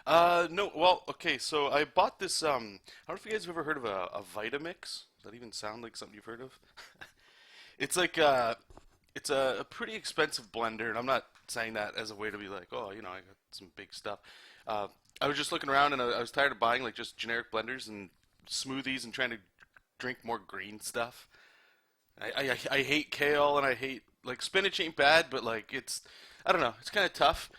No, well, okay, so I bought this, I don't know if you guys have ever heard of a Vitamix. Does that even sound like something you've heard of? It's like, it's a pretty expensive blender, and I'm not saying that as a way to be like, oh, I got some big stuff. Uh, I was just looking around, and I was tired of buying, like, just generic blenders and smoothies and trying to drink more green stuff. I hate kale, and I hate, like, spinach ain't bad, but, like, I don't know, it's kind of tough.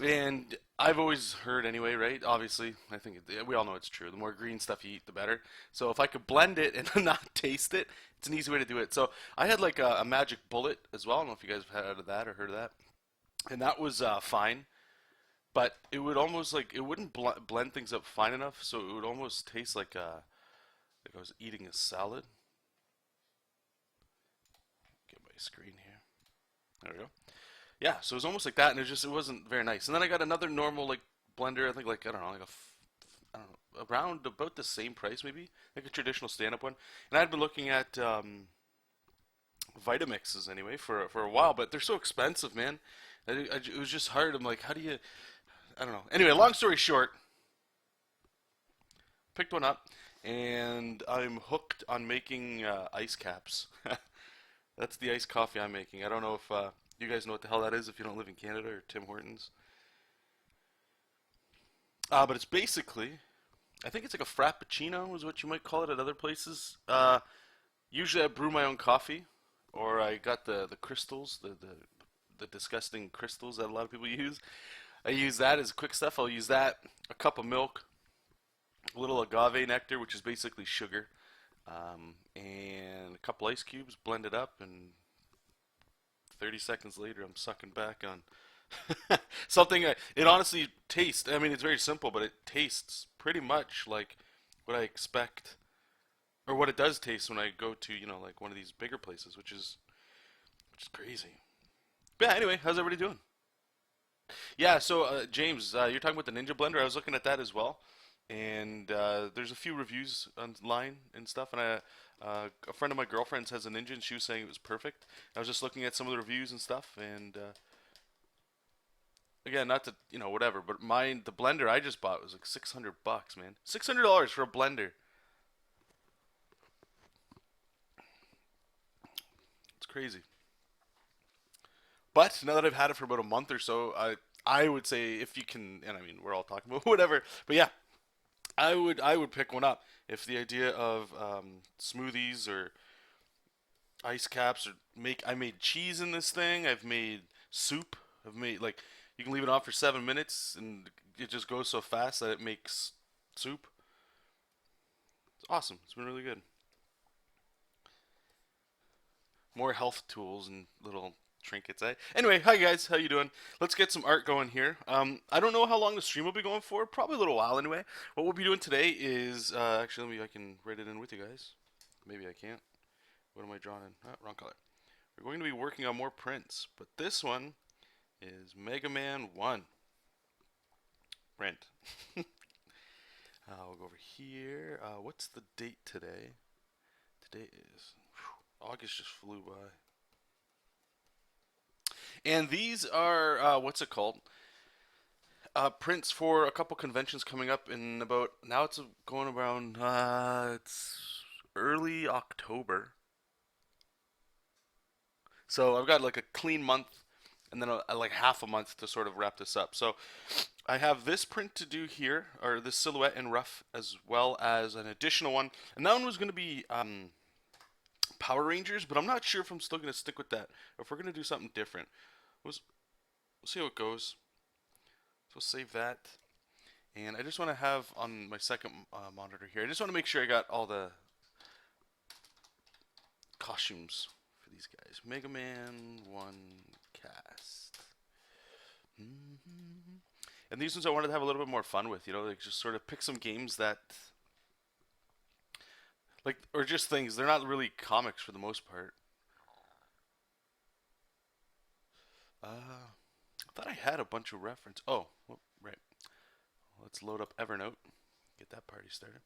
And I've always heard anyway, right? Obviously, I think we all know it's true. The more green stuff you eat, the better. So if I could blend it and not taste it, it's an easy way to do it. So I had like a magic bullet as well. I don't know if you guys have had of that or heard of that. And that was fine, but it would almost like it wouldn't blend things up fine enough, so it would almost taste like I was eating a salad. Get my screen here. There we go. Yeah, so it was almost like that, and it wasn't very nice. And then I got another normal like blender. I think like I don't know, like I don't know, around about the same price maybe, like a traditional stand-up one. And I'd been looking at Vitamixes anyway for a while, but they're so expensive, man. It was just hard. I'm like, how do you? I don't know. Anyway, long story short, picked one up, and I'm hooked on making ice caps. That's the iced coffee I'm making. I don't know if you guys know what the hell that is if you don't live in Canada or Tim Hortons. But it's basically, I think it's like a frappuccino is what you might call it at other places. Usually I brew my own coffee, or I got the crystals, the disgusting crystals that a lot of people use. I use that as quick stuff. I'll use that, a cup of milk, a little agave nectar, which is basically sugar, and a couple ice cubes, blend it up, and 30 seconds later I'm sucking back on something. It honestly tastes. I mean, it's very simple, but it tastes pretty much like what I expect, or what it does taste when I go to like one of these bigger places, which is crazy. But yeah, anyway, how's everybody doing? Yeah, so James, you're talking about the Ninja Blender. I was looking at that as well, and there's a few reviews online and stuff. And a friend of my girlfriend's has a Ninja, and she was saying it was perfect. I was just looking at some of the reviews and stuff, and again, not to whatever, but the blender I just bought was like $600, man. $600 for a blender. It's crazy. But now that I've had it for about a month or so, I would say if you can, and I mean we're all talking about whatever, but yeah, I would pick one up if the idea of smoothies or ice caps or make I made cheese in this thing. I've made soup. I've made like you can leave it on for 7 minutes and it just goes so fast that it makes soup. It's awesome. It's been really good. More health tools and little trinkets. Anyway, hi guys, how you doing? Let's get some art going here. I don't know how long the stream will be going for. Probably a little while anyway. What we'll be doing today is actually maybe I can write it in with you guys. Maybe I can't. What am I drawing in? Oh, wrong color. We're going to be working on more prints, but this one is Megaman 1 print. We'll go over here. What's the date today? Today is August just flew by. And these are what's it called? Prints for a couple conventions coming up in about now. It's going around. It's early October, so I've got like a clean month, and then like half a month to sort of wrap this up. So I have this print to do here, or this silhouette in rough, as well as an additional one. And that one was going to be Power Rangers, but I'm not sure if I'm still going to stick with that, or if we're going to do something different. We'll see how it goes. So save that. And I just want to have on my second monitor here, I just want to make sure I got all the costumes for these guys. Mega Man 1 cast. Mm-hmm. And these ones I wanted to have a little bit more fun with, like just sort of pick some games that, like, or just things. They're not really comics for the most part. I thought I had a bunch of reference. Oh, right. Let's load up Evernote. Get that party started.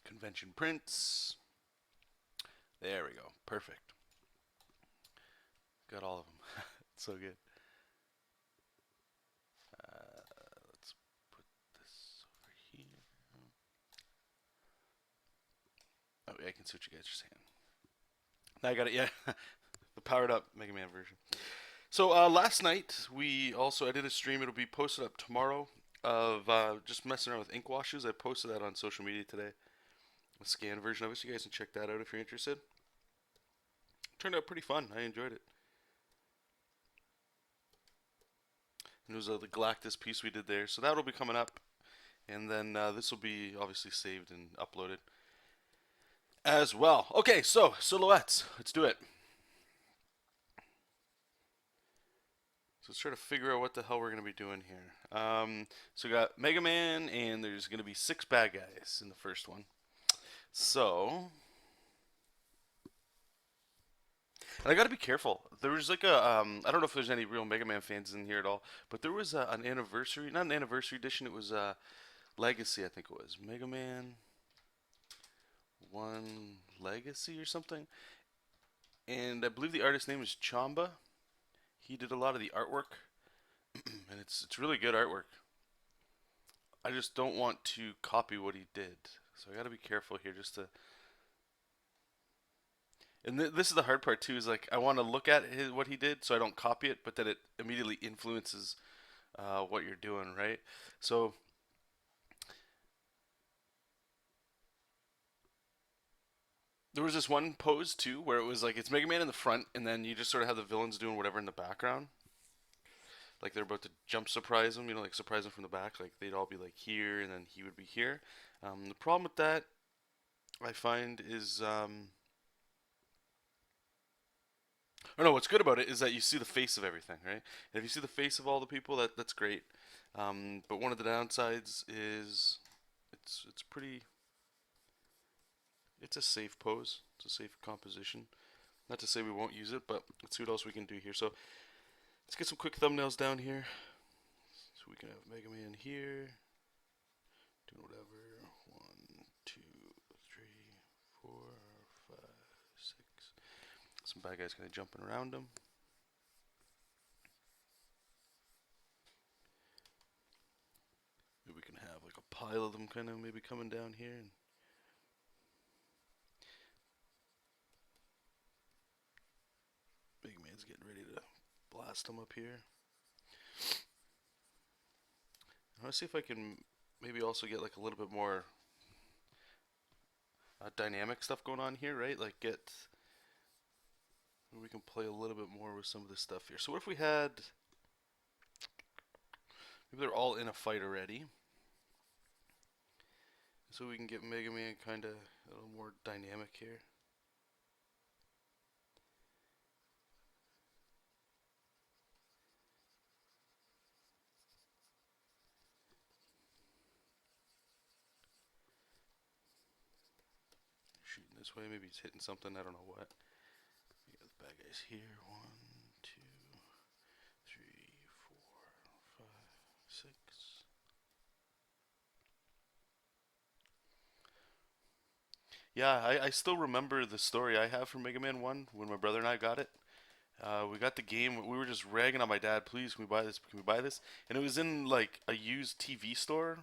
Convention prints. There we go. Perfect. Got all of them. It's so good. Let's put this over here. Oh, yeah, I can see what you guys are saying. Now I got it. Yeah, the powered up Mega Man version. So last night I did a stream. It'll be posted up tomorrow of just messing around with ink washes. I posted that on social media today. A scan version of it, so you guys can check that out if you're interested. Turned out pretty fun. I enjoyed it. And it was the Galactus piece we did there, so that'll be coming up, and then this will be obviously saved and uploaded as well. Okay, so silhouettes. Let's do it. So let's try to figure out what the hell we're going to be doing here. So we got Mega Man, and there's going to be 6 bad guys in the first one. So, and I got to be careful. There was like I don't know if there's any real Mega Man fans in here at all, but there was an anniversary, not an anniversary edition. It was Legacy, I think it was Mega Man 1 Legacy or something. And I believe the artist's name is Chamba. He did a lot of the artwork, and it's really good artwork. I just don't want to copy what he did, so I got to be careful here, just to. And this is the hard part too. Is like I want to look at what he did, so I don't copy it, but then it immediately influences what you're doing, right? So there was this one pose too, where it was like it's Mega Man in the front, and then you just sort of have the villains doing whatever in the background. Like they're about to jump surprise him, like surprise him from the back. Like they'd all be like here, and then he would be here. The problem with that, I find, is or no, what's good about it is that you see the face of everything, right? And if you see the face of all the people, that's great. But one of the downsides is it's pretty. It's a safe pose. It's a safe composition. Not to say we won't use it, but let's see what else we can do here. So let's get some quick thumbnails down here. So we can have Mega Man here, doing whatever. 1, 2, 3, 4, 5, 6. Some bad guys kind of jumping around him. Maybe we can have like a pile of them kind of maybe coming down here. And Big Man's getting ready to blast them up here. I want to see if I can maybe also get like a little bit more dynamic stuff going on here, right? Like we can play a little bit more with some of this stuff here. So what if we had, maybe they're all in a fight already, so we can get Mega Man kind of a little more dynamic here. Shooting this way, maybe he's hitting something, I don't know what. We got the bad guys here. 1, 2, 3, 4, 5, 6. Yeah, I still remember the story I have from Mega Man 1 when my brother and I got it. We got the game. We were just ragging on my dad. Please, can we buy this? Can we buy this? And it was in like a used TV store,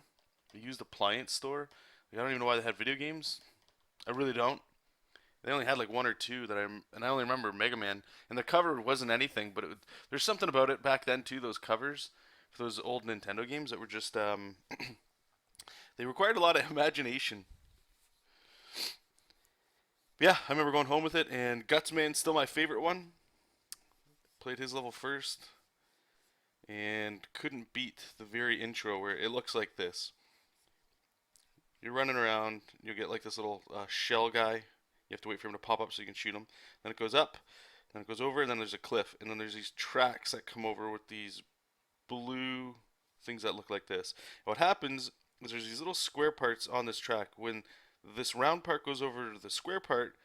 a used appliance store. Like, I don't even know why they had video games. I really don't. They only had like 1 or 2 and I only remember Mega Man. And the cover wasn't anything, but there's something about it back then too. Those covers for those old Nintendo games that were just they required a lot of imagination. Yeah, I remember going home with it, and Gutsman's still my favorite one. Played his level first, and couldn't beat the very intro where it looks like this. You're running around, you'll get like this little shell guy. You have to wait for him to pop up so you can shoot him. Then it goes up, then it goes over, and then there's a cliff, and then there's these tracks that come over with these blue things that look like this. And what happens is there's these little square parts on this track. When this round part goes over the square part,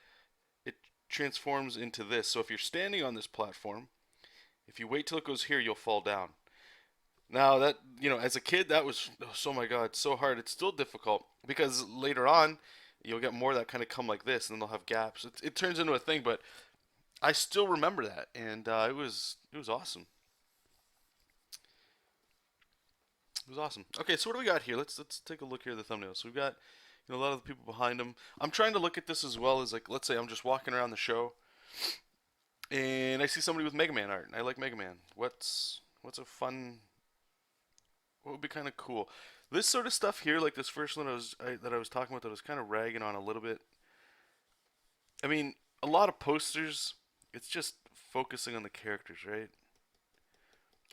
it transforms into this. So if you're standing on this platform, if you wait till it goes here, you'll fall down. Now that, as a kid, that was, oh my God, so hard. It's still difficult because later on, you'll get more that kind of come like this, and then they'll have gaps. It turns into a thing, but I still remember that, and it was awesome. It was awesome. Okay, so what do we got here? Let's take a look here at the thumbnail. So we've got a lot of the people behind them. I'm trying to look at this as well as, like, let's say I'm just walking around the show and I see somebody with Mega Man art, and I like Mega Man. What's a fun? What would be kind of cool? This sort of stuff here, like this first one that I was talking about, that I was kind of ragging on a little bit. I mean, a lot of posters. It's just focusing on the characters, right?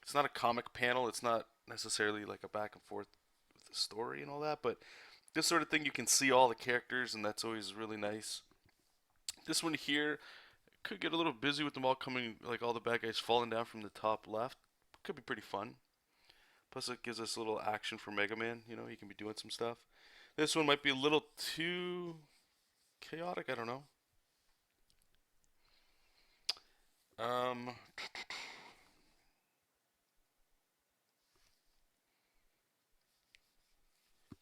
It's not a comic panel. It's not necessarily like a back and forth with the story and all that, but this sort of thing, you can see all the characters, and that's always really nice. This one here could get a little busy with them all coming, like all the bad guys falling down from the top left. Could be pretty fun. Plus, it gives us a little action for Mega Man. He can be doing some stuff. This one might be a little too chaotic. I don't know. Um,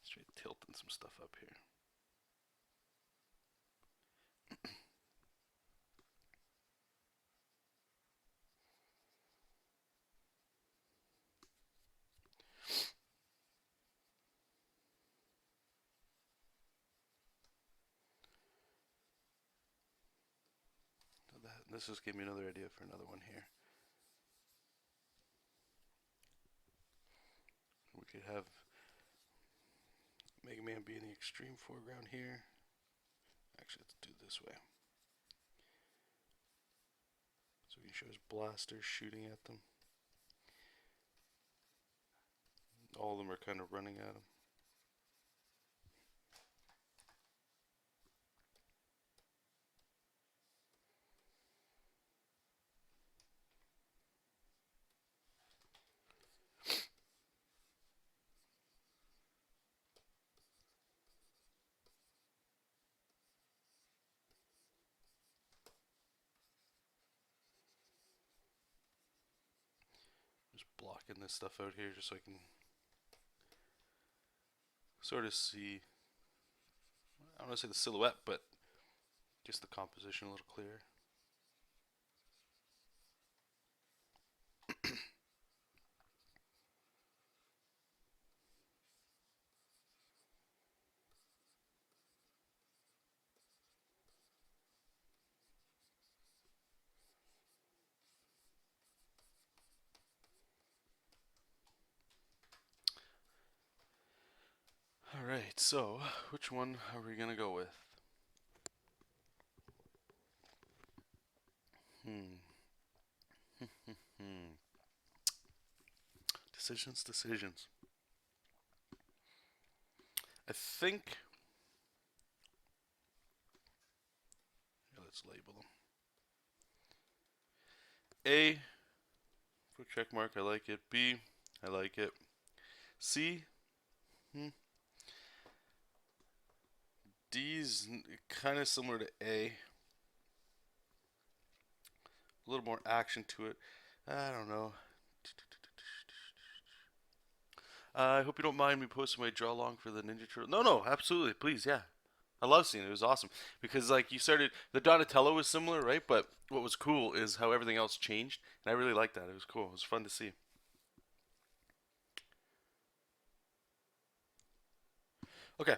Straight tilting some stuff up here. This just gave me another idea for another one here. We could have Mega Man be in the extreme foreground here. Actually, let's do it this way. So he shows blasters shooting at them. All of them are kind of running at him. Just blocking this stuff out here just so I can sort of see, I don't want to say the silhouette, but just the composition a little clearer. Alright, so which one are we going to go with? Hmm. Hmm. Decisions. I think. Yeah, let's label them. A, quick check mark, I like it. B, I like it. C, D's kind of similar to A. A little more action to it. I don't know. I hope you don't mind me posting my draw along for the Ninja Turtle. No, absolutely, please, yeah. I love seeing it. It was awesome because, like, you started, the Donatello was similar, right? But what was cool is how everything else changed, and I really liked that. It was cool. It was fun to see. Okay,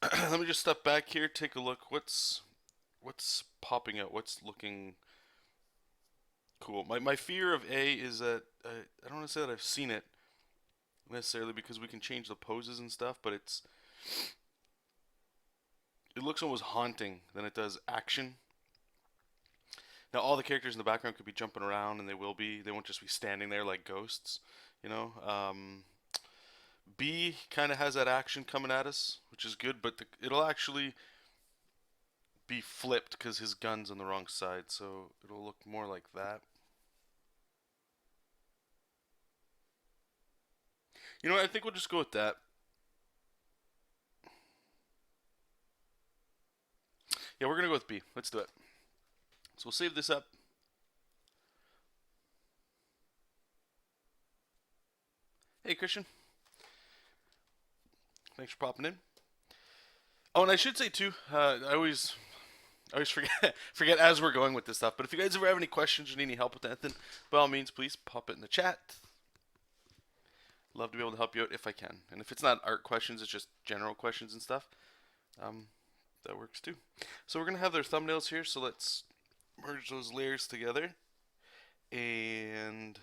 let me just step back here, take a look. What's popping out? What's looking cool? My fear of A is that I don't want to say that I've seen it necessarily because we can change the poses and stuff, but it looks almost haunting than it does action. Now all the characters in the background could be jumping around, and they will be. They won't just be standing there like ghosts, you know. B kind of has that action coming at us, which is good, but it'll actually be flipped because his gun's on the wrong side, so it'll look more like that. You know what? I think we'll just go with that. Yeah, we're gonna go with B. Let's do it. So we'll save this up. Hey, Christian. Thanks for popping in. Oh, and I should say too, I always I always forget as we're going with this stuff. But if you guys ever have any questions or need any help with anything, by all means, please pop it in the chat. Love to be able to help you out if I can. And if it's not art questions, it's just general questions and stuff. Um, that works too. So we're gonna have their thumbnails here. So let's merge those layers together, and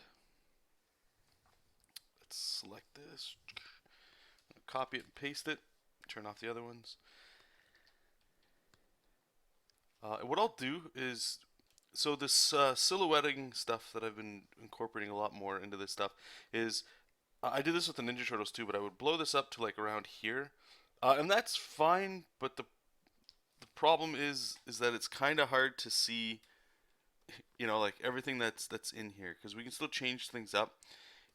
let's select this, copy it and paste it. Turn off the other ones. What I'll do is, so this silhouetting stuff that I've been incorporating a lot more into this stuff is, I did this with the Ninja Turtles too, but I would blow this up to like around here, and that's fine. But the problem is that it's kind of hard to see, like everything that's in here, because we can still change things up.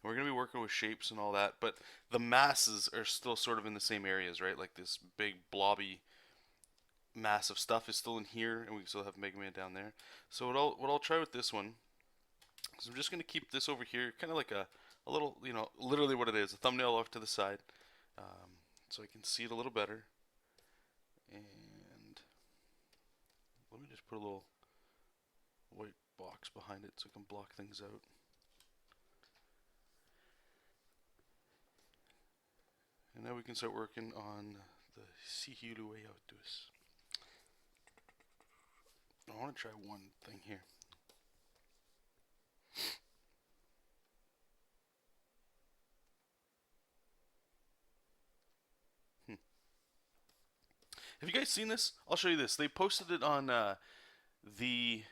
And we're gonna be working with shapes and all that, but the masses are still sort of in the same areas, right? Like this big blobby mass of stuff is still in here, and we still have Mega Man down there. So what I'll try with this one is I'm just gonna keep this over here, kind of like a little, literally what it is, a thumbnail off to the side, so I can see it a little better. And let me just put a little white box behind it so I can block things out. And now we can start working on the Sihirue-autus. I want to try one thing here. Have you guys seen this? I'll show you this. They posted it on the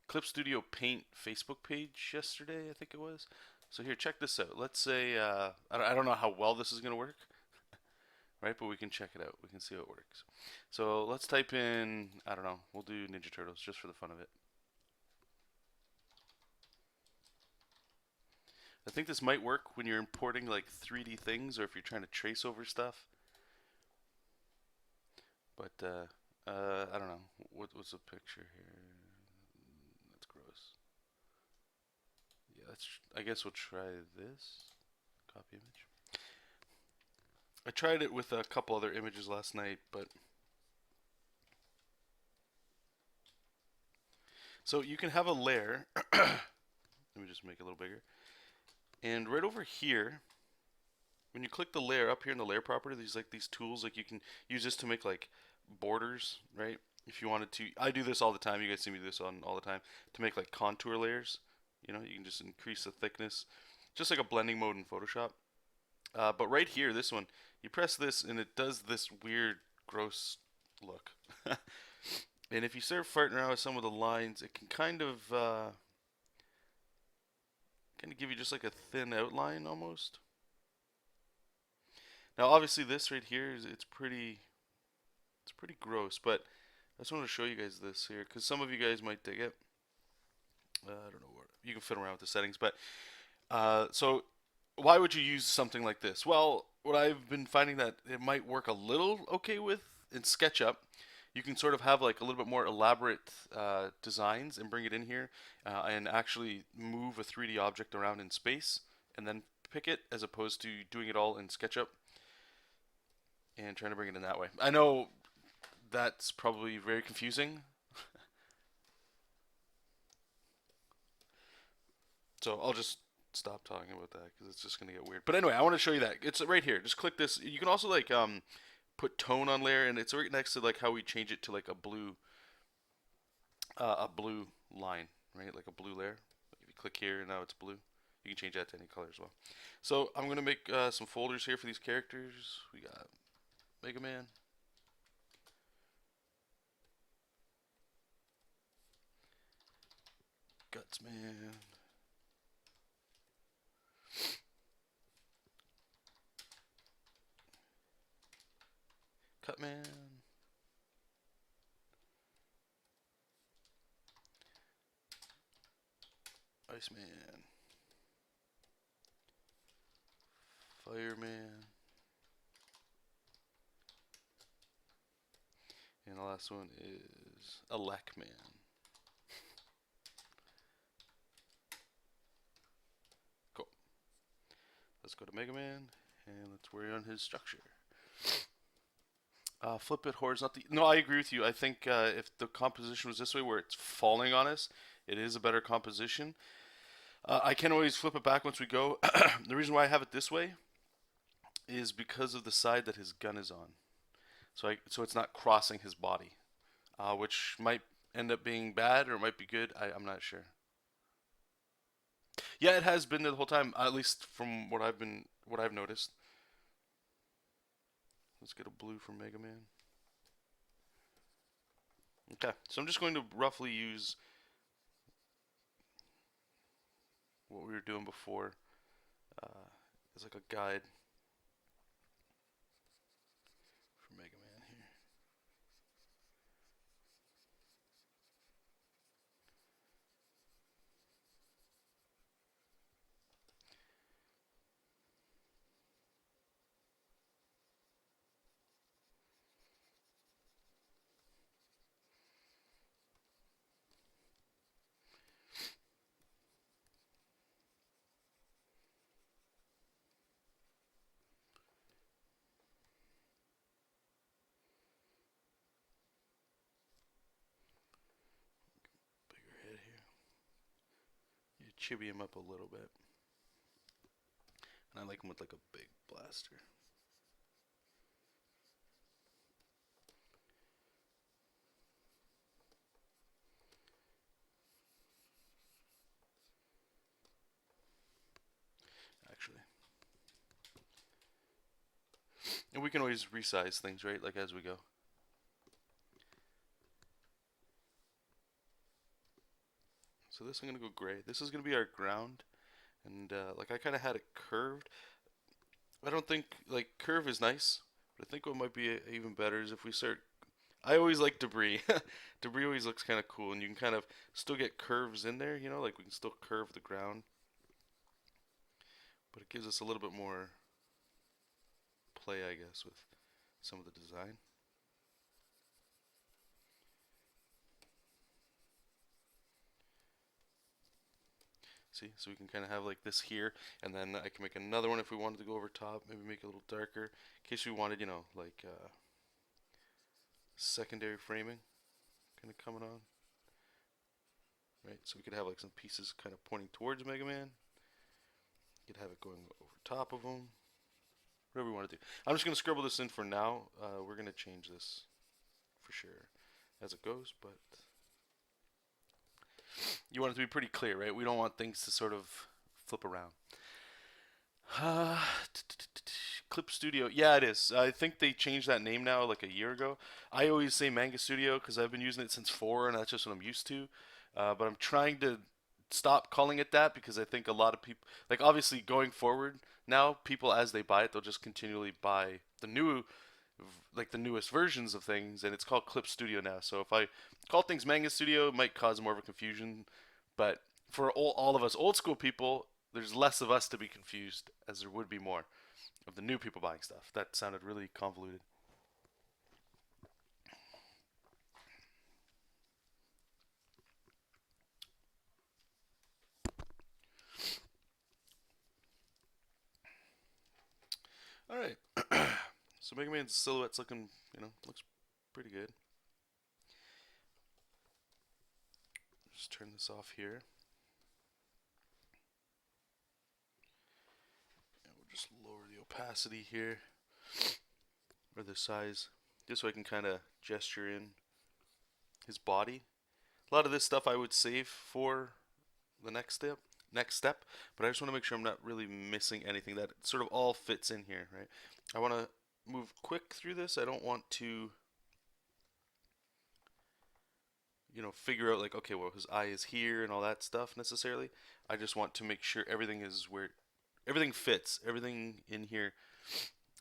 Clip Studio Paint Facebook page yesterday, I think it was. So here, check this out. Let's say, I don't know how well this is going to work, right? But we can check it out. We can see how it works. So let's type in, I don't know, we'll do Ninja Turtles just for the fun of it. I think this might work when you're importing like 3D things, or if you're trying to trace over stuff. But I don't know. What's the picture here? That's gross. Yeah, I guess we'll try this. Copy image. I tried it with a couple other images last night, but so you can have a layer. Let me just make it a little bigger. And right over here, when you click the layer up here in the layer property, there's like these tools, like you can use this to make like borders, right? If you wanted to, I do this all the time. You guys see me do this on all the time to make like contour layers. You can just increase the thickness, just like a blending mode in Photoshop. But right here, this one, you press this and it does this weird, gross look. And if you start farting around with some of the lines, it can kind of give you just like a thin outline almost. Now, obviously, this right here it's pretty gross, but I just wanted to show you guys this here because some of you guys might dig it. I don't know what you can fiddle around with the settings, but so why would you use something like this? Well, what I've been finding that it might work a little okay with in SketchUp. You can sort of have like a little bit more elaborate designs and bring it in here and actually move a 3D object around in space and then pick it, as opposed to doing it all in SketchUp and trying to bring it in that way. I know that's probably very confusing. So I'll just stop talking about that because it's just gonna get weird. But anyway, I want to show you that. It's right here. Just click this. You can also like put tone on layer, and it's right next to like how we change it to like a blue line, right? Like a blue layer. If you click here, now it's blue. You can change that to any color as well. So I'm gonna make some folders here for these characters. We got Mega Man. Guts Man. Cut Man. Iceman. Fireman. And the last one is Elecman. Cool. Let's go to Mega Man and let's worry on his structure. Flip it horizontally. No, I agree with you. I think if the composition was this way, where it's falling on us, it is a better composition. I can always flip it back once we go. The reason why I have it this way is because of the side that his gun is on. So it's not crossing his body, which might end up being bad or it might be good. I'm not sure. Yeah, it has been there the whole time, at least from what I've noticed. Let's get a blue from Mega Man. Okay, so I'm just going to roughly use what we were doing before as like a guide for Mega Man here. Bigger head here. You chibi him up a little bit. And I like him with like a big blaster. Actually. And we can always resize things, right? Like as we go. So this I'm going to go gray. This is going to be our ground. And like I kind of had it curved. I don't think, like, curve is nice. But I think what might be even better is if we start. I always like debris. Debris always looks kind of cool. And you can kind of still get curves in there, you know? Like we can still curve the ground. But it gives us a little bit more play, I guess, with some of the design. See, so we can kind of have like this here, and then I can make another one if we wanted to go over top, maybe make it a little darker, in case we wanted, you know, like secondary framing kind of coming on, right? So we could have like some pieces kind of pointing towards Mega Man. You could have it going over top of him, whatever we want to do. I'm just going to scribble this in for now. We're going to change this for sure as it goes, but you want it to be pretty clear, right? We don't want things to sort of flip around. Uh, Clip Studio. Yeah, it is. I think they changed that name now like a year ago. I always say Manga Studio because I've been using it since 4 and that's just what I'm used to. But I'm trying to stop calling it that because I think a lot of people, like obviously going forward now, people as they buy it, they'll just continually buy the new, like the newest versions of things, and it's called Clip Studio now. So if I call things Manga Studio, it might cause more of a confusion. But for all of us old school people, there's less of us to be confused as there would be more of the new people buying stuff. That sounded really convoluted. All right. So Mega Man's silhouette's looking, looks pretty good. Just turn this off here. And we'll just lower the opacity here, or the size, just so I can kind of gesture in his body. A lot of this stuff I would save for the next step, but I just want to make sure I'm not really missing anything, that it sort of all fits in here, right? I want to move quick through this. I don't want to, figure out like, okay, well, his eye is here and all that stuff necessarily. I just want to make sure everything is where everything fits, everything in here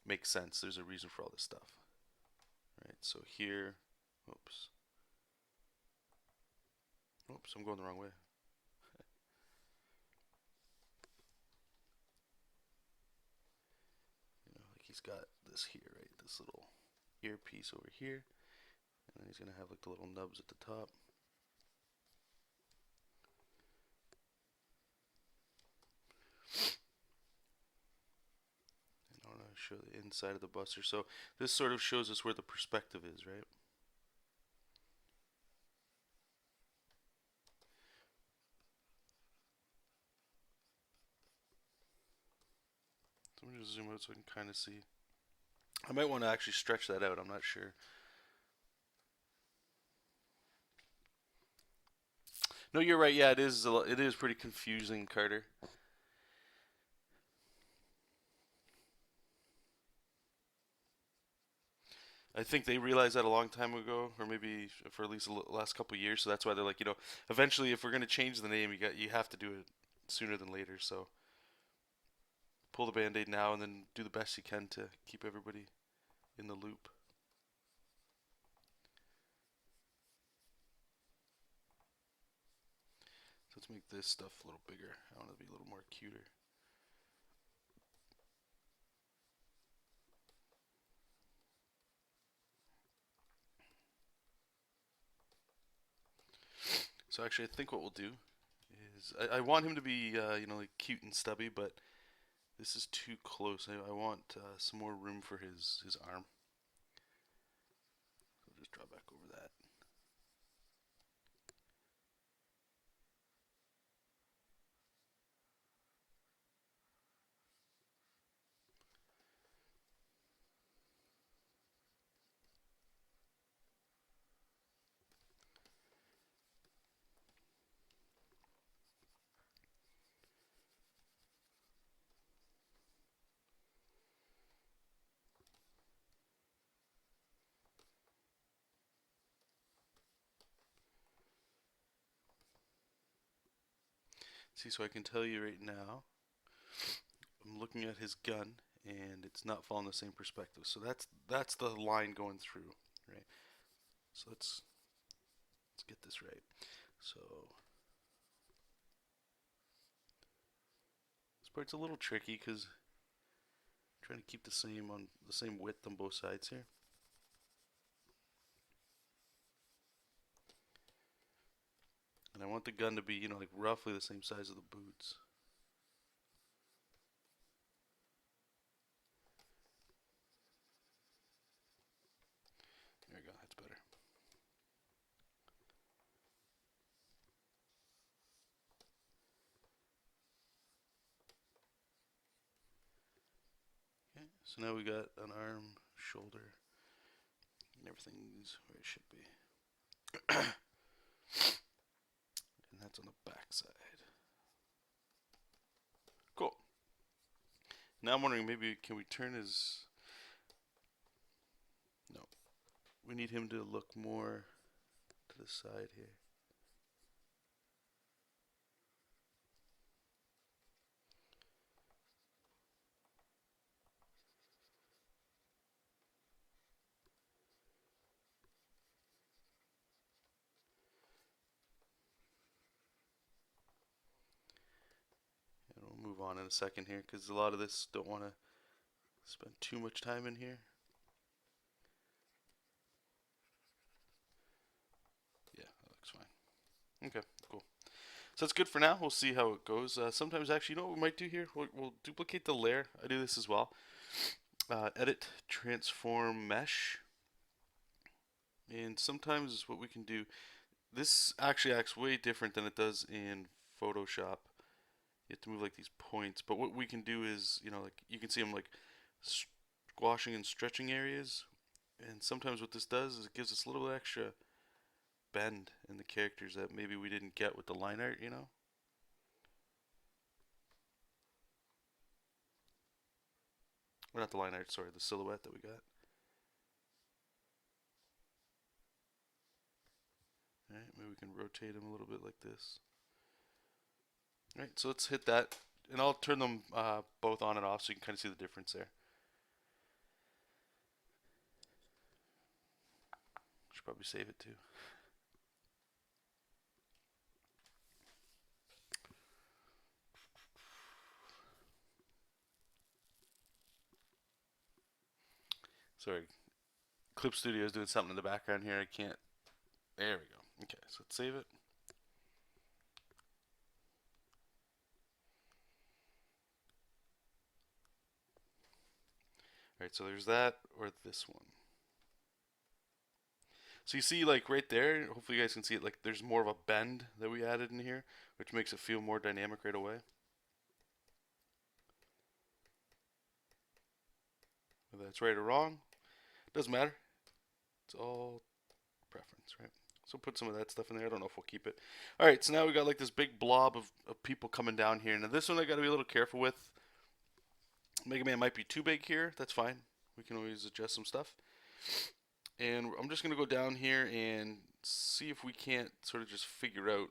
makes sense. There's a reason for all this stuff, right? So here, oops, I'm going the wrong way. Like he's got this here, right? This little earpiece over here, and then he's gonna have like the little nubs at the top. And I want to show the inside of the buster. So this sort of shows us where the perspective is, right? So let me just zoom out so I can kind of see. I might want to actually stretch that out. I'm not sure. No, you're right. Yeah, it is. It is pretty confusing, Carter. I think they realized that a long time ago, or maybe for at least the last couple of years. So that's why they're like, eventually, if we're gonna change the name, you have to do it sooner than later. So pull the band-aid now, and then do the best you can to keep everybody in the loop. So let's make this stuff a little bigger. I want it to be a little more cuter. So actually, I think what we'll do is I want him to be like cute and stubby, but this is too close. I want some more room for his arm. So I'll just draw back over that. See, so I can tell you right now, I'm looking at his gun, and it's not following the same perspective. So that's the line going through, right? So let's get this right. So this part's a little tricky because I'm trying to keep the same width on both sides here. And I want the gun to be, like roughly the same size of the boots. There we go, that's better. Okay, so now we got an arm, shoulder, and everything's where it should be. And that's on the back side. Cool. Now I'm wondering, maybe can we turn his... No. We need him to look more to the side here. And we'll move on in a second here because a lot of this don't want to spend too much time in here. Yeah, that looks fine. Okay, cool. So that's good for now. We'll see how it goes. Sometimes, actually, you know what we might do here? We'll duplicate the layer. I do this as well. Edit, transform, mesh. And sometimes what we can do, this actually acts way different than it does in Photoshop. You have to move like these points. But what we can do is, like you can see them like squashing and stretching areas. And sometimes what this does is it gives us a little extra bend in the characters that maybe we didn't get with the line art. Or not the line art, sorry, the silhouette that we got. Alright, maybe we can rotate them a little bit like this. Alright, so let's hit that. And I'll turn them both on and off so you can kind of see the difference there. Should probably save it too. Sorry, Clip Studio is doing something in the background here. I can't. There we go. Okay, so let's save it. All right, so there's that or this one. So you see, like right there, hopefully you guys can see it. Like there's more of a bend that we added in here, which makes it feel more dynamic right away. Whether that's right or wrong, doesn't matter. It's all preference, right? So put some of that stuff in there. I don't know if we'll keep it. All right, so now we got like this big blob of people coming down here. Now this one I got to be a little careful with. Mega Man might be too big here. That's fine. We can always adjust some stuff. And I'm just gonna go down here and see if we can't sort of just figure out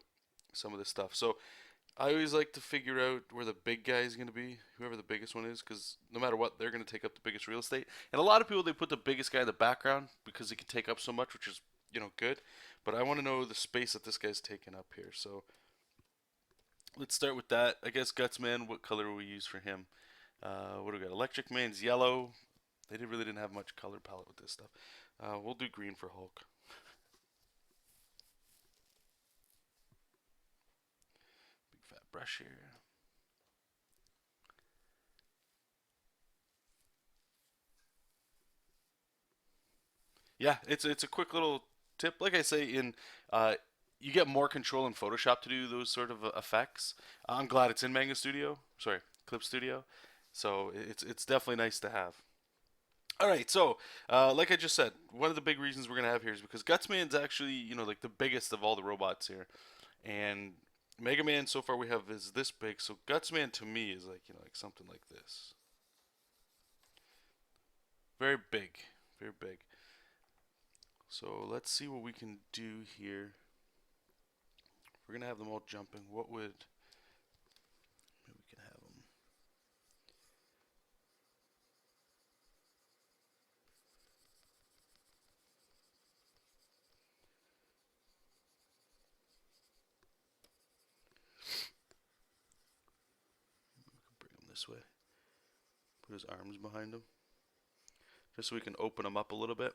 some of this stuff. So I always like to figure out where the big guy is going to be, whoever the biggest one is, because no matter what, they're going to take up the biggest real estate. And a lot of people, they put the biggest guy in the background because he can take up so much, which is, good. But I want to know the space that this guy's taking up here. So let's start with that. I guess Gutsman, what color will we use for him? What do we got? Electric Man's yellow. They really didn't have much color palette with this stuff. We'll do green for Hulk. Big fat brush here. Yeah, it's a quick little tip. Like I say, uh, you get more control in Photoshop to do those sort of effects. I'm glad it's in Manga Studio. Sorry, Clip Studio. So it's definitely nice to have. All right, so like I just said, one of the big reasons we're gonna have here is because Gutsman's actually like the biggest of all the robots here, and Mega Man so far we have is this big. So Gutsman to me is like like something like this, very big, very big. So let's see what we can do here. If we're gonna have them all jumping, what would maybe we can have them? Bring them this way. Put his arms behind him, just so we can open them up a little bit,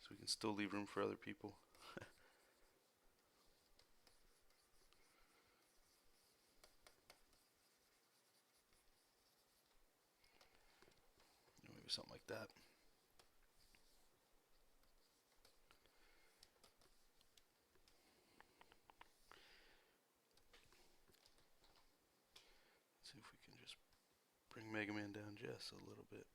so we can still leave room for other people. Maybe something like that. Let's see if we can just bring Mega Man down just a little bit.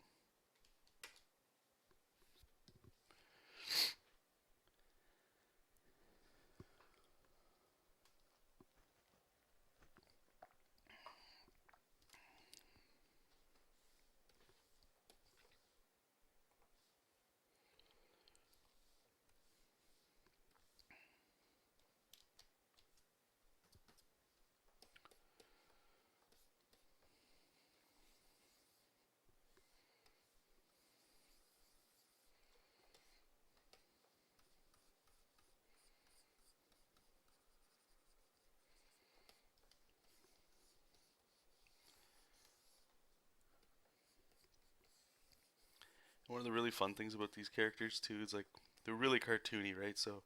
One of the really fun things about these characters too is like they're really cartoony, right? So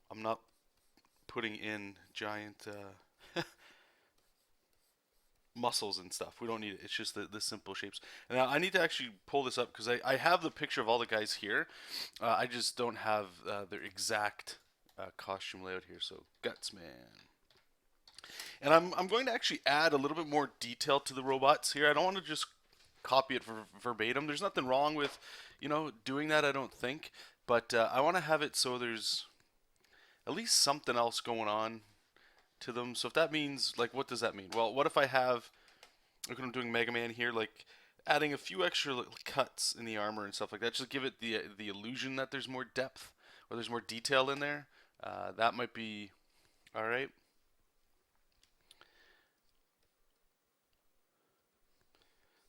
I'm not putting in giant muscles and stuff. We don't need it. It's just the simple shapes. And now I need to actually pull this up because I have the picture of all the guys here. I just don't have their exact costume layout here. So Gutsman. And I'm going to actually add a little bit more detail to the robots here. I don't want to just copy it verbatim. There's nothing wrong with, doing that, I don't think. But I want to have it so there's at least something else going on to them. So if that means, like, what does that mean? Well, what if I have, like, when I'm doing Mega Man here, like, adding a few extra cuts in the armor and stuff like that, just give it the illusion that there's more depth or there's more detail in there. That might be all right.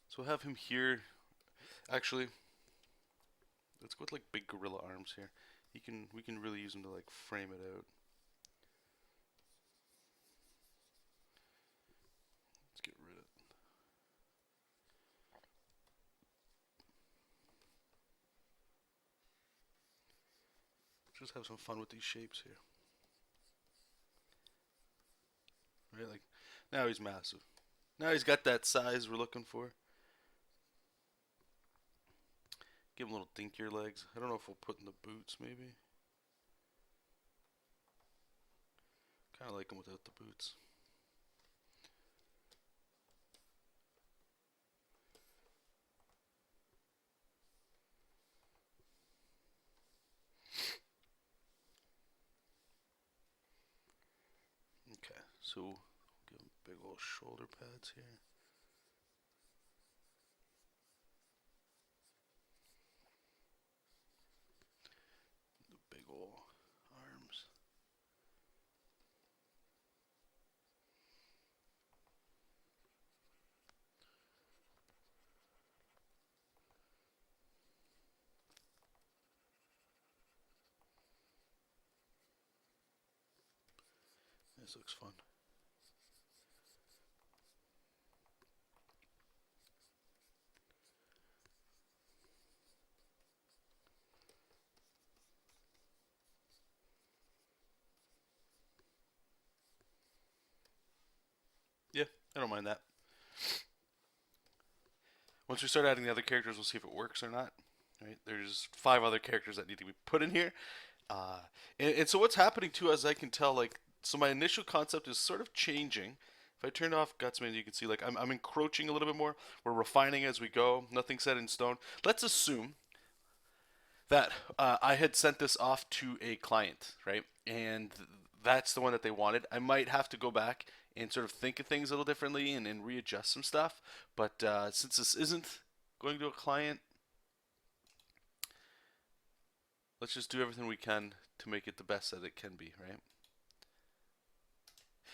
So we'll have him here. Actually, let's go with like big gorilla arms here. We can really use him to like frame it out. Let's get rid of. Just have some fun with these shapes here. Right, like now he's massive. Now he's got that size we're looking for. Give him little dinkier legs. I don't know if we'll put in the boots, maybe. Kind of like him without the boots. Okay, so give him big old shoulder pads here. The big old arms. This looks fun. Yeah, I don't mind that. Once we start adding the other characters, we'll see if it works or not. Right? There's 5 other characters that need to be put in here. Uh, and so what's happening too, as I can tell, like, so my initial concept is sort of changing. If I turn off Gutsman, you can see, like, I'm encroaching a little bit more. We're refining as we go. Nothing set in stone. Let's assume that I had sent this off to a client, right? And that's the one that they wanted. I might have to go back and sort of think of things a little differently and readjust some stuff. But since this isn't going to a client, let's just do everything we can to make it the best that it can be, right?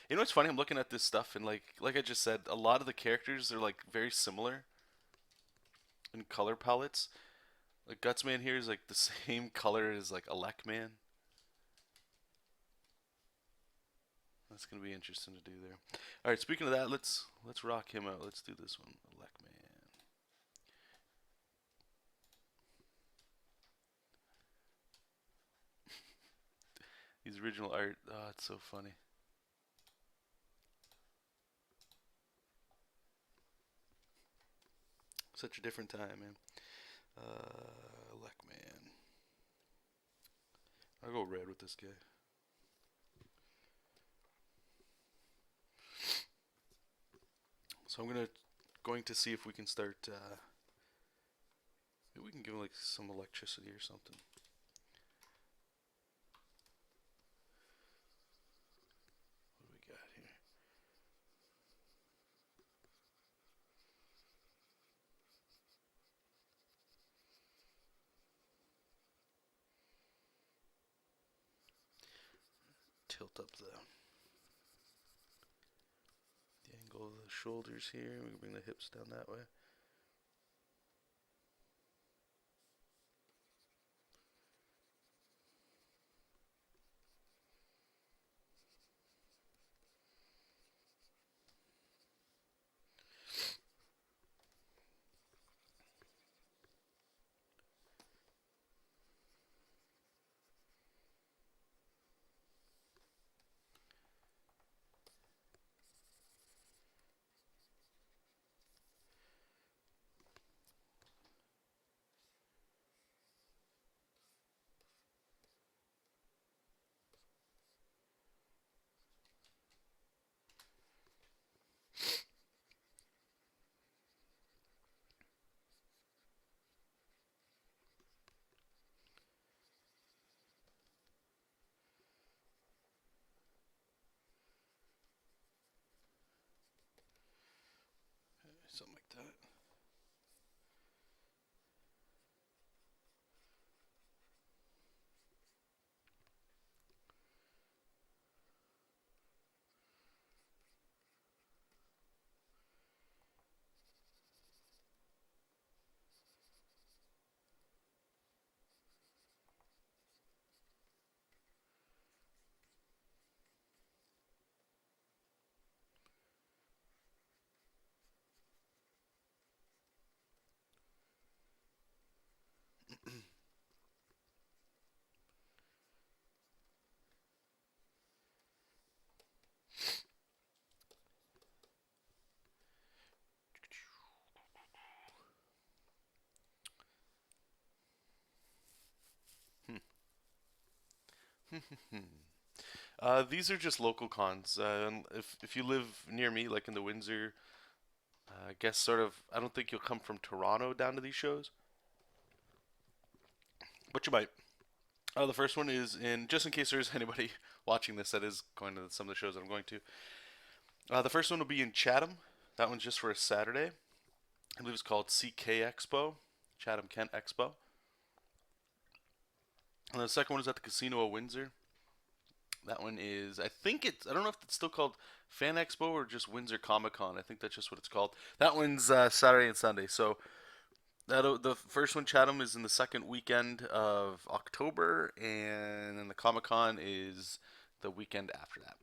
You know what's funny? I'm looking at this stuff and like I just said, a lot of the characters are like very similar in color palettes. Like Gutsman here is like the same color as like Elecman. That's gonna be interesting to do there. All right, speaking of that, let's rock him out. Let's do this one, Elecman. His original art, oh, it's so funny. Such a different time, man. Elecman. I'll go red with this guy. So I'm going to see if we can start. Maybe we can give him like some electricity or something. What do we got here? Tilt up the angle of the shoulders here. We can bring the hips down that way. Something like that. These are just local cons. If you live near me, like in the Windsor, I guess sort of. I don't think you'll come from Toronto down to these shows, but you might. The first one is in just in case there's anybody watching this that is going to some of the shows that I'm going to. The first one will be in Chatham. That one's just for a Saturday. I believe it's called CK Expo, Chatham Kent Expo. And the second one is at the Casino of Windsor. That one is, I think it's, I don't know if it's still called Fan Expo or just Windsor Comic Con. I think that's just what it's called. That one's Saturday and Sunday. So the first one, Chatham, is in the second weekend of October, and then the Comic Con is the weekend after that.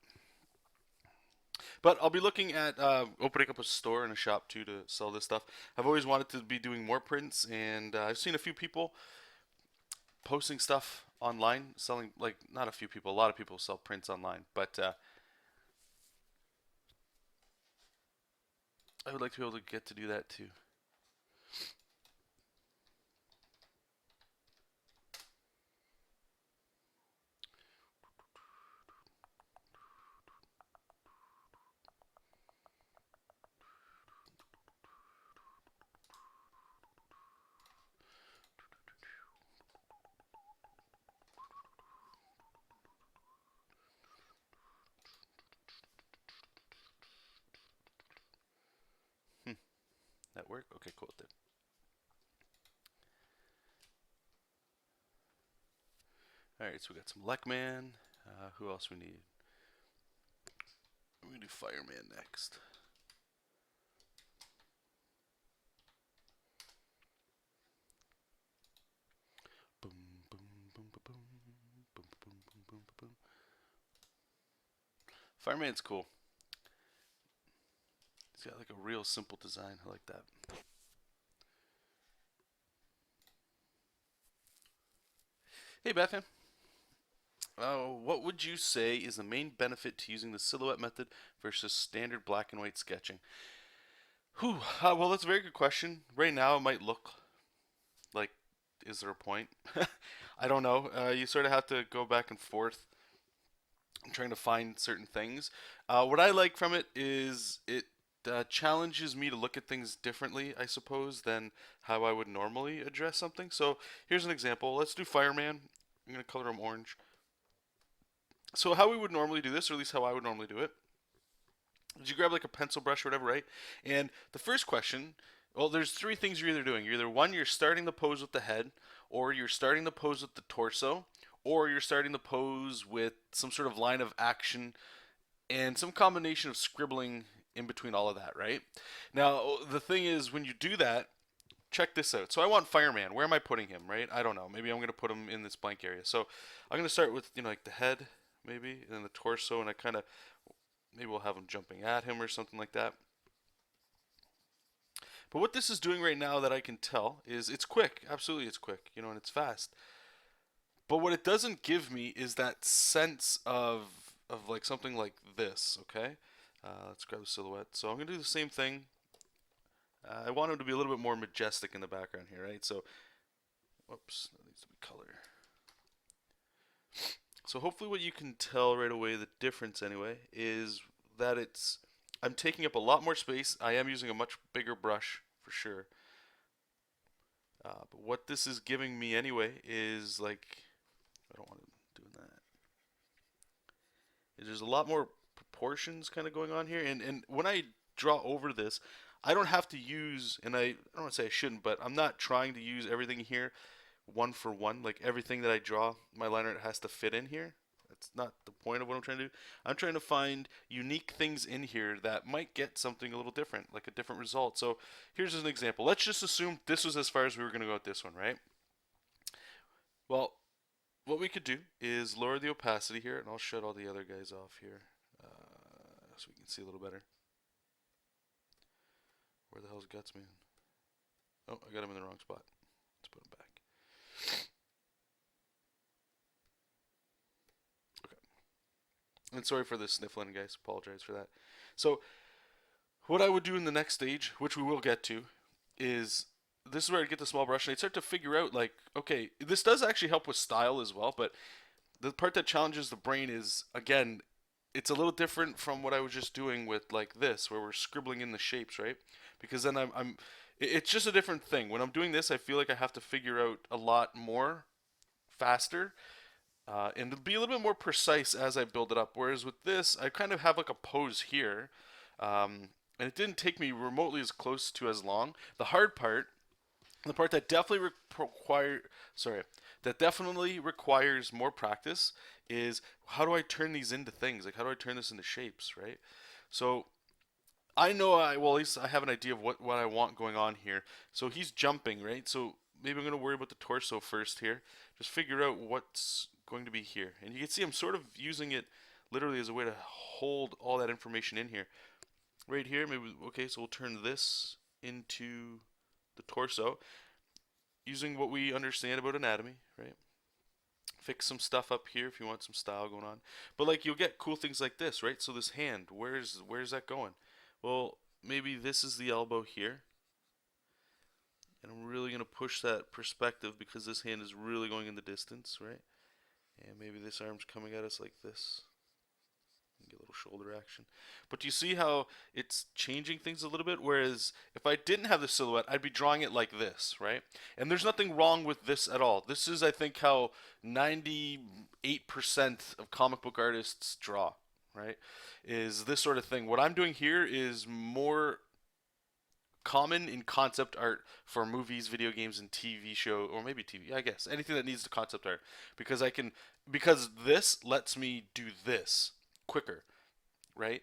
But I'll be looking at opening up a store and a shop too to sell this stuff. I've always wanted to be doing more prints, and I've seen a few people posting stuff online, selling like not a few people, a lot of people sell prints online. But I would like to be able to get to do that too. Hmm, that work? Okay, cool. It did. All right, so we got some Leckman. Who else we need? We're gonna do Fireman next. Boom, boom, boom, boom, boom, boom, boom, boom, boom, boom. Fireman's cool. He's got like a real simple design. I like that. Hey, Bethany. What would you say is the main benefit to using the silhouette method versus standard black and white sketching? Whew, well, that's a very good question. Right now, it might look like, is there a point? I don't know. You sort of have to go back and forth trying to find certain things. What I like from it is it challenges me to look at things differently, I suppose, than how I would normally address something. So here's an example. Let's do Fireman. I'm going to color him orange. So how we would normally do this, or at least how I would normally do it, is you grab like a pencil brush or whatever, right? And the first question, well, there's three things you're either doing. You're either one, you're starting the pose with the head, or you're starting the pose with the torso, or you're starting the pose with some sort of line of action and some combination of scribbling in between all of that, right? Now, the thing is, when you do that, check this out. So I want Fireman. Where am I putting him, right? I don't know. Maybe I'm going to put him in this blank area. So I'm going to start with, like the head, maybe, and then the torso, and I kind of, maybe we'll have him jumping at him or something like that. But what this is doing right now that I can tell is it's quick. Absolutely, it's quick, and it's fast. But what it doesn't give me is that sense of like something like this, okay? Let's grab the silhouette. So I'm going to do the same thing. I want him to be a little bit more majestic in the background here, right? So, whoops, that needs to be color. So hopefully what you can tell right away, the difference anyway, is that I'm taking up a lot more space. I am using a much bigger brush for sure. But what this is giving me anyway is like, I don't want to do that. There's a lot more proportions kind of going on here. And when I draw over this, I don't have to use, and I don't want to say I shouldn't, but I'm not trying to use everything here one for one. Like everything that I draw, my line art has to fit in here. That's not the point of what I'm trying to do. I'm trying to find unique things in here that might get something a little different, like a different result. So here's an example. Let's just assume this was as far as we were going to go with this one, right? Well, what we could do is lower the opacity here, and I'll shut all the other guys off here so we can see a little better. Where the hell's Guts, man? Oh, I got him in the wrong spot. Let's put him back. Okay. And sorry for the sniffling, guys. Apologize for that. So, what I would do in the next stage, which we will get to, is this is where I get the small brush and I start to figure out, like, okay, this does actually help with style as well, but the part that challenges the brain is, again, it's a little different from what I was just doing with like this, where we're scribbling in the shapes, right? Because then it's just a different thing. When I'm doing this, I feel like I have to figure out a lot more faster, and it'll be a little bit more precise as I build it up. Whereas with this, I kind of have like a pose here, and it didn't take me remotely as close to as long. The hard part, the part that definitely sorry, that definitely requires more practice, is how do I turn these into things? Like how do I turn this into shapes, right? So I know well, at least I have an idea of what I want going on here. So he's jumping, right? So maybe I'm going to worry about the torso first here. Just figure out what's going to be here. And you can see I'm sort of using it literally as a way to hold all that information in here. Right here, maybe, okay, so we'll turn this into the torso using what we understand about anatomy, right? Fix some stuff up here if you want some style going on. But like you'll get cool things like this, right? So this hand, where's that going? Well, maybe this is the elbow here. And I'm really going to push that perspective because this hand is really going in the distance, right? And maybe this arm's coming at us like this. Get a little shoulder action. But do you see how it's changing things a little bit? Whereas if I didn't have the silhouette, I'd be drawing it like this, right? And there's nothing wrong with this at all. This is, I think, how 98% of comic book artists draw, right? Is this sort of thing. What I'm doing here is more common in concept art for movies, video games, and TV show, or maybe TV, I guess. Anything that needs the concept art. Because this lets me do this quicker, right?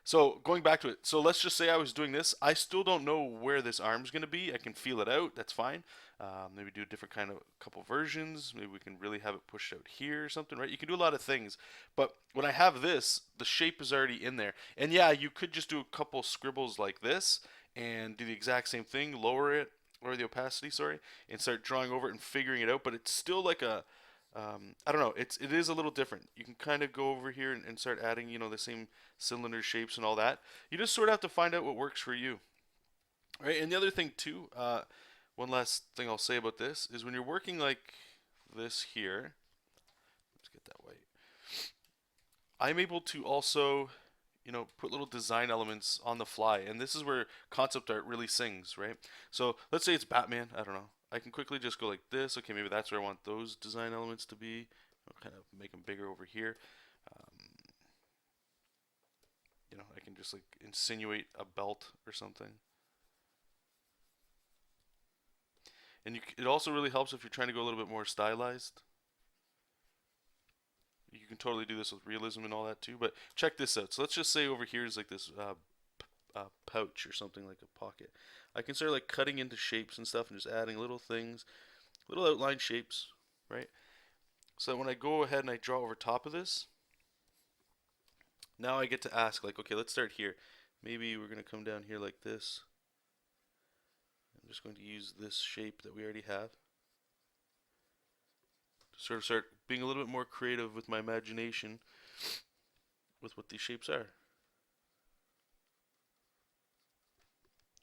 So going back to it, so let's just say I was doing this. I still don't know where this arm's going to be. I can feel it out. That's fine. Maybe do a different kind of couple versions. Maybe we can really have it pushed out here or something, right? You can do a lot of things. But when I have this, the shape is already in there. And yeah, you could just do a couple scribbles like this and do the exact same thing, lower the opacity, sorry, and start drawing over it and figuring it out. But it's still like I don't know. It is a little different. You can kind of go over here and start adding, the same cylinder shapes and all that. You just sort of have to find out what works for you, right? And the other thing too, one last thing I'll say about this is when you're working like this here. Let's get that white. I'm able to also, put little design elements on the fly, and this is where concept art really sings, right? So let's say it's Batman. I don't know. I can quickly just go like this. Okay, maybe that's where I want those design elements to be. I'll kind of make them bigger over here. Um, I can just like insinuate a belt or something. And it also really helps if you're trying to go a little bit more stylized. You can totally do this with realism and all that too. But check this out. So let's just say over here is like this pouch or something, like a pocket. I can start like cutting into shapes and stuff and just adding little things, little outline shapes, right? So when I go ahead and I draw over top of this, now I get to ask, like, okay, let's start here. Maybe we're going to come down here like this. I'm just going to use this shape that we already have to sort of start being a little bit more creative with my imagination with what these shapes are.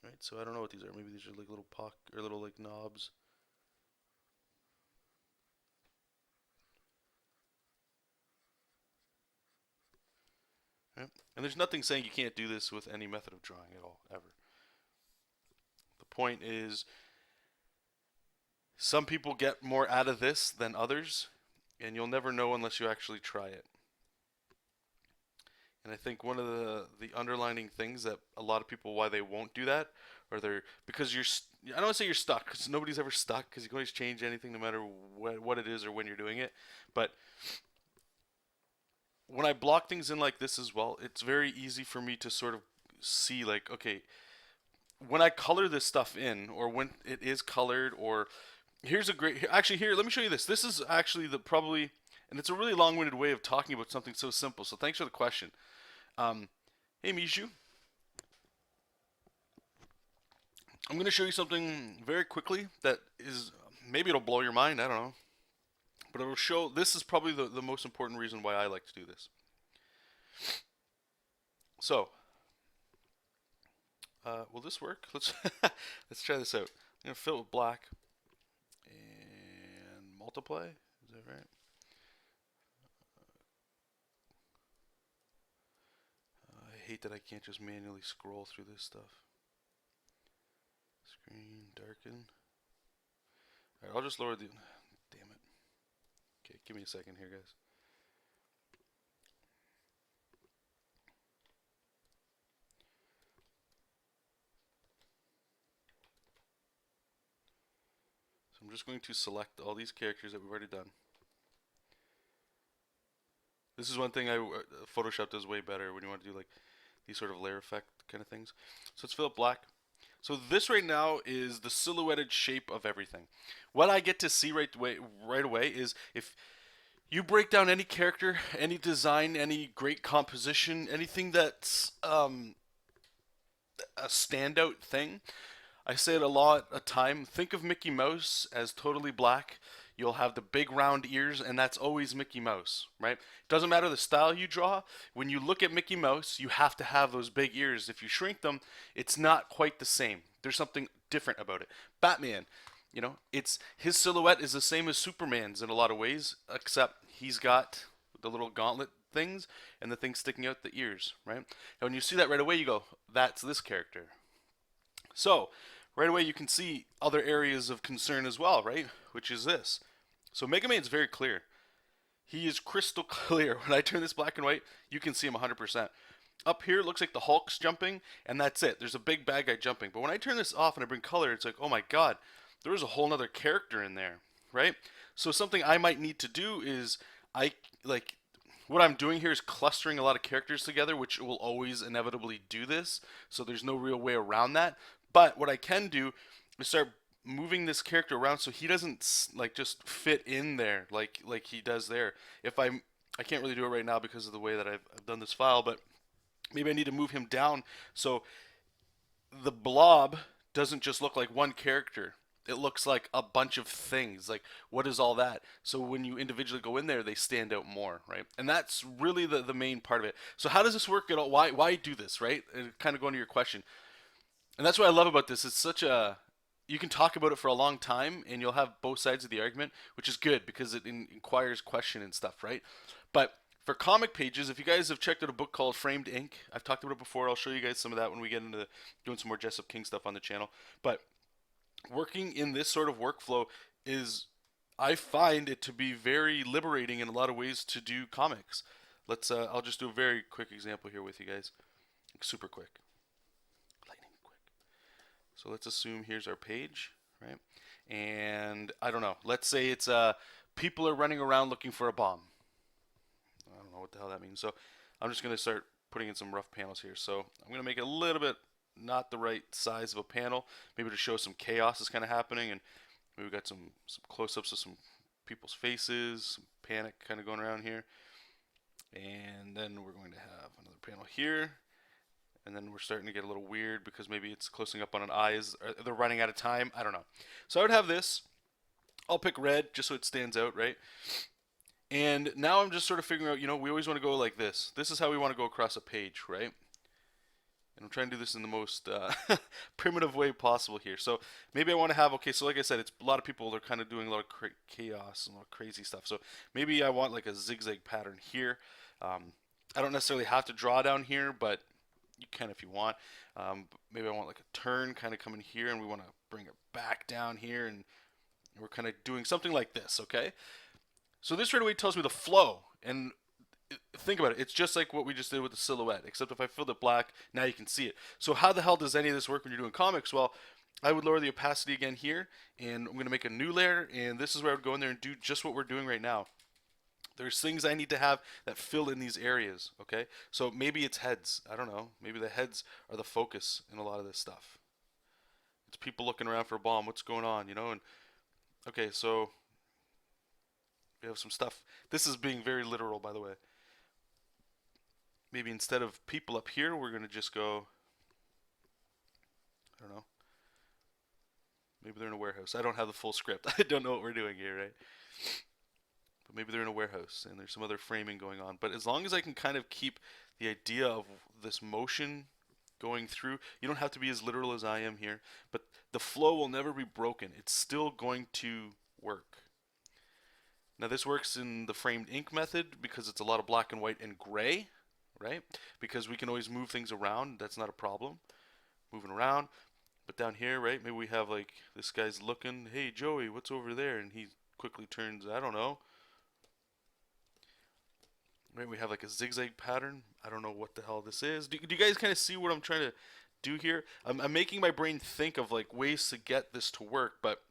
Right, so I don't know what these are. Maybe these are like little or little like knobs. Right? And there's nothing saying you can't do this with any method of drawing at all, ever. The point is, some people get more out of this than others, and you'll never know unless you actually try it. And I think one of the underlining things that a lot of people, why they won't do that, or because I don't want to say you're stuck, because nobody's ever stuck, because you can always change anything no matter what it is or when you're doing it. But when I block things in like this as well, it's very easy for me to sort of see, like, okay, when I color this stuff in, or when it is colored, or actually, here, let me show you this. This is actually and it's a really long-winded way of talking about something so simple. So thanks for the question. Hey, Mishu. I'm going to show you something very quickly that is, maybe it'll blow your mind, I don't know. But it'll show, this is probably the most important reason why I like to do this. So, will this work? Let's try this out. I'm going to fill it with black and multiply. Is that right? hate that I can't just manually scroll through this stuff. Screen darken. Alright, I'll just lower the... Damn it. Okay, give me a second here, guys. So I'm just going to select all these characters that we've already done. This is one thing Photoshop does way better when you want to do like these sort of layer effect kind of things. So let's fill up black. So this right now is the silhouetted shape of everything. What I get to see right away is if you break down any character, any design, any great composition, anything that's a standout thing. I say it a lot of time. Think of Mickey Mouse as totally black. You'll have the big round ears, and that's always Mickey Mouse, right? Doesn't matter the style you draw. When you look at Mickey Mouse, you have to have those big ears. If you shrink them, it's not quite the same. There's something different about it. Batman, it's his silhouette is the same as Superman's in a lot of ways, except he's got the little gauntlet things and the things sticking out the ears, right? And when you see that right away, you go, that's this character. So, right away you can see other areas of concern as well, right? Which is this. So Mega Man's very clear. He is crystal clear. When I turn this black and white, you can see him 100%. Up here, it looks like the Hulk's jumping, and that's it. There's a big bad guy jumping. But when I turn this off and I bring color, it's like, oh my god, there is a whole other character in there, right? So something I might need to do is, what I'm doing here is clustering a lot of characters together, which will always inevitably do this. So there's no real way around that. But what I can do is start moving this character around so he doesn't like just fit in there like he does there. I can't really do it right now because of the way that I've done this file, but maybe I need to move him down so the blob doesn't just look like one character. It looks like a bunch of things. Like, what is all that? So when you individually go in there, they stand out more, right? And that's really the main part of it. So how does this work at all? Why do this, right? And kind of going to your question. And that's what I love about this. It's such a you can talk about it for a long time and you'll have both sides of the argument, which is good because it inquires question and stuff, right? But for comic pages, if you guys have checked out a book called Framed Ink, I've talked about it before. I'll show you guys some of that when we get into doing some more Jessup King stuff on the channel. But working in this sort of workflow is, I find it to be very liberating in a lot of ways to do comics. I'll just do a very quick example here with you guys. Super quick. Lightning quick. So let's assume here's our page, right? And I don't know. Let's say it's people are running around looking for a bomb. I don't know what the hell that means. So I'm just going to start putting in some rough panels here. So I'm going to make it a little bit not the right size of a panel, maybe to show some chaos is kind of happening, and maybe we got some close-ups of some people's faces, some panic kind of going around here. And then we're going to have another panel here. And then we're starting to get a little weird because maybe it's closing up on an eye. They're running out of time. I don't know. So I would have this. I'll pick red just so it stands out, right? And now I'm just sort of figuring out, we always want to go like this. This is how we want to go across a page, right? And I'm trying to do this in the most primitive way possible here. So maybe I want to have, okay, so like I said, it's a lot of people are kind of doing a lot of chaos and a lot of crazy stuff. So maybe I want like a zigzag pattern here. I don't necessarily have to draw down here, but you can if you want. Maybe I want like a turn kind of coming here, and we want to bring it back down here, and we're kind of doing something like this, okay? So this right away tells me the flow, and think about it. It's just like what we just did with the silhouette, except if I filled it black, now you can see it. So how the hell does any of this work when you're doing comics? Well, I would lower the opacity again here, and I'm going to make a new layer, and this is where I would go in there and do just what we're doing right now. There's things I need to have that fill in these areas, okay? So maybe it's heads. I don't know. Maybe the heads are the focus in a lot of this stuff. It's people looking around for a bomb. What's going on, And okay, so we have some stuff. This is being very literal, by the way. Maybe instead of people up here, we're going to just go, I don't know. Maybe they're in a warehouse. I don't have the full script. I don't know what we're doing here, right? But maybe they're in a warehouse and there's some other framing going on. But as long as I can kind of keep the idea of this motion going through, you don't have to be as literal as I am here, but the flow will never be broken. It's still going to work. Now this works in the framed ink method because it's a lot of black and white and gray, right? Because we can always move things around. That's not a problem. Moving around. But down here, right, maybe we have like this guy's looking, hey Joey, what's over there? And he quickly turns, I don't know. Right, we have like a zigzag pattern. I don't know what the hell this is. Do you guys kind of see what I'm trying to do here? I'm making my brain think of like ways to get this to work, but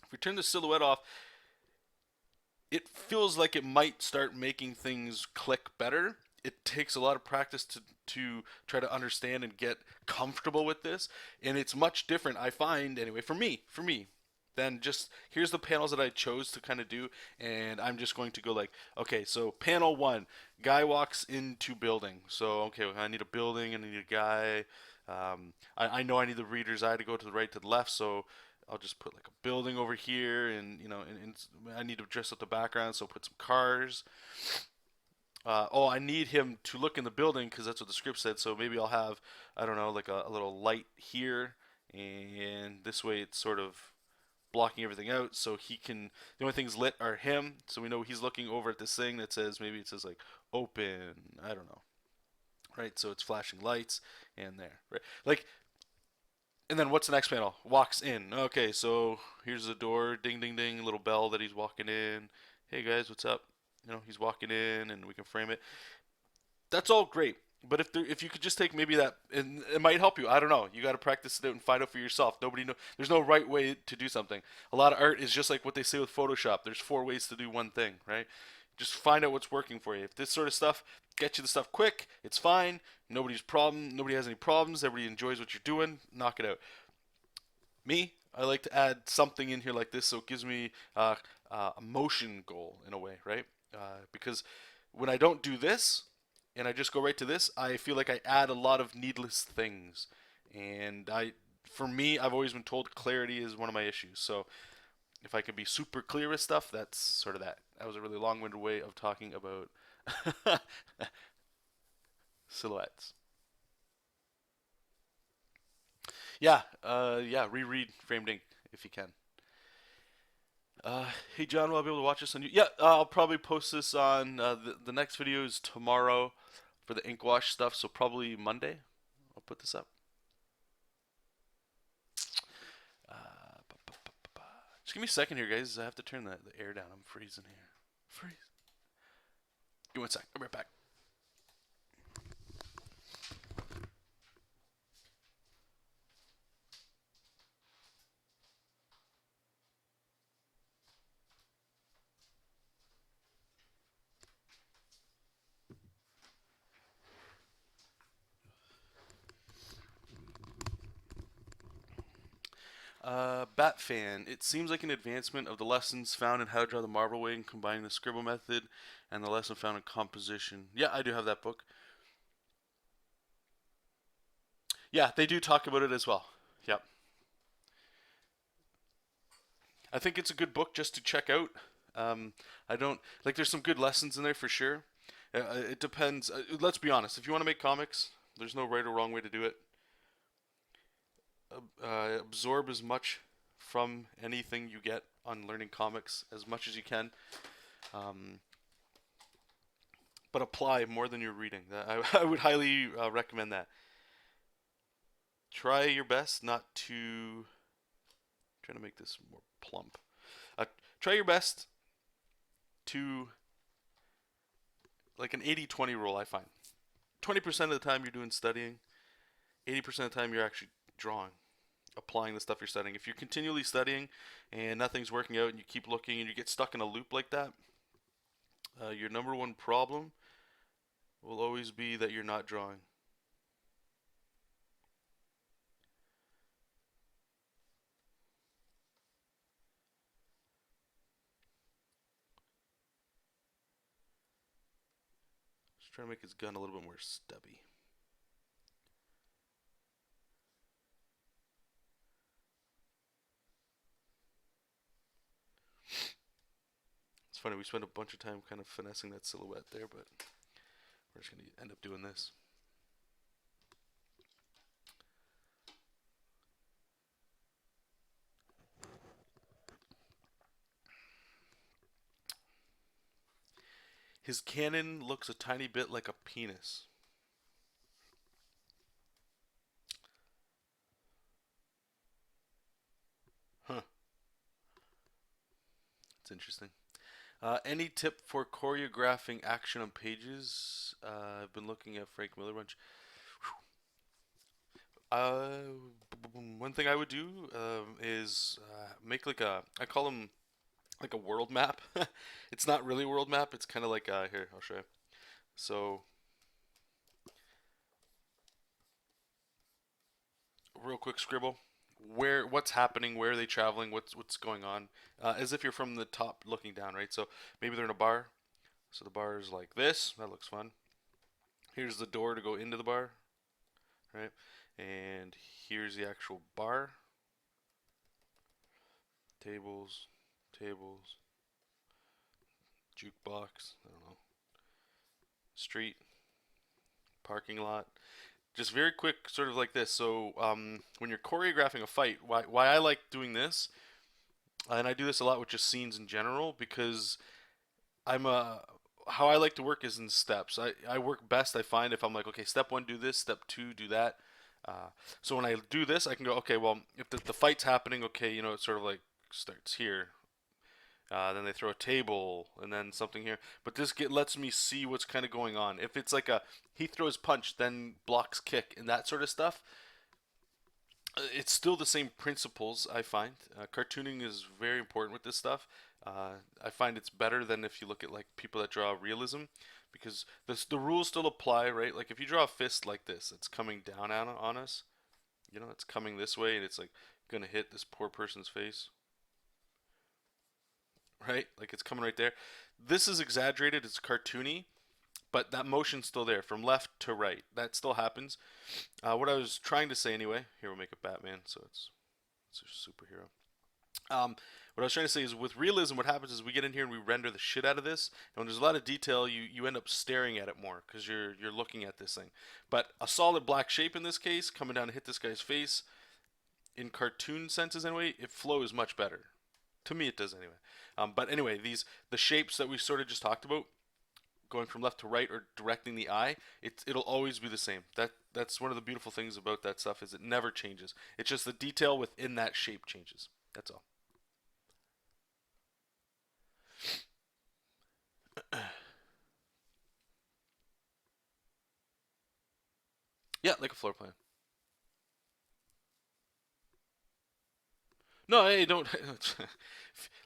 if we turn the silhouette off, it feels like it might start making things click better. It takes a lot of practice to try to understand and get comfortable with this, and it's much different, I find, anyway, for me, than just here's the panels that I chose to kind of do, and I'm just going to go like, okay, so panel one, guy walks into building. So okay, I need a building and I need a guy. I know I need the reader's eye to go to the right to the left, so I'll just put like a building over here, and I need to dress up the background, so put some cars. Oh, I need him to look in the building because that's what the script said. So maybe I'll have, I don't know, like a little light here, and this way it's sort of blocking everything out. So he can. The only things lit are him, so we know he's looking over at this thing that says, maybe it says like open. I don't know, right? So it's flashing lights and there, right? Like, and then what's the next panel? Walks in. Okay, so here's the door. Ding, ding, ding. Little bell that he's walking in. Hey guys, what's up? He's walking in, and we can frame it. That's all great. But if you could just take maybe that, and it might help you. I don't know. You got to practice it out and find out for yourself. Nobody know. There's no right way to do something. A lot of art is just like what they say with Photoshop. There's four ways to do one thing, right? Just find out what's working for you. If this sort of stuff gets you the stuff quick, it's fine. Nobody has any problems. Everybody enjoys what you're doing. Knock it out. Me, I like to add something in here like this, so it gives me a motion goal in a way, right? Because when I don't do this and I just go right to this, I feel like I add a lot of needless things. And for me, I've always been told clarity is one of my issues. So if I can be super clear with stuff, that's sort of that. That was a really long-winded way of talking about silhouettes. Yeah, reread Framed Ink if you can. Hey John, will I be able to watch this on you? Yeah, I'll probably post this on the next video is tomorrow for the ink wash stuff, so probably Monday. I'll put this up. Just give me a second here, guys. I have to turn the air down. I'm freezing here. Freeze. Give me one sec. I'll be right back. Bat fan. It seems like an advancement of the lessons found in How to Draw the Marble Way and combining the scribble method and the lesson found in composition. Yeah, I do have that book. Yeah, they do talk about it as well. Yep. I think it's a good book just to check out. I don't like. There's some good lessons in there for sure. It depends. Let's be honest. If you want to make comics, there's no right or wrong way to do it. Absorb as much from anything you get on learning comics as much as you can, um, but apply more than you're reading. I would highly recommend that. Try your best not to. Try to make this more plump. Uh, Try your best to like an 80-20 rule. I find 20% of the time you're doing studying, 80% of the time you're actually drawing, applying the stuff you're studying. If you're continually studying and nothing's working out and you keep looking and you get stuck in a loop like that, your number one problem will always be that you're not drawing. Just trying to make his gun a little bit more stubby. It's funny, we spent a bunch of time kind of finessing that silhouette there, but we're just going to end up doing this. His cannon looks a tiny bit like a penis. It's interesting. Any tip for choreographing action on pages? I've been looking at Frank Miller bunch. One thing I would do is make like I call them like a world map. It's not really a world map. It's kind of like here, I'll show you. So real quick scribble. What's happening? Where are they traveling? What's going on? As if you're from the top looking down, right? So maybe they're in a bar. So the bar is like this. That looks fun. Here's the door to go into the bar, right? And here's the actual bar. Tables, tables, jukebox. I don't know. Street, parking lot. Just very quick, sort of like this. So when you're choreographing a fight, why I like doing this, and I do this a lot with just scenes in general, because I'm a how I like to work is in steps. I work best, I find, if I'm like, okay, step one, do this, step two, do that. Uh, so when I do this, I can go, okay, well, if the fight's happening, okay, it sort of like starts here. Then they throw a table and then something here. But this lets me see what's kind of going on. If it's like he throws punch, then blocks kick, and that sort of stuff, it's still the same principles, I find. Cartooning is very important with this stuff. I find it's better than if you look at like people that draw realism, because the rules still apply, right? Like if you draw a fist like this, it's coming down on us. It's coming this way, and it's like gonna hit this poor person's face, right? Like it's coming right there. This is exaggerated. It's cartoony, but that motion's still there from left to right. That still happens. What I was trying to say anyway. Here we'll make a Batman, so it's a superhero. What I was trying to say is with realism, what happens is we get in here and we render the shit out of this. And when there's a lot of detail, you end up staring at it more because you're looking at this thing. But a solid black shape in this case, coming down to hit this guy's face, in cartoon senses anyway, it flows much better. To me, it does anyway. But anyway, the shapes that we sort of just talked about, going from left to right or directing the eye, it'll always be the same. That's one of the beautiful things about that stuff is it never changes. It's just the detail within that shape changes. That's all. Yeah, like a floor plan. No, hey, don't.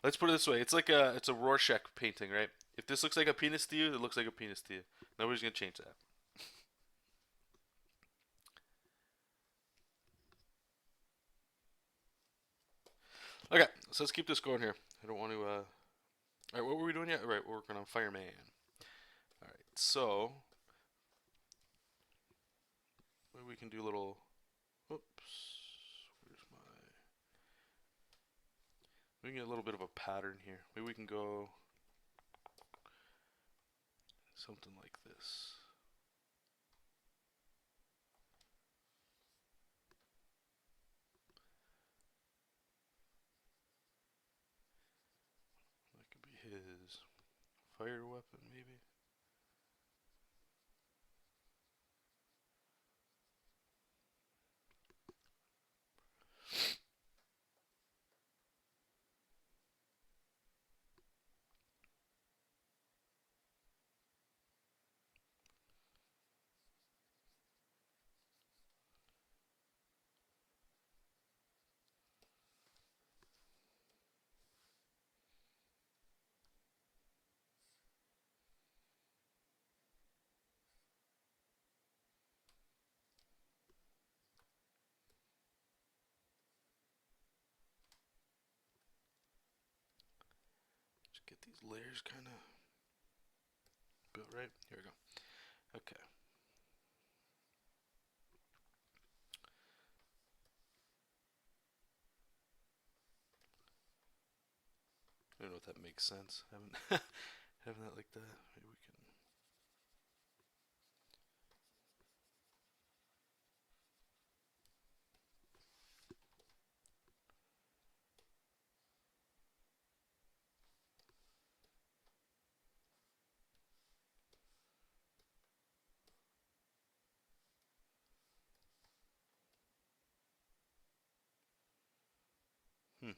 Let's put it this way. It's a Rorschach painting, right? If this looks like a penis to you, it looks like a penis to you. Nobody's gonna change that. Okay, so let's keep this going here. I don't want to. All right, what were we doing yet? All right, we're working on Fireman. All right, so maybe we can do a little. Oops. Where's my? We can get a little bit of a pattern here. Maybe we can go something like this. That could be his fire weapon, maybe. Just get these layers kind of built right. Here we go. Okay. I don't know if that makes sense. Having that like that. Maybe we can. Hmm.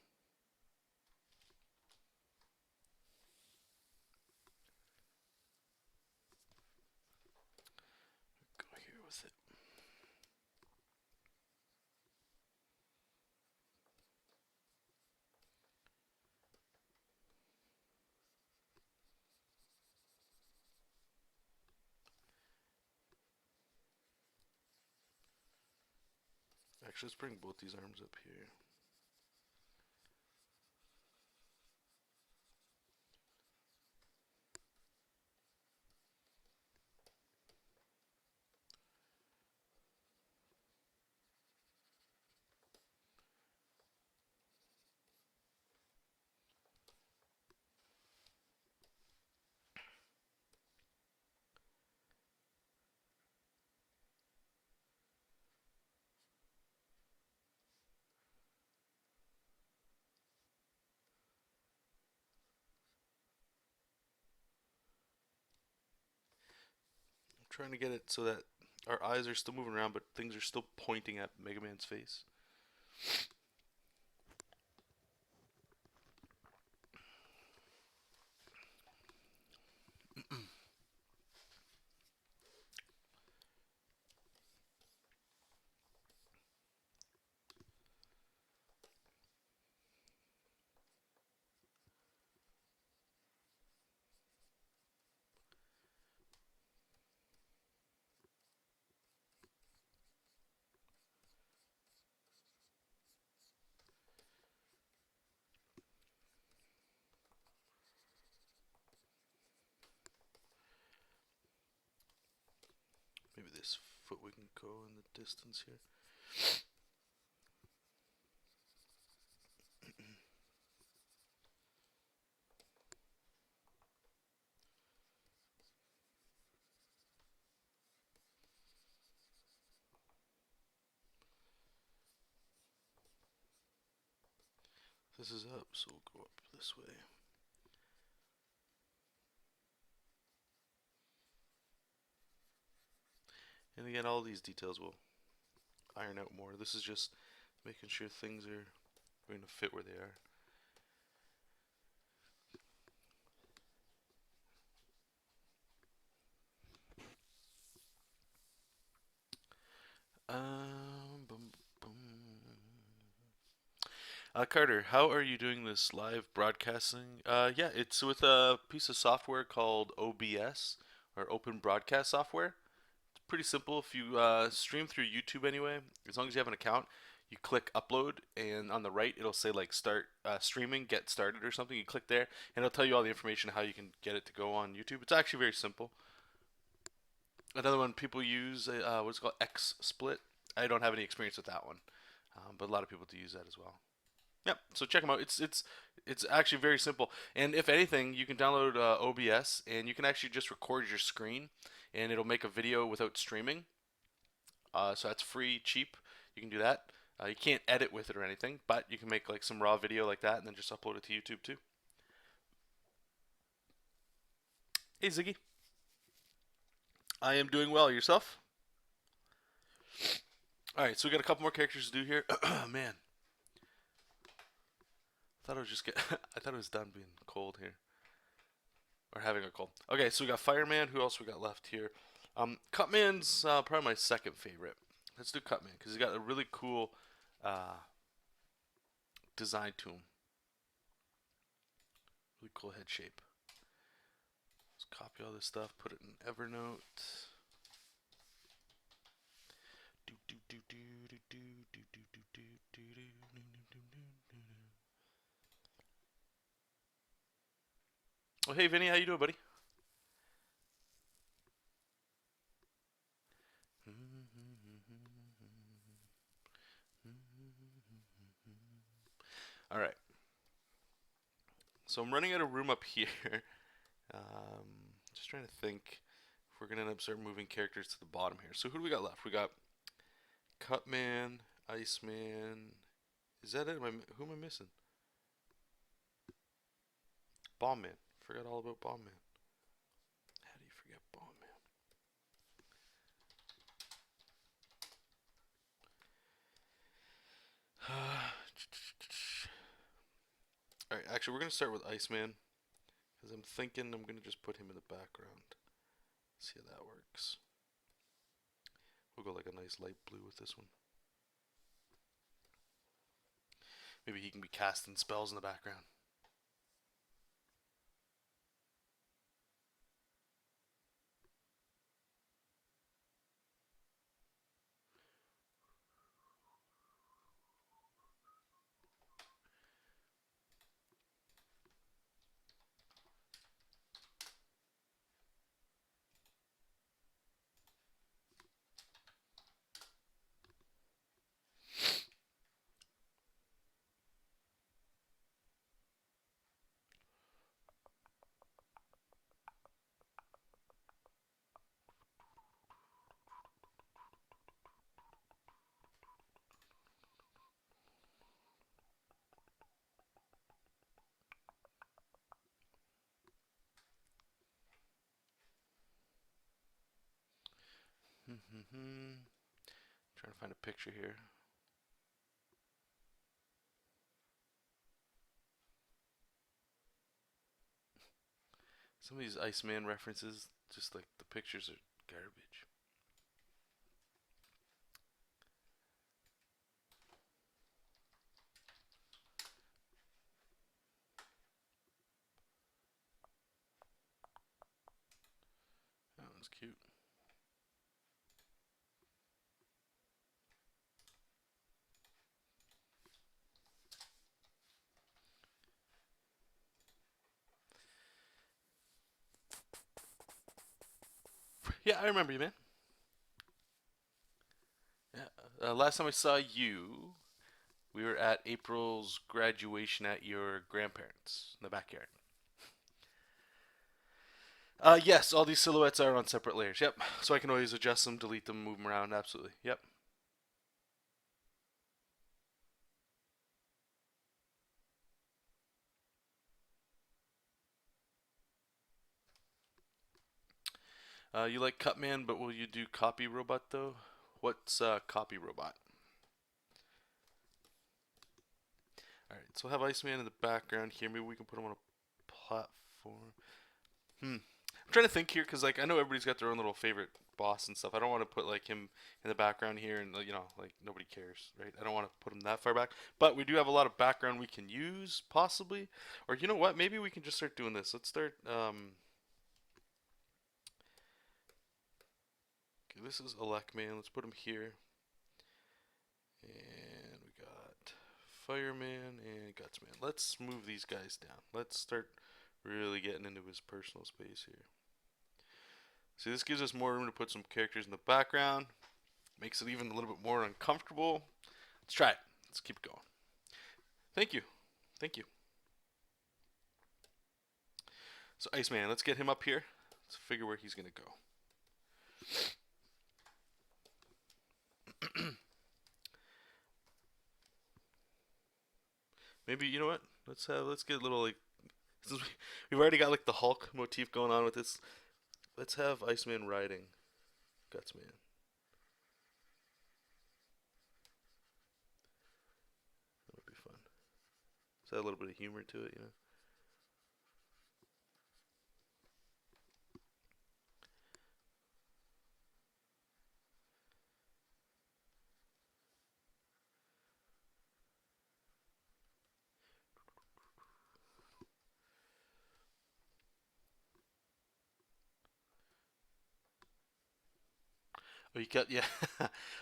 with it. Actually, let's bring both these arms up here. I'm trying to get it so that our eyes are still moving around, but things are still pointing at Mega Man's face. Maybe this foot we can go in the distance here. This is up, so we'll go up this way. And again, all these details will iron out more. This is just making sure things are going to fit where they are. Boom, boom. Carter, how are you doing this live broadcasting? Yeah, it's with a piece of software called OBS, or Open Broadcast Software. It's pretty simple. If you stream through YouTube anyway, as long as you have an account, you click upload, and on the right it'll say like start streaming, get started or something. You click there, and it'll tell you all the information how you can get it to go on YouTube. It's actually very simple. Another one people use, what's called X Split. I don't have any experience with that one, but a lot of people do use that as well. Yep. So check them out. It's actually very simple. And if anything, you can download OBS and you can actually just record your screen, and it'll make a video without streaming. So that's free, cheap. You can do that. You can't edit with it or anything, but you can make like some raw video like that and then just upload it to YouTube too. Hey Ziggy, I am doing well. Yourself? All right. So we got a couple more characters to do here. Man, I thought it was just get. I thought it was done being cold here. Or having a cold. Okay, so we got Fireman. Who else we got left here? Cutman's probably my second favorite. Let's do Cutman because he's got a really cool uh, design to him. Really cool head shape. Let's copy all this stuff, put it in Evernote. Oh, hey Vinny, how you doing, buddy? All right. So I'm running out of room up here. Just trying to think if we're gonna end up start moving characters to the bottom here. So who do we got left? We got Cutman, Iceman. Is that it? Who am I missing? Bombman. Forgot all about Bombman. How do you forget Bombman? Alright, actually, we're going to start with Iceman. Because I'm thinking I'm going to just put him in the background. See how that works. We'll go like a nice light blue with this one. Maybe he can be casting spells in the background. Trying to find a picture here. Some of these Iceman references, just like the pictures are garbage. That one's cute. Yeah, I remember you, man. Yeah. Last time I saw you, we were at April's graduation at your grandparents' in the backyard. Yes, all these silhouettes are on separate layers. Yep. So I can always adjust them, delete them, move them around. Absolutely. Yep. You like Cutman, but will you do Copy Robot though? What's Copy Robot? All right. So we'll have Iceman in the background here. Maybe we can put him on a platform. I'm trying to think here because like I know everybody's got their own little favorite boss and stuff. I don't want to put like him in the background here and like nobody cares, right? I don't want to put him that far back. But we do have a lot of background we can use possibly, or you know what? Maybe we can just start doing this. Let's start. Okay, this is Elecman. Let's put him here, and we got Fireman and Gutsman. Let's move these guys down. Let's start really getting into his personal space here. See, this gives us more room to put some characters in the background. Makes it even a little bit more uncomfortable. Let's try it. Let's keep it going. Thank you. Thank you. So, Iceman, let's get him up here. Let's figure where he's going to go. Maybe, you know what? Let's get a little, like, since we've already got, like, the Hulk motif going on with this, let's have Iceman riding Gutsman. That would be fun. Is that a little bit of humor to it, you know? Oh, you cut, yeah.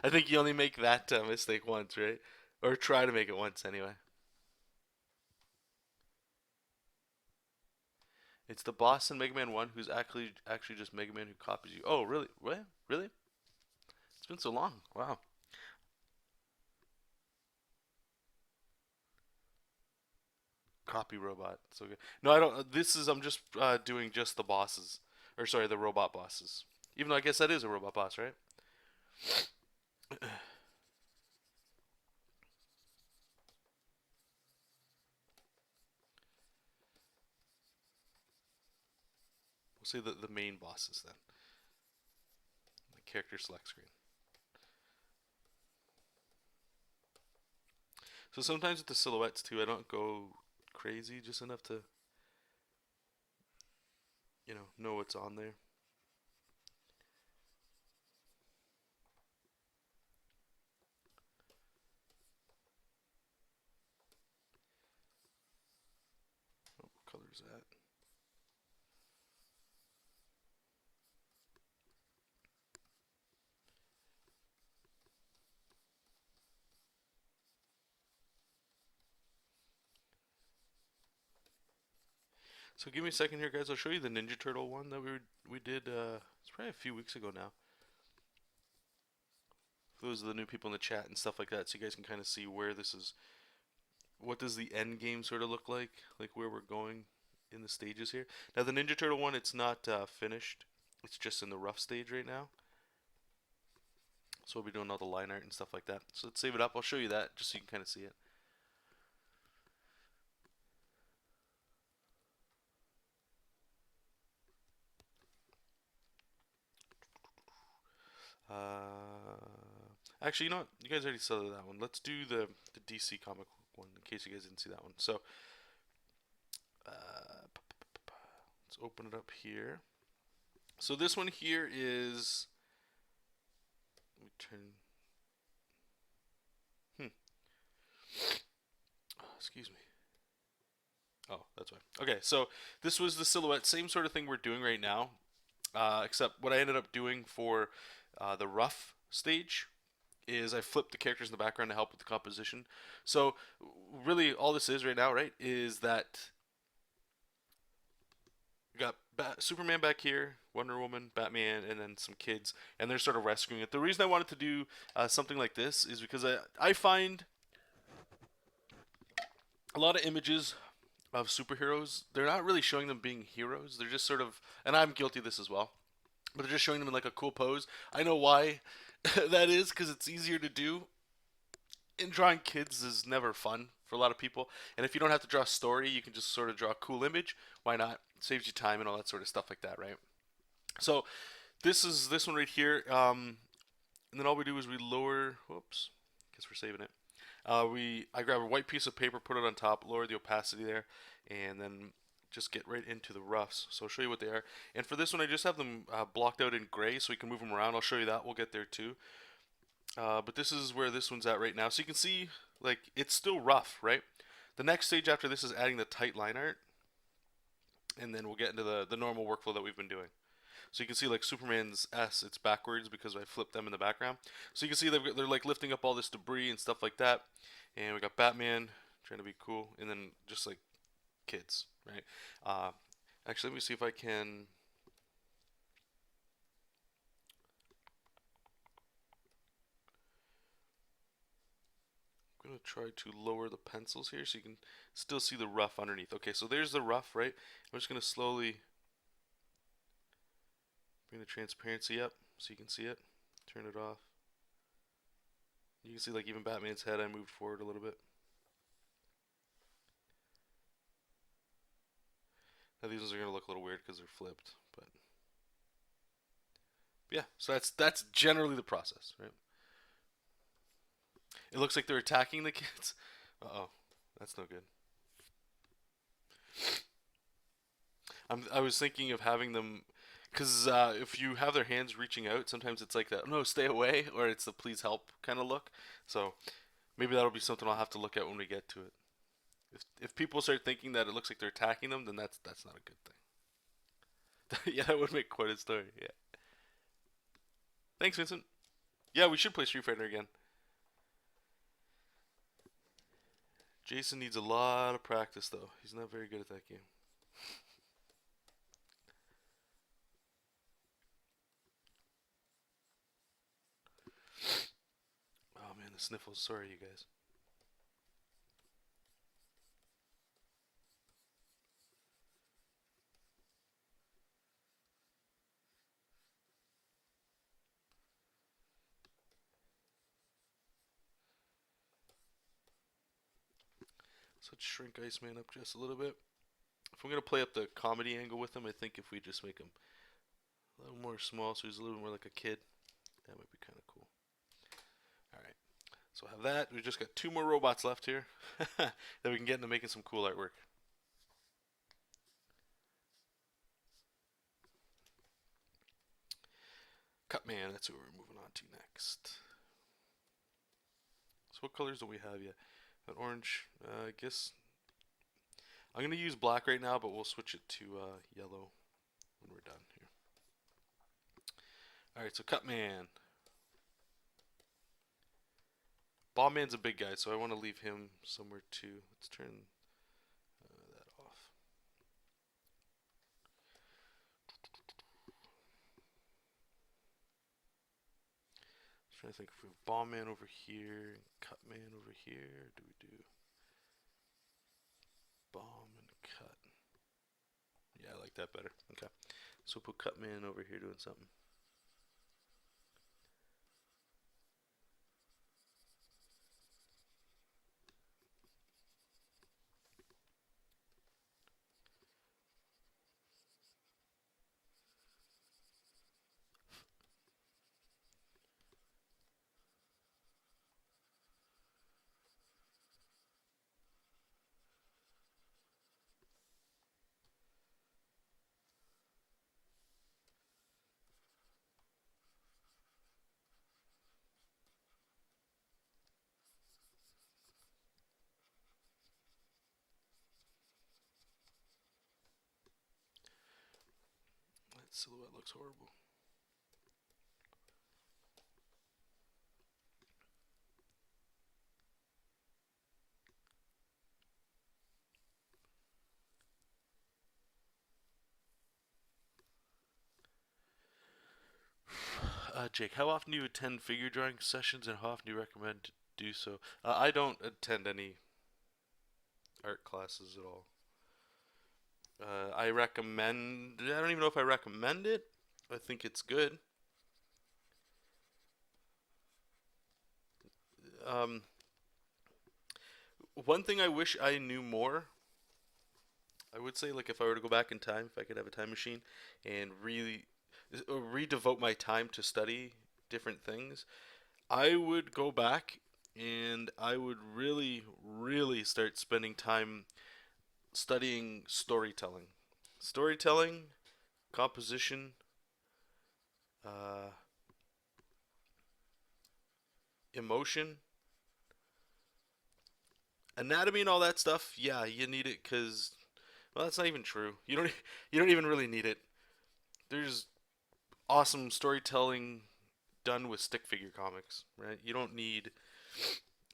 I think you only make that mistake once, right? Or try to make it once anyway. It's the boss in Mega Man 1 who's actually just Mega Man who copies you. Oh, really? What? Really? It's been so long. Wow. Copy robot. So good. No, I don't. This is I'm just doing just the bosses, or sorry, the robot bosses. Even though I guess that is a robot boss, right? We'll say the main bosses then. The character select screen. So sometimes with the silhouettes too, I don't go crazy, just enough to know what's on there. Where's that? So give me a second here, guys. I'll show you the Ninja Turtle one that we did. It's probably a few weeks ago now. For those of the new people in the chat and stuff like that, so you guys can kind of see where this is. What does the end game sort of look like where we're going in the stages here. Now the Ninja Turtle one, it's not finished. It's just in the rough stage right now. So we'll be doing all the line art and stuff like that. So let's save it up. I'll show you that just so you can kind of see it. Actually, you know what? You guys already saw that one. Let's do the DC comic one in case you guys didn't see that one. So let's open it up here. So this one here is. Let me turn. Oh, excuse me. Oh, that's why. Okay, so this was the silhouette, same sort of thing we're doing right now, except what I ended up doing for the rough stage is I flipped the characters in the background to help with the composition. So really, all this is right now, right, is that we got Superman back here, Wonder Woman, Batman, and then some kids, and they're sort of rescuing it. The reason I wanted to do something like this is because I find a lot of images of superheroes, they're not really showing them being heroes. They're just sort of, and I'm guilty of this as well, but they're just showing them in like a cool pose. I know why that is, because it's easier to do. And drawing kids is never fun for a lot of people. And if you don't have to draw a story, you can just sort of draw a cool image. Why not? It saves you time and all that sort of stuff like that, right? So this is this one right here. And then all we do is we lower. Whoops. Guess we're saving it. I grab a white piece of paper, put it on top, lower the opacity there, and then just get right into the roughs. So I'll show you what they are. And for this one, I just have them blocked out in gray so we can move them around. I'll show you that. We'll get there too. But this is where this one's at right now. So you can see, like, it's still rough, right? The next stage after this is adding the tight line art, and then we'll get into the normal workflow that we've been doing. So you can see like Superman's S, it's backwards because I flipped them in the background. So you can see they're like lifting up all this debris and stuff like that. And we got Batman trying to be cool, and then just like kids, right? Actually, let me see if I can. I'm gonna try to lower the pencils here so you can still see the rough underneath. Okay, so there's the rough, right? I'm just gonna slowly bring the transparency up so you can see it. Turn it off. You can see like even Batman's head I moved forward a little bit. Now these ones are gonna look a little weird because they're flipped, but yeah. So that's generally the process, right? It looks like they're attacking the kids. Uh-oh, that's no good. I was thinking of having them, because if you have their hands reaching out, sometimes it's like that, no, stay away, or it's the please help kind of look. So maybe that'll be something I'll have to look at when we get to it. If people start thinking that it looks like they're attacking them, then that's not a good thing. Yeah, that would make quite a story. Yeah. Thanks, Vincent. Yeah, we should play Street Fighter again. Jason needs a lot of practice, though. He's not very good at that game. Oh man, the sniffles. Sorry, you guys. So let's shrink Iceman up just a little bit. If I'm gonna play up the comedy angle with him, I think if we just make him a little more small, so he's a little more like a kid, that might be kind of cool. All right, so I have that. We just got two more robots left here that we can get into making some cool artwork. Cutman, that's what we're moving on to next. So what colors do we have yet? Got orange. I guess I'm gonna use black right now, but we'll switch it to yellow when we're done here. All right, so Cutman. Bombman's a big guy, so I want to leave him somewhere too. Let's turn that off. I'm trying to think if we have Bombman over here and Cutman over here. Do we do Bomb and Cut? Yeah, I like that better. Okay, so we'll put Cutman over here doing something. That silhouette looks horrible. Jake, how often do you attend figure drawing sessions, and how often do you recommend to do so? I don't attend any art classes at all. I recommend. I don't even know if I recommend it. I think it's good. Um, One thing I wish I knew more. I would say, like, if I were to go back in time, if I could have a time machine, and really redevote my time to study different things, I would go back and I would really, really start spending time studying storytelling. Storytelling, composition, uh, emotion, anatomy, and all that stuff. Yeah, you need it because, well, that's not even true. You don't even really need it. There's awesome storytelling done with stick figure comics, right? You don't need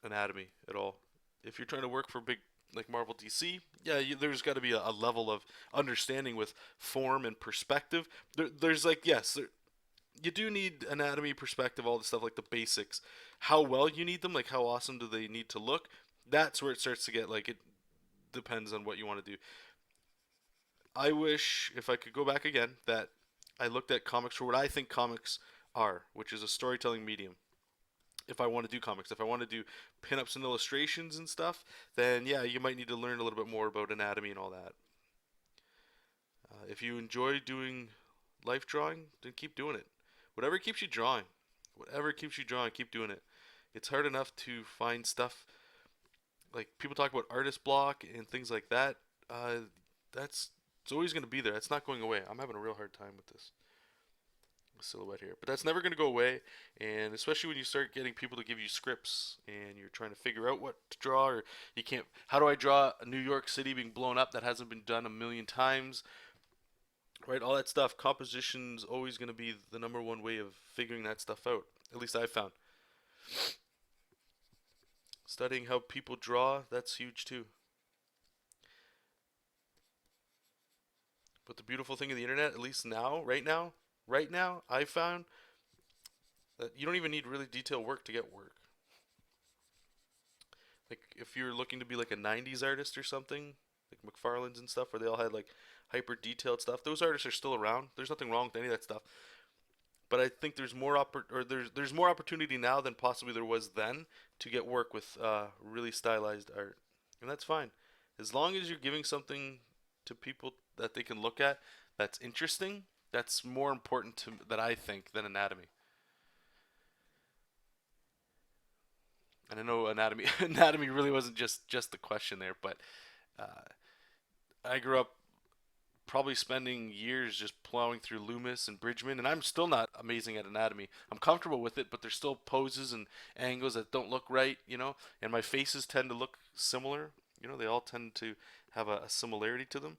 anatomy at all. If you're trying to work for big like Marvel DC, yeah, there's got to be a level of understanding with form and perspective. There's like yes, you do need anatomy, perspective, all the stuff like the basics. How well you need them, like how awesome do they need to look? That's where it starts to get like it depends on what you want to do. I wish if I could go back again that I looked at comics for what I think comics are, which is a storytelling medium. If I want to do comics, if I want to do pinups and illustrations and stuff, then yeah, you might need to learn a little bit more about anatomy and all that. If you enjoy doing life drawing, then keep doing it. Whatever keeps you drawing, whatever keeps you drawing, keep doing it. It's hard enough to find stuff like people talk about artist block and things like that. That's it's always going to be there. It's not going away. I'm having a real hard time with this silhouette here, but that's never going to go away. And especially when you start getting people to give you scripts and you're trying to figure out what to draw, or you can't. How do I draw a New York City being blown up that hasn't been done a million times? Right, all that stuff. Composition's always going to be the number one way of figuring that stuff out. At least I've found. Studying how people draw, that's huge too. But the beautiful thing of the internet, at least now, right now, I found that you don't even need really detailed work to get work. Like if you're looking to be like a '90s artist or something, like McFarlane's and stuff, where they all had like hyper detailed stuff. Those artists are still around. There's nothing wrong with any of that stuff. But I think there's more opportunity now than possibly there was then to get work with really stylized art, and that's fine, as long as you're giving something to people that they can look at that's interesting. That's more important to that I think than anatomy. And I know anatomy anatomy really wasn't just the question there, but uh, I grew up probably spending years just plowing through Loomis and Bridgman, and I'm still not amazing at anatomy. I'm comfortable with it, but there's still poses and angles that don't look right, and my faces tend to look similar. You know, they all tend to have a similarity to them,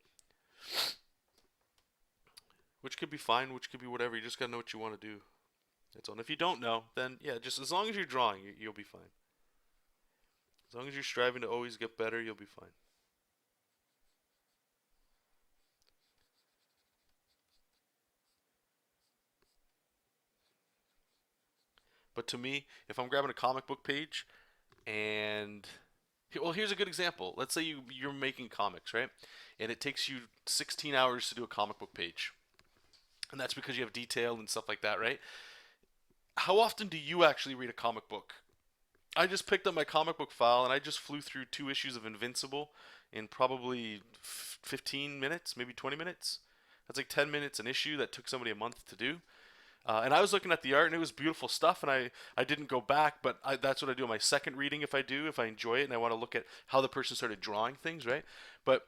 which could be fine, which could be whatever. You just gotta know what you want to do. That's all. And if you don't know, then yeah, just as long as you're drawing, you'll be fine. As long as you're striving to always get better, you'll be fine. But to me, if I'm grabbing a comic book page and well, here's a good example. Let's say you're making comics, right? And it takes you 16 hours to do a comic book page. And that's because you have detail and stuff like that, right? How often do you actually read a comic book? I just picked up my comic book file and I just flew through 2 issues of Invincible in probably 15 minutes, maybe 20 minutes. That's like 10 minutes an issue that took somebody a month to do. And I was looking at the art and it was beautiful stuff, and I didn't go back, but that's what I do on my second reading if I enjoy it and I want to look at how the person started drawing things, right? But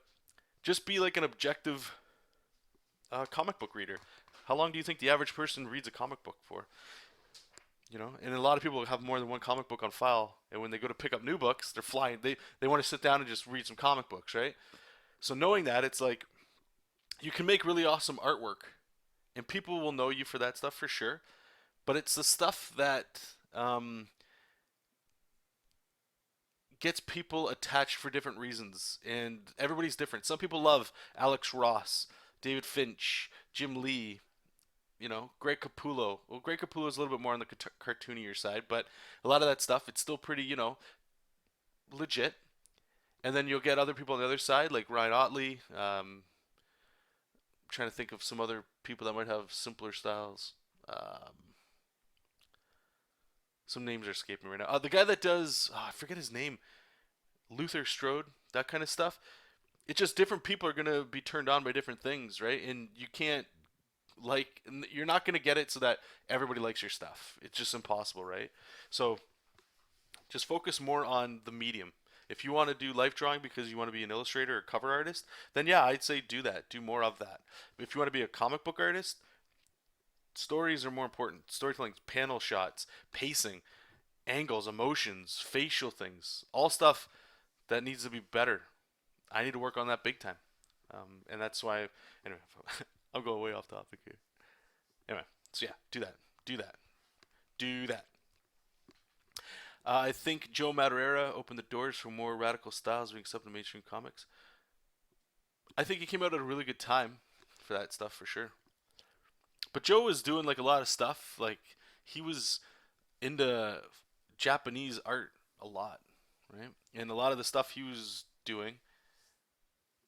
just be like an objective comic book reader. How long do you think the average person reads a comic book for? You know, and a lot of people have more than one comic book on file, and when they go to pick up new books, they're flying. They want to sit down and just read some comic books, right? So knowing that, it's like you can make really awesome artwork, and people will know you for that stuff for sure. But it's the stuff that um, gets people attached for different reasons, and everybody's different. Some people love Alex Ross, David Finch, Jim Lee, Greg Capullo. Well, Greg Capullo is a little bit more on the cartoonier side, but a lot of that stuff, it's still pretty, legit. And then you'll get other people on the other side, like Ryan Otley. Trying to think of some other people that might have simpler styles. Some names are escaping me right now. The guy that does, I forget his name, Luther Strode, that kind of stuff. It's just different people are gonna be turned on by different things, right? And you can't you're not gonna get it so that everybody likes your stuff. It's just impossible, right? So just focus more on the medium. If you want to do life drawing because you want to be an illustrator or cover artist, then yeah, I'd say do that. Do more of that. But if you want to be a comic book artist, stories are more important. Storytelling, panel shots, pacing, angles, emotions, facial things, all stuff that needs to be better. I need to work on that big time. And that's why, anyway, I'm going way off topic here. Anyway, so yeah, do that. Do that. Do that. I think Joe Madureira opened the doors for more radical styles being accepted in mainstream comics. I think he came out at a really good time for that stuff for sure. But Joe was doing like a lot of stuff. Like he was into Japanese art a lot, right? And a lot of the stuff he was doing,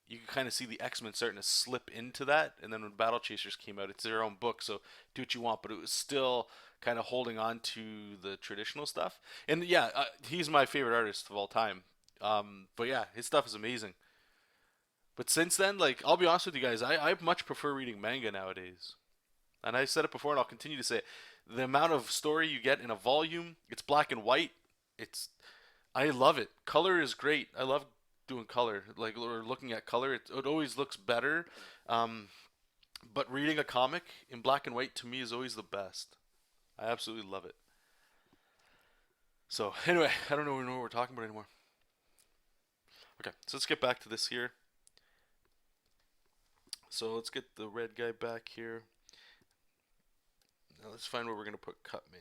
you can kind of see the X-Men starting to slip into that. And then when Battle Chasers came out, it's their own book, so do what you want. But it was still kind of holding on to the traditional stuff. And yeah, he's my favorite artist of all time. But yeah, his stuff is amazing. But since then, like, I'll be honest with you guys, I much prefer reading manga nowadays. And I said it before, and I'll continue to say it. The amount of story you get in a volume, it's black and white. It's I love it. Color is great. I love doing color, like or looking at color. It always looks better. Um, but reading a comic in black and white to me is always the best. I absolutely love it. So anyway, I don't know what we're talking about anymore. Okay, so let's get back to this here. So let's get the red guy back here. Now let's find where we're gonna put Cutman.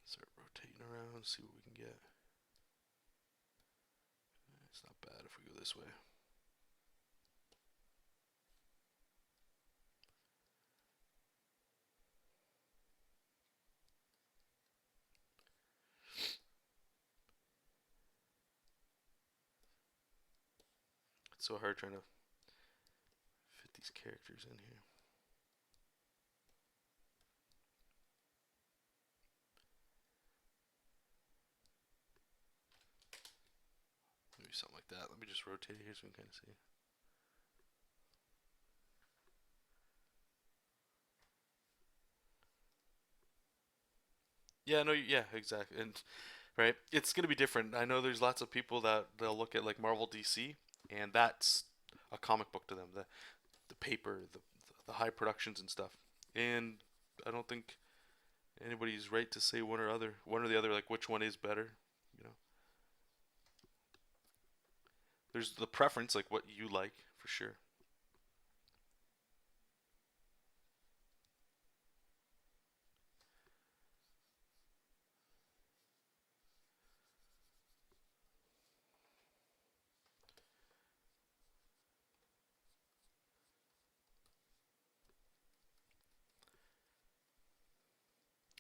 Start rotating around, see what we can get. It's not bad if we go this way. It's so hard trying to fit these characters in here. Maybe something like that. Let me just rotate it here so we can kind of see. Yeah, no, yeah, exactly. And right, it's gonna be different. I know there's lots of people that they'll look at like Marvel DC, and that's a comic book to them. The paper, the high productions and stuff. and I don't think anybody's right to say one or the other, like which one is better. You know, there's the preference, like what you like for sure.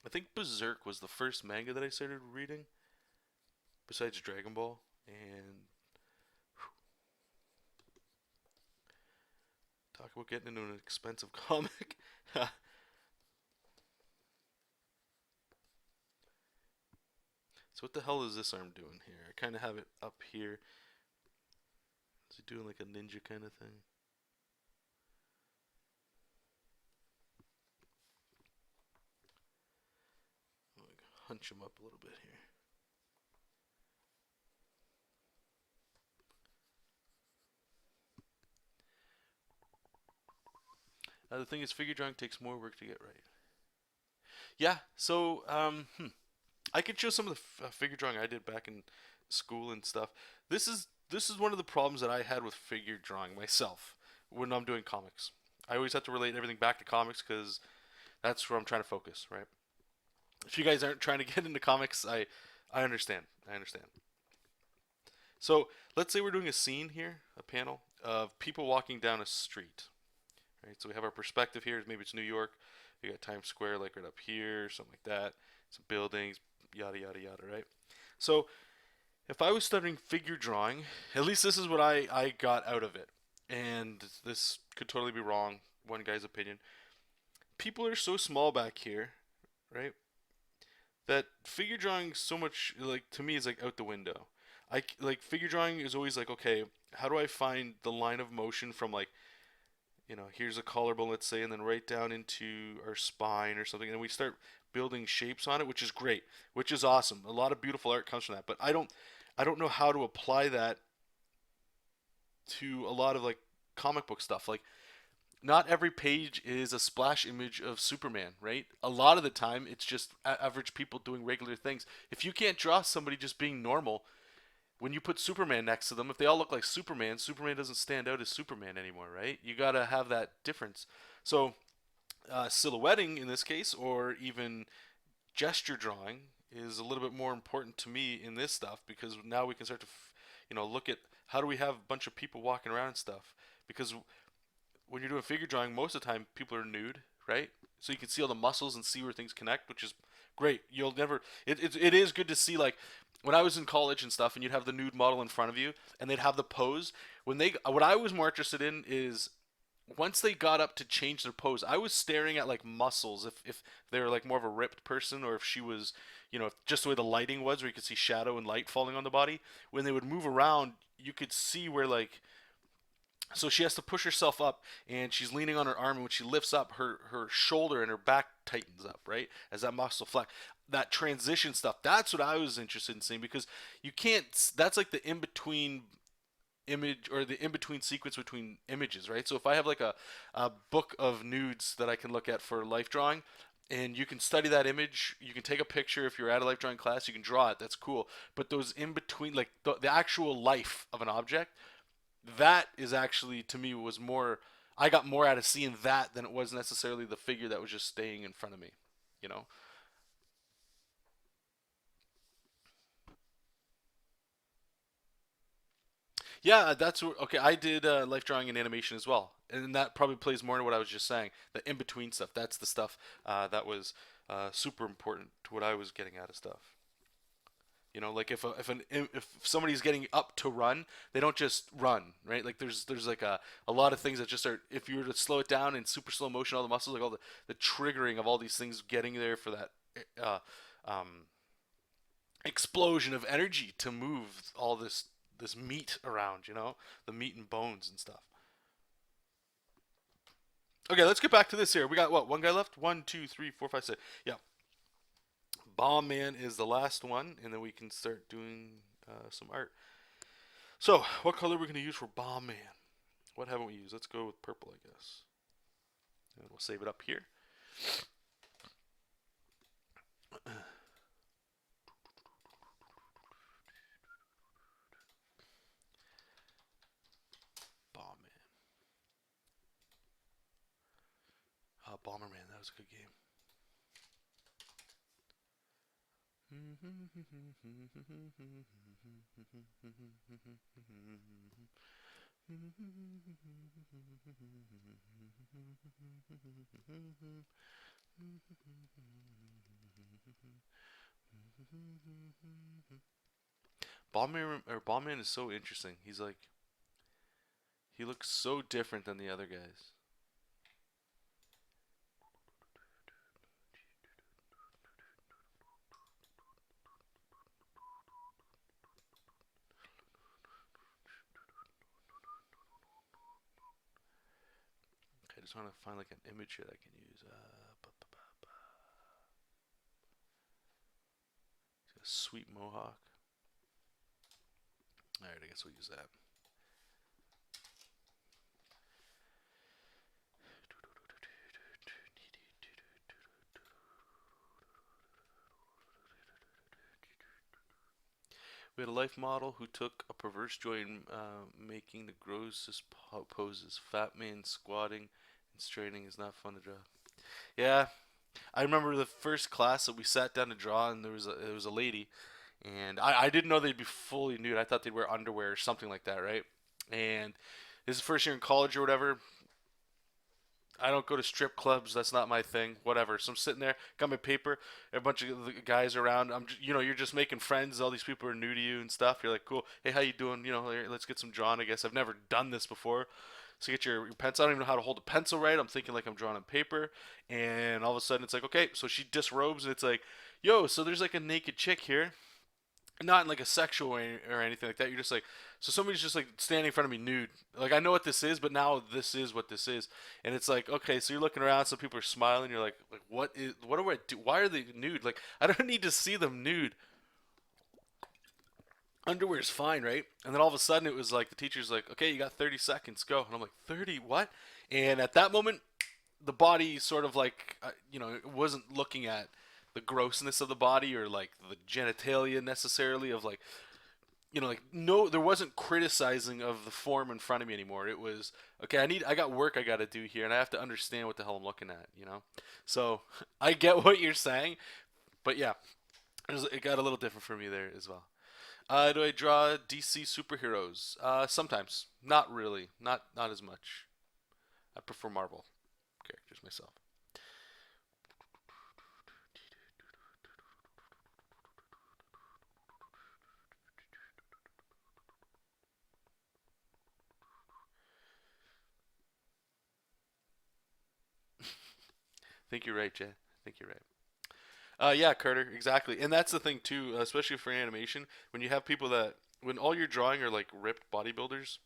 I think Berserk was the first manga that I started reading, besides Dragon Ball. And talk about getting into an expensive comic. So what the hell is this arm doing here? I kind of have it up here. Is it doing like a ninja kind of thing? I'm gonna hunch him up a little bit here. The thing is, figure drawing takes more work to get right. Yeah, so I could show some of the figure drawing I did back in school and stuff. This is one of the problems that I had with figure drawing myself when I'm doing comics. I always have to relate everything back to comics because that's where I'm trying to focus, right? If you guys aren't trying to get into comics, I understand. I understand. So let's say we're doing a scene here, a panel of people walking down a street, right? So we have our perspective here. Maybe it's New York. We got Times Square, like right up here, something like that. Some buildings, yada yada yada, right? So if I was studying figure drawing, at least this is what I got out of it. And this could totally be wrong, one guy's opinion. People are so small back here, right? That figure drawing so much like to me is like out the window. I like figure drawing is always like okay, how do I find the line of motion from like here's a collarbone, let's say, and then right down into our spine or something, and we start building shapes on it, which is great, which is awesome. A lot of beautiful art comes from that, but I don't know how to apply that to a lot of like comic book stuff. Like not every page is a splash image of Superman, right? A lot of the time it's just average people doing regular things. If you can't draw somebody just being normal, when you put Superman next to them, if they all look like Superman, Superman doesn't stand out as Superman anymore, right? You got to have that difference. So, silhouetting in this case, or even gesture drawing, is a little bit more important to me in this stuff because now we can start to, look at how do we have a bunch of people walking around and stuff. Because when you're doing figure drawing, most of the time people are nude, right? So you can see all the muscles and see where things connect, which is great. You'll never. It is good to see like when I was in college and stuff, and you'd have the nude model in front of you, and they'd have the pose. What I was more interested in is once they got up to change their pose, I was staring at like muscles. If they were like more of a ripped person, or if she was, just the way the lighting was, where you could see shadow and light falling on the body. When they would move around, you could see where like so she has to push herself up and she's leaning on her arm, and when she lifts up her shoulder and her back tightens up, right, as that muscle flex. That transition stuff, that's what I was interested in seeing, because you can't, that's like the in between image, or the in between sequence between images, right? So if I have like a book of nudes that I can look at for life drawing, and you can study that image, you can take a picture. If you're at a life drawing class, you can draw it, that's cool. But those in between, like the actual life of an object, that is actually to me was more, I got more out of seeing that than it was necessarily the figure that was just staying in front of me, you know. Yeah, okay. I did life drawing and animation as well, and that probably plays more into what I was just saying. The in between stuff, that's the stuff that was super important to what I was getting out of stuff. Like if somebody's getting up to run, they don't just run, right? Like there's like a lot of things that just are. If you were to slow it down in super slow motion, all the muscles, like all the triggering of all these things getting there for that uh, um, explosion of energy to move all this meat around, the meat and bones and stuff. Okay, let's get back to this here. We got what, one guy left? One, two, three, four, five, six. Yeah, Bomb Man is the last one, and then we can start doing some art. So, what color are we going to use for Bomb Man? What haven't we used? Let's go with purple, I guess. And we'll save it up here. Bomberman. Bomberman, that was a good game. Bomberman is so interesting. He looks so different than the other guys. Okay, I just want to find like an image here that I can use. A sweet mohawk. All right, I guess we'll use that. We had a life model who took a perverse joy in making the grossest poses. Fat man squatting and straining is not fun to draw. Yeah, I remember the first class that we sat down to draw, and there was a lady, and I didn't know they'd be fully nude. I thought they'd wear underwear or something like that, right? And this is first year in college or whatever. I don't go to strip clubs. That's not my thing. Whatever. So I'm sitting there, got my paper, a bunch of the guys around. You're just making friends. All these people are new to you and stuff. You're like, cool. Hey, how you doing? Let's get some drawing. I guess I've never done this before. So get your pencil. I don't even know how to hold a pencil right. I'm thinking like I'm drawing on paper, and all of a sudden it's like, okay. So she disrobes, and it's like, yo. So there's like a naked chick here, not in like a sexual way or anything like that. You're just like, so somebody's just like standing in front of me nude. Like I know what this is, but now this is what this is, and it's like, okay, so you're looking around, some people are smiling. You're like what do I do? Why are they nude? Like I don't need to see them nude. Underwear's fine, right? And then all of a sudden it was like the teacher's like, okay, you got 30 seconds, go. And I'm like, 30 what? And at that moment, the body sort of like, it wasn't looking at the grossness of the body or like the genitalia necessarily of like like no, there wasn't criticizing of the form in front of me anymore. It was okay. I got work I got to do here, and I have to understand what the hell I'm looking at. So I get what you're saying, but yeah, it got a little different for me there as well. Do I draw DC superheroes? Sometimes, not really, not as much. I prefer Marvel characters myself. I think you're right, Jay. I think you're right. Yeah, Carter, exactly. And that's the thing too, especially for animation, when you have people when all you're drawing are like ripped bodybuilders,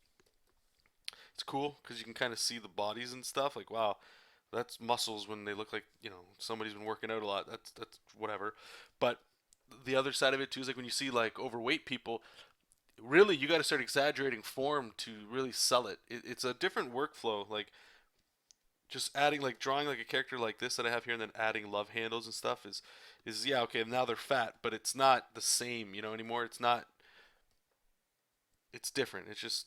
it's cool because you can kind of see the bodies and stuff. Like, wow, that's muscles when they look like somebody's been working out a lot. That's whatever. But the other side of it too is like when you see like overweight people, really you got to start exaggerating form to really sell it's a different workflow. Like just adding like drawing like a character like this that I have here and then adding love handles and stuff is yeah, okay, now they're fat, but it's not the same, anymore. It's not, it's different. It's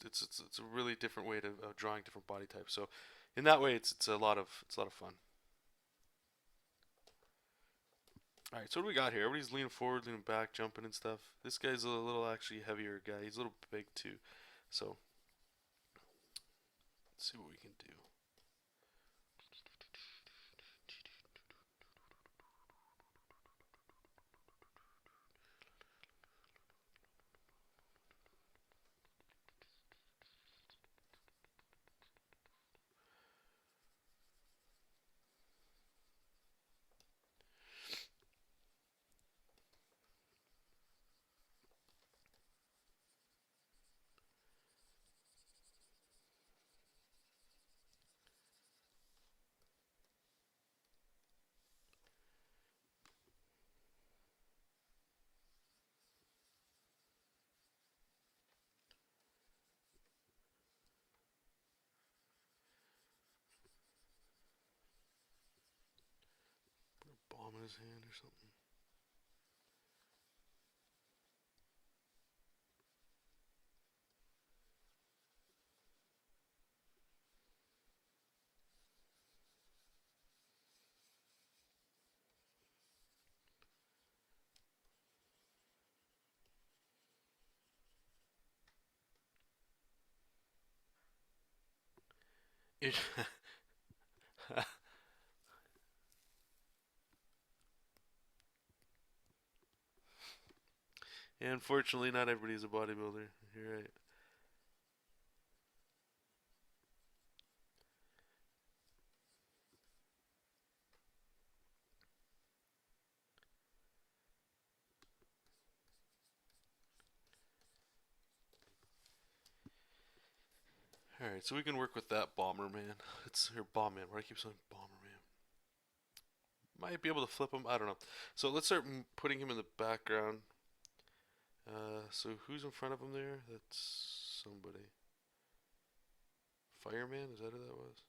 a really different way of drawing different body types. So in that way it's a lot of fun. All right, so what do we got here? Everybody's leaning forward, leaning back, jumping and stuff. This guy's a little actually heavier guy. He's a little big too. So let's see what we can do. his hand or something. Yeah, unfortunately, not everybody's a bodybuilder. You're right. All right, so we can work with that bomber man. It's her bomb man. Why do I keep saying bomber man? Might be able to flip him. I don't know. So let's start putting him in the background. So who's in front of him there? That's somebody. Fireman? Is that who that was?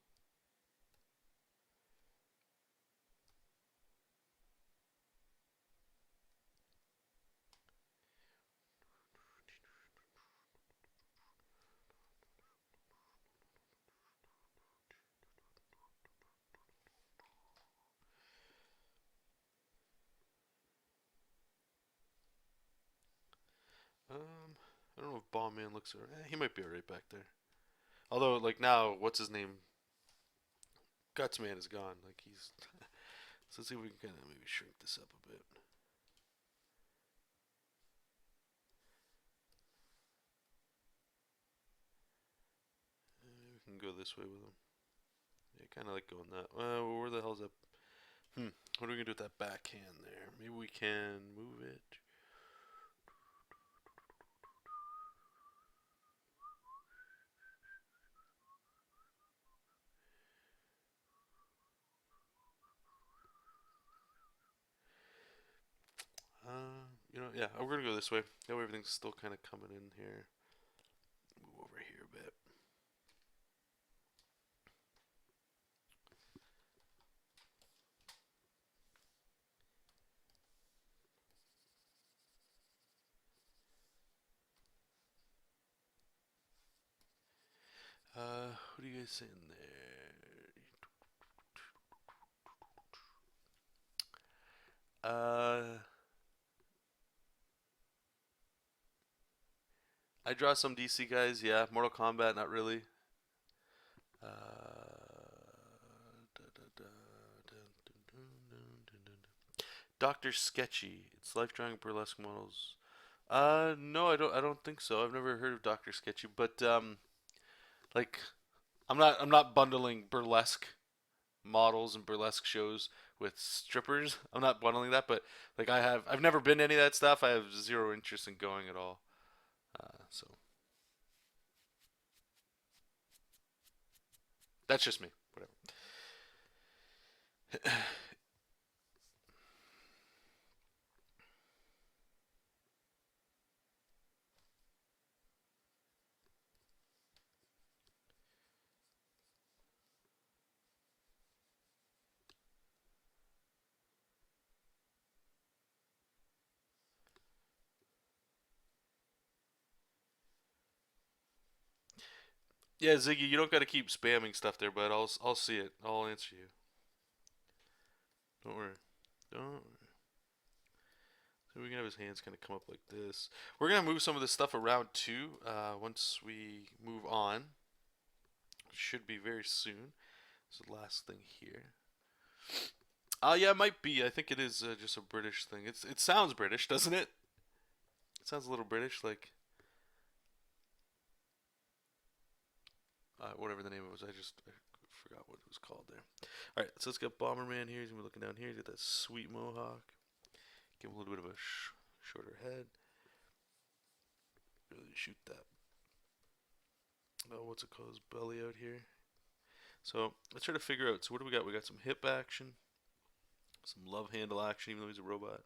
I don't know if bomb man looks. He might be alright back there. Although, like now, what's his name? Guts man is gone. Like he's. So let's see if we can kind of maybe shrink this up a bit. We can go this way with him. Yeah, kind of like going that. Where the hell's that? What are we gonna do with that backhand there? Maybe we can move it. Yeah, we're gonna go this way. That way everything's still kind of coming in here. Move over here a bit. What are you guys saying there? I draw some DC guys. Yeah, Mortal Kombat, not really. Doctor Sketchy. It's life drawing burlesque models. No, I don't. I don't think so. I've never heard of Doctor Sketchy, but like, I'm not bundling burlesque models and burlesque shows with strippers. I'm not bundling that, but like I've never been to any of that stuff. I have zero interest in going at all. So that's just me. Whatever. Yeah, Ziggy, you don't got to keep spamming stuff there, but I'll see it. I'll answer you. Don't worry. Don't worry. So we can have his hands kind of come up like this. We're gonna move some of this stuff around too. Once we move on, should be very soon. This is the last thing here. Yeah, it might be. I think it is just a British thing. It sounds British, doesn't it? It sounds a little British, like whatever the name of it was. I forgot what it was called there. All right, so let's get Bomberman here. He's gonna be looking down here. He's got that sweet mohawk. Give him a little bit of a shorter head. Really shoot that. Oh, what's it called? His belly out here. So let's try to figure out. So what do we got? We got some hip action, some love handle action, even though he's a robot.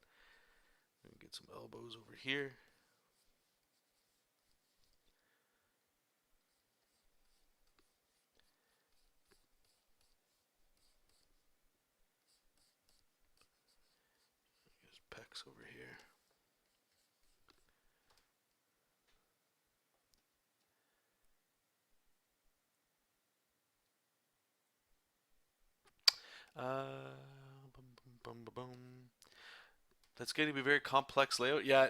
And get some elbows over here. box over here. Bum, bum, bum, bum. That's going to be a very complex layout. Yeah,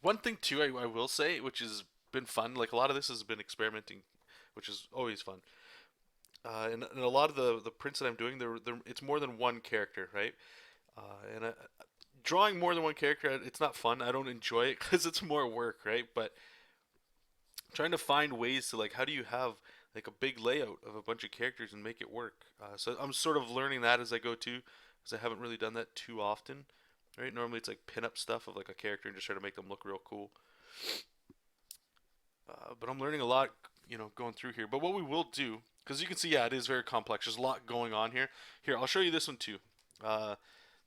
one thing too, I will say, which has been fun. Like a lot of this has been experimenting, which is always fun. And a lot of the prints that I'm doing, it's more than one character, right? And drawing more than one character, it's not fun. I don't enjoy it because it's more work, right? But trying to find ways to like, how do you have like a big layout of a bunch of characters and make it work? So I'm sort of learning that as I go too, because I haven't really done that too often, right? Normally it's like pin up stuff of like a character and just try to make them look real cool. But I'm learning a lot, going through here. But what we will do, because you can see, yeah, it is very complex. There's a lot going on here. Here, I'll show you this one too. Uh,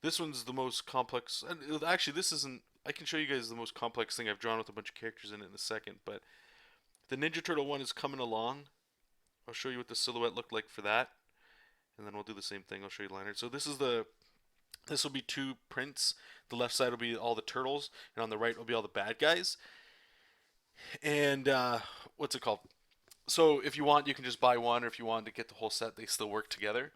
this one's the most complex. And actually, this isn't. I can show you guys the most complex thing I've drawn with a bunch of characters in it in a second. But the Ninja Turtle one is coming along. I'll show you what the silhouette looked like for that, and then we'll do the same thing. I'll show you line art. So this will be two prints. The left side will be all the turtles, and on the right will be all the bad guys. And what's it called? So if you want, you can just buy one, or if you want to get the whole set, they still work together.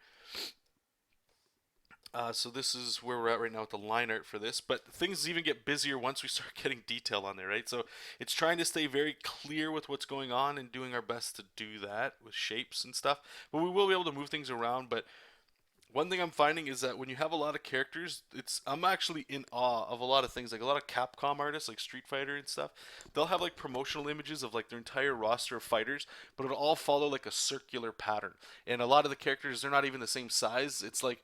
So this is where we're at right now with the line art for this, but things even get busier once we start getting detail on there, right? So it's trying to stay very clear with what's going on and doing our best to do that with shapes and stuff. But we will be able to move things around. But one thing I'm finding is that when you have a lot of characters, I'm actually in awe of a lot of things. Like a lot of Capcom artists, like Street Fighter and stuff, they'll have like promotional images of like their entire roster of fighters, but it'll all follow like a circular pattern. And a lot of the characters, they're not even the same size. It's like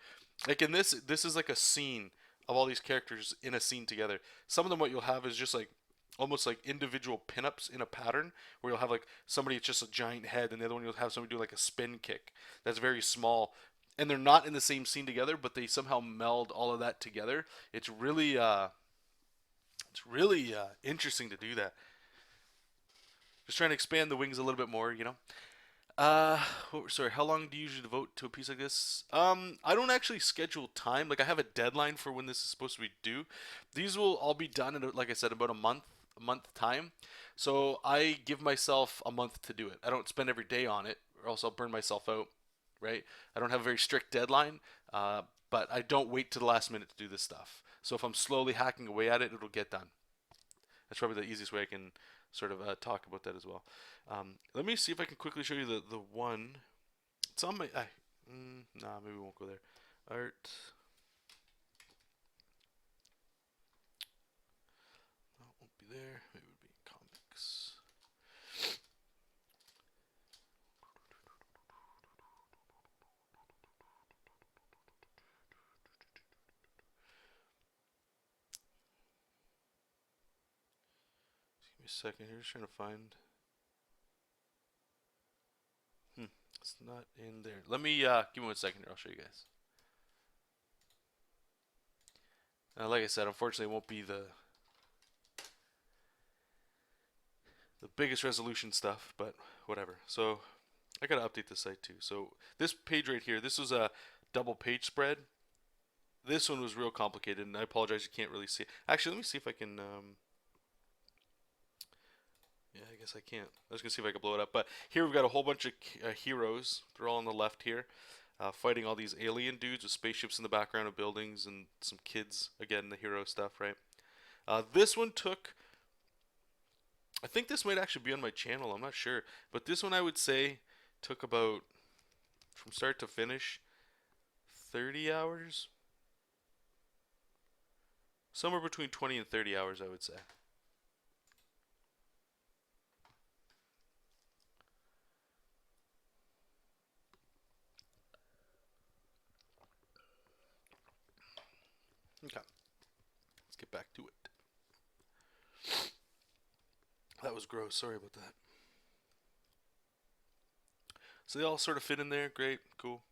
in this is like a scene of all these characters in a scene together. Some of them, what you'll have is just like almost like individual pinups in a pattern where you'll have like somebody it's just a giant head, and the other one you'll have somebody do like a spin kick that's very small, and they're not in the same scene together, but they somehow meld all of that together. It's really interesting to do that. Just trying to expand the wings a little bit more. Uh, sorry. How long do you usually devote to a piece like this? I don't actually schedule time. Like I have a deadline for when this is supposed to be due. These will all be done in, like I said, about a month time. So I give myself a month to do it. I don't spend every day on it, or else I'll burn myself out. Right? I don't have a very strict deadline, but I don't wait to the last minute to do this stuff. So if I'm slowly hacking away at it, it'll get done. That's probably the easiest way I can sort of talk about that as well. Let me see if I can quickly show you the one. It's on my. Nah, maybe we won't go there. Art. No, it won't be there. Maybe it would be comics. Give me a second here. Just trying to find. It's not in there. Let me give me 1 second here. I'll show you guys. Like I said, unfortunately, it won't be the biggest resolution stuff, but whatever. So I gotta update the site too. So this page right here, this was a double page spread. This one was real complicated, and I apologize, you can't really see it. Actually, let me see if I can. Yeah, I guess I can't. I was gonna see if I can blow it up. But here we've got a whole bunch of heroes. They're all on the left here, fighting all these alien dudes with spaceships in the background of buildings and some kids. Again, the hero stuff, right? This one took. I think this might actually be on my channel. I'm not sure, but this one I would say took about from start to finish 30 hours, somewhere between 20 and 30 hours, I would say. Okay, let's get back to it. That was gross. Sorry about that. So they all sort of fit in there. Great, cool.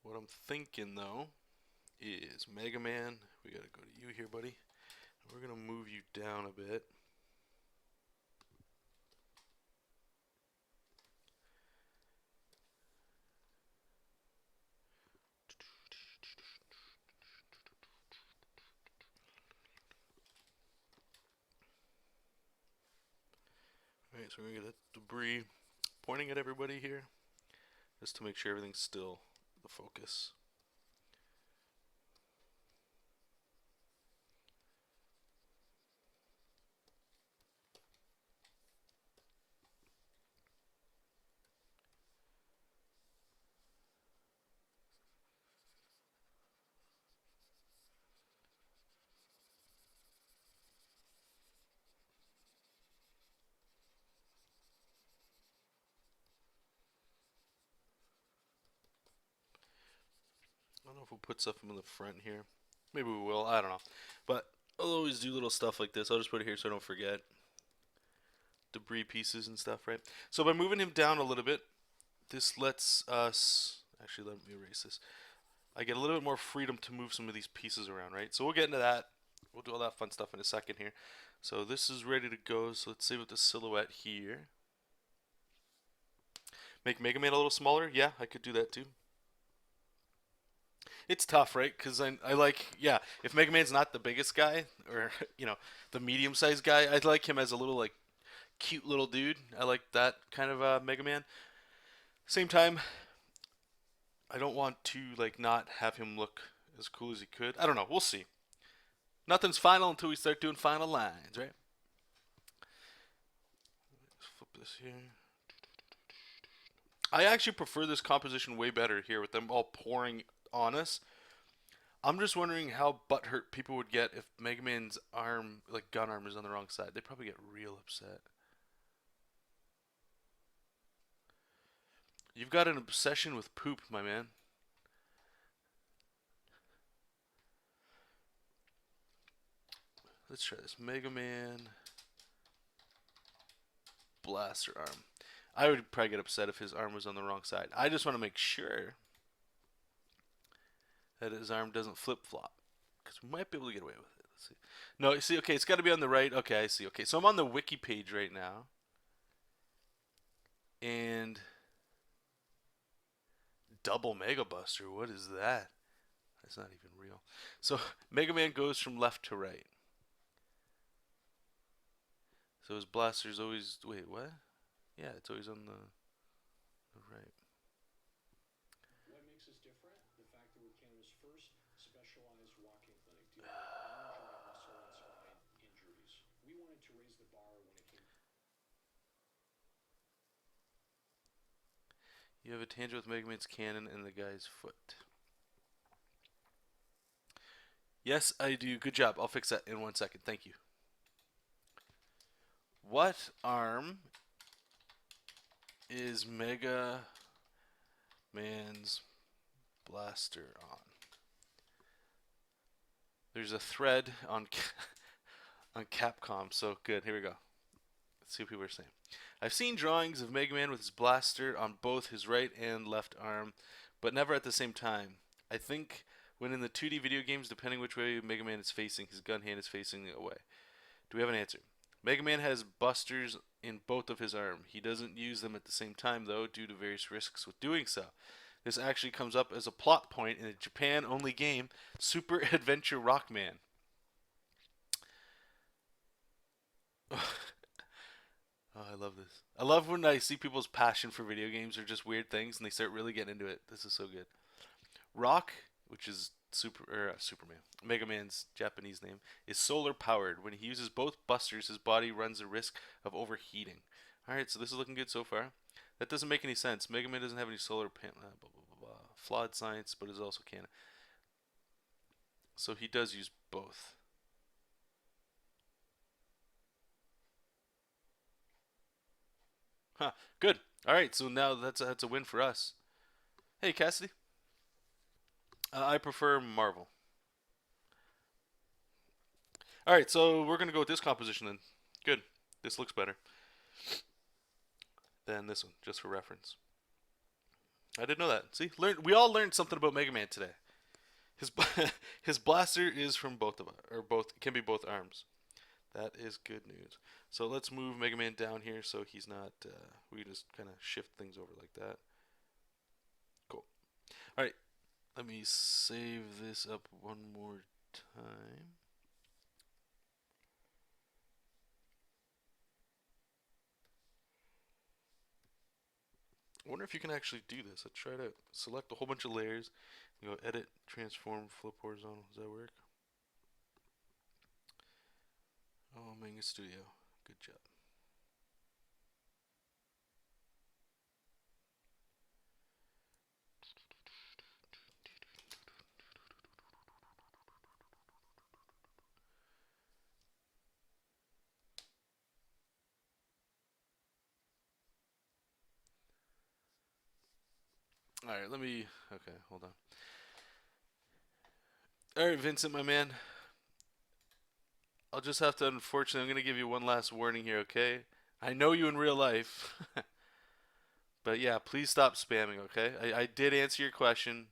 What I'm thinking though is Megaman. We gotta go to you here, buddy. We're gonna move you down a bit. Alright, so we're gonna get debris pointing at everybody here, just to make sure everything's still the focus. I don't know if we'll put stuff in the front here. Maybe we will, I don't know. But I'll always do little stuff like this. I'll just put it here so I don't forget. Debris pieces and stuff, right? So by moving him down a little bit, this lets us... Actually, let me erase this. I get a little bit more freedom to move some of these pieces around, right? So we'll get into that. We'll do all that fun stuff in a second here. So this is ready to go. So let's save with the silhouette here. Make Megaman a little smaller? Yeah, I could do that too. It's tough, right? Because I like, yeah, if Megaman's not the biggest guy, or, you know, the medium-sized guy, I'd like him as a little, like, cute little dude. I like that kind of Mega Man. Same time, I don't want to like not have him look as cool as he could. I don't know. We'll see. Nothing's final until we start doing final lines, right? Let's flip this here. I actually prefer this composition way better here with them all pouring on us. I'm just wondering how butthurt people would get if Mega Man's arm, like gun arm, is on the wrong side. They'd probably get real upset. You've got an obsession with poop, my man. Let's try this. Mega Man blaster arm. I would probably get upset if his arm was on the wrong side. I just want to make sure that his arm doesn't flip-flop, because we might be able to get away with it. Let's see. No, you see, okay, it's got to be on the right. Okay, I see. Okay, so I'm on the wiki page right now. And double Mega Buster, what is that? That's not even real. So Mega Man goes from left to right. So his blaster's always, wait, what? Yeah, it's always on the right. What makes us different? The fact that we're Canada's first specialized walking clinic dealing with all joint, muscle, and spine injuries. We wanted to raise the bar when it came. You have a tangent with Mega Man's cannon and the guy's foot. Yes, I do. Good job. I'll fix that in 1 second. Thank you. What arm is Mega Man's blaster on? There's a thread on on Capcom, so good. Here we go. Let's see what people are saying. I've seen drawings of Mega Man with his blaster on both his right and left arm, but never at the same time. I think when in the 2D video games, depending which way Mega Man is facing, his gun hand is facing away. Do we have an answer? Mega Man has busters in both of his arms. He doesn't use them at the same time, though, due to various risks with doing so. This actually comes up as a plot point in a Japan-only game, Super Adventure Rockman. Oh, I love this. I love when I see people's passion for video games or just weird things and they start really getting into it. This is so good. Rock, which is Superman, Mega Man's Japanese name, is solar powered. When he uses both busters, his body runs a risk of overheating. Alright, so this is looking good so far. That doesn't make any sense. Mega Man doesn't have any solar panel. Blah, blah, blah, blah. Flawed science, but is also canon. So he does use both. Huh. Good. Alright, so now that's a win for us. Hey, Cassidy. I prefer Marvel. Alright, so we're going to go with this composition then. Good. This looks better than this one, just for reference. I didn't know that. See, we all learned something about Mega Man today. His his blaster is from both of us, or both. It can be both arms. That is good news. So let's move Mega Man down here so he's not. We just kind of shift things over like that. Cool. All right. Let me save this up one more time. I wonder if you can actually do this. Let's try to select a whole bunch of layers. Go edit, transform, flip horizontal. Does that work? Oh, Manga Studio. Good job. All right, let me. Okay, hold on. All right, Vincent, my man. I'll just have to. Unfortunately, I'm gonna give you one last warning here. Okay? I know you in real life, but yeah, please stop spamming. Okay? I did answer your question.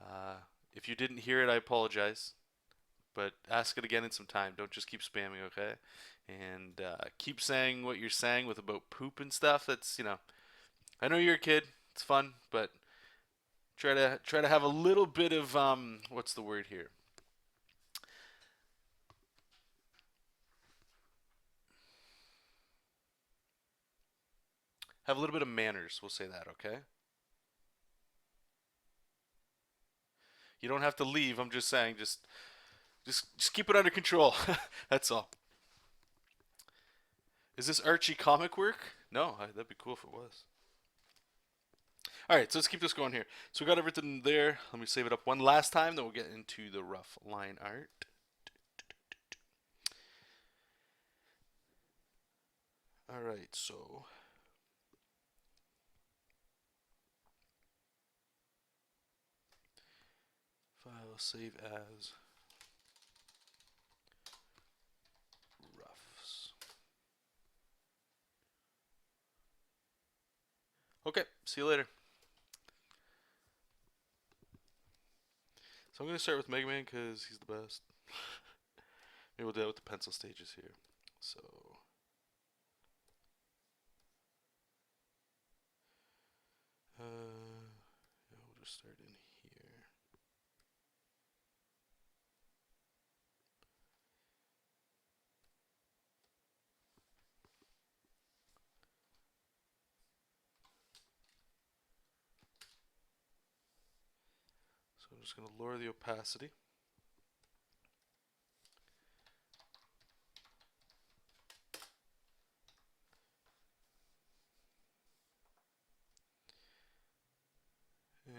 Uh, if you didn't hear it, I apologize. But ask it again in some time. Don't just keep spamming. Okay? And keep saying what you're saying with about poop and stuff. That's I know you're a kid. It's fun, but try to have a little bit of what's the word here? Have a little bit of manners. We'll say that, okay? You don't have to leave. I'm just saying, just keep it under control. That's all. Is this Archie comic work? No, that'd be cool if it was. All right, so let's keep this going here. So we got everything there. Let me save it up one last time, then we'll get into the rough line art. All right, so file save as roughs. Okay, see you later. So I'm gonna start with Megaman because he's the best. Maybe we'll do that with the pencil stages here. So yeah, we'll just start in here. So I'm just gonna lower the opacity.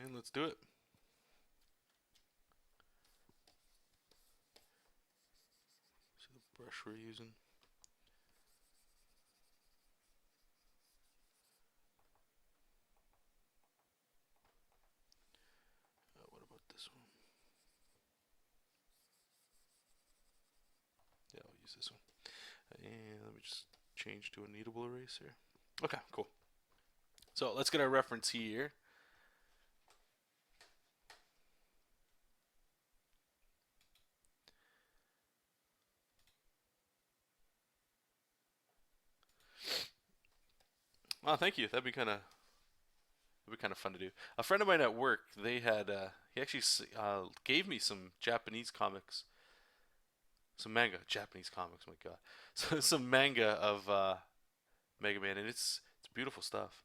And let's do it. See the brush we're using. What about this one? Yeah, I'll use this one. And let me just change to a kneadable eraser. Okay, cool. So let's get our reference here. Oh, thank you. That'd be kind of fun to do. A friend of mine at work, he actually gave me some Japanese comics, some manga, Japanese comics. My God, so some manga of Mega Man, and it's beautiful stuff.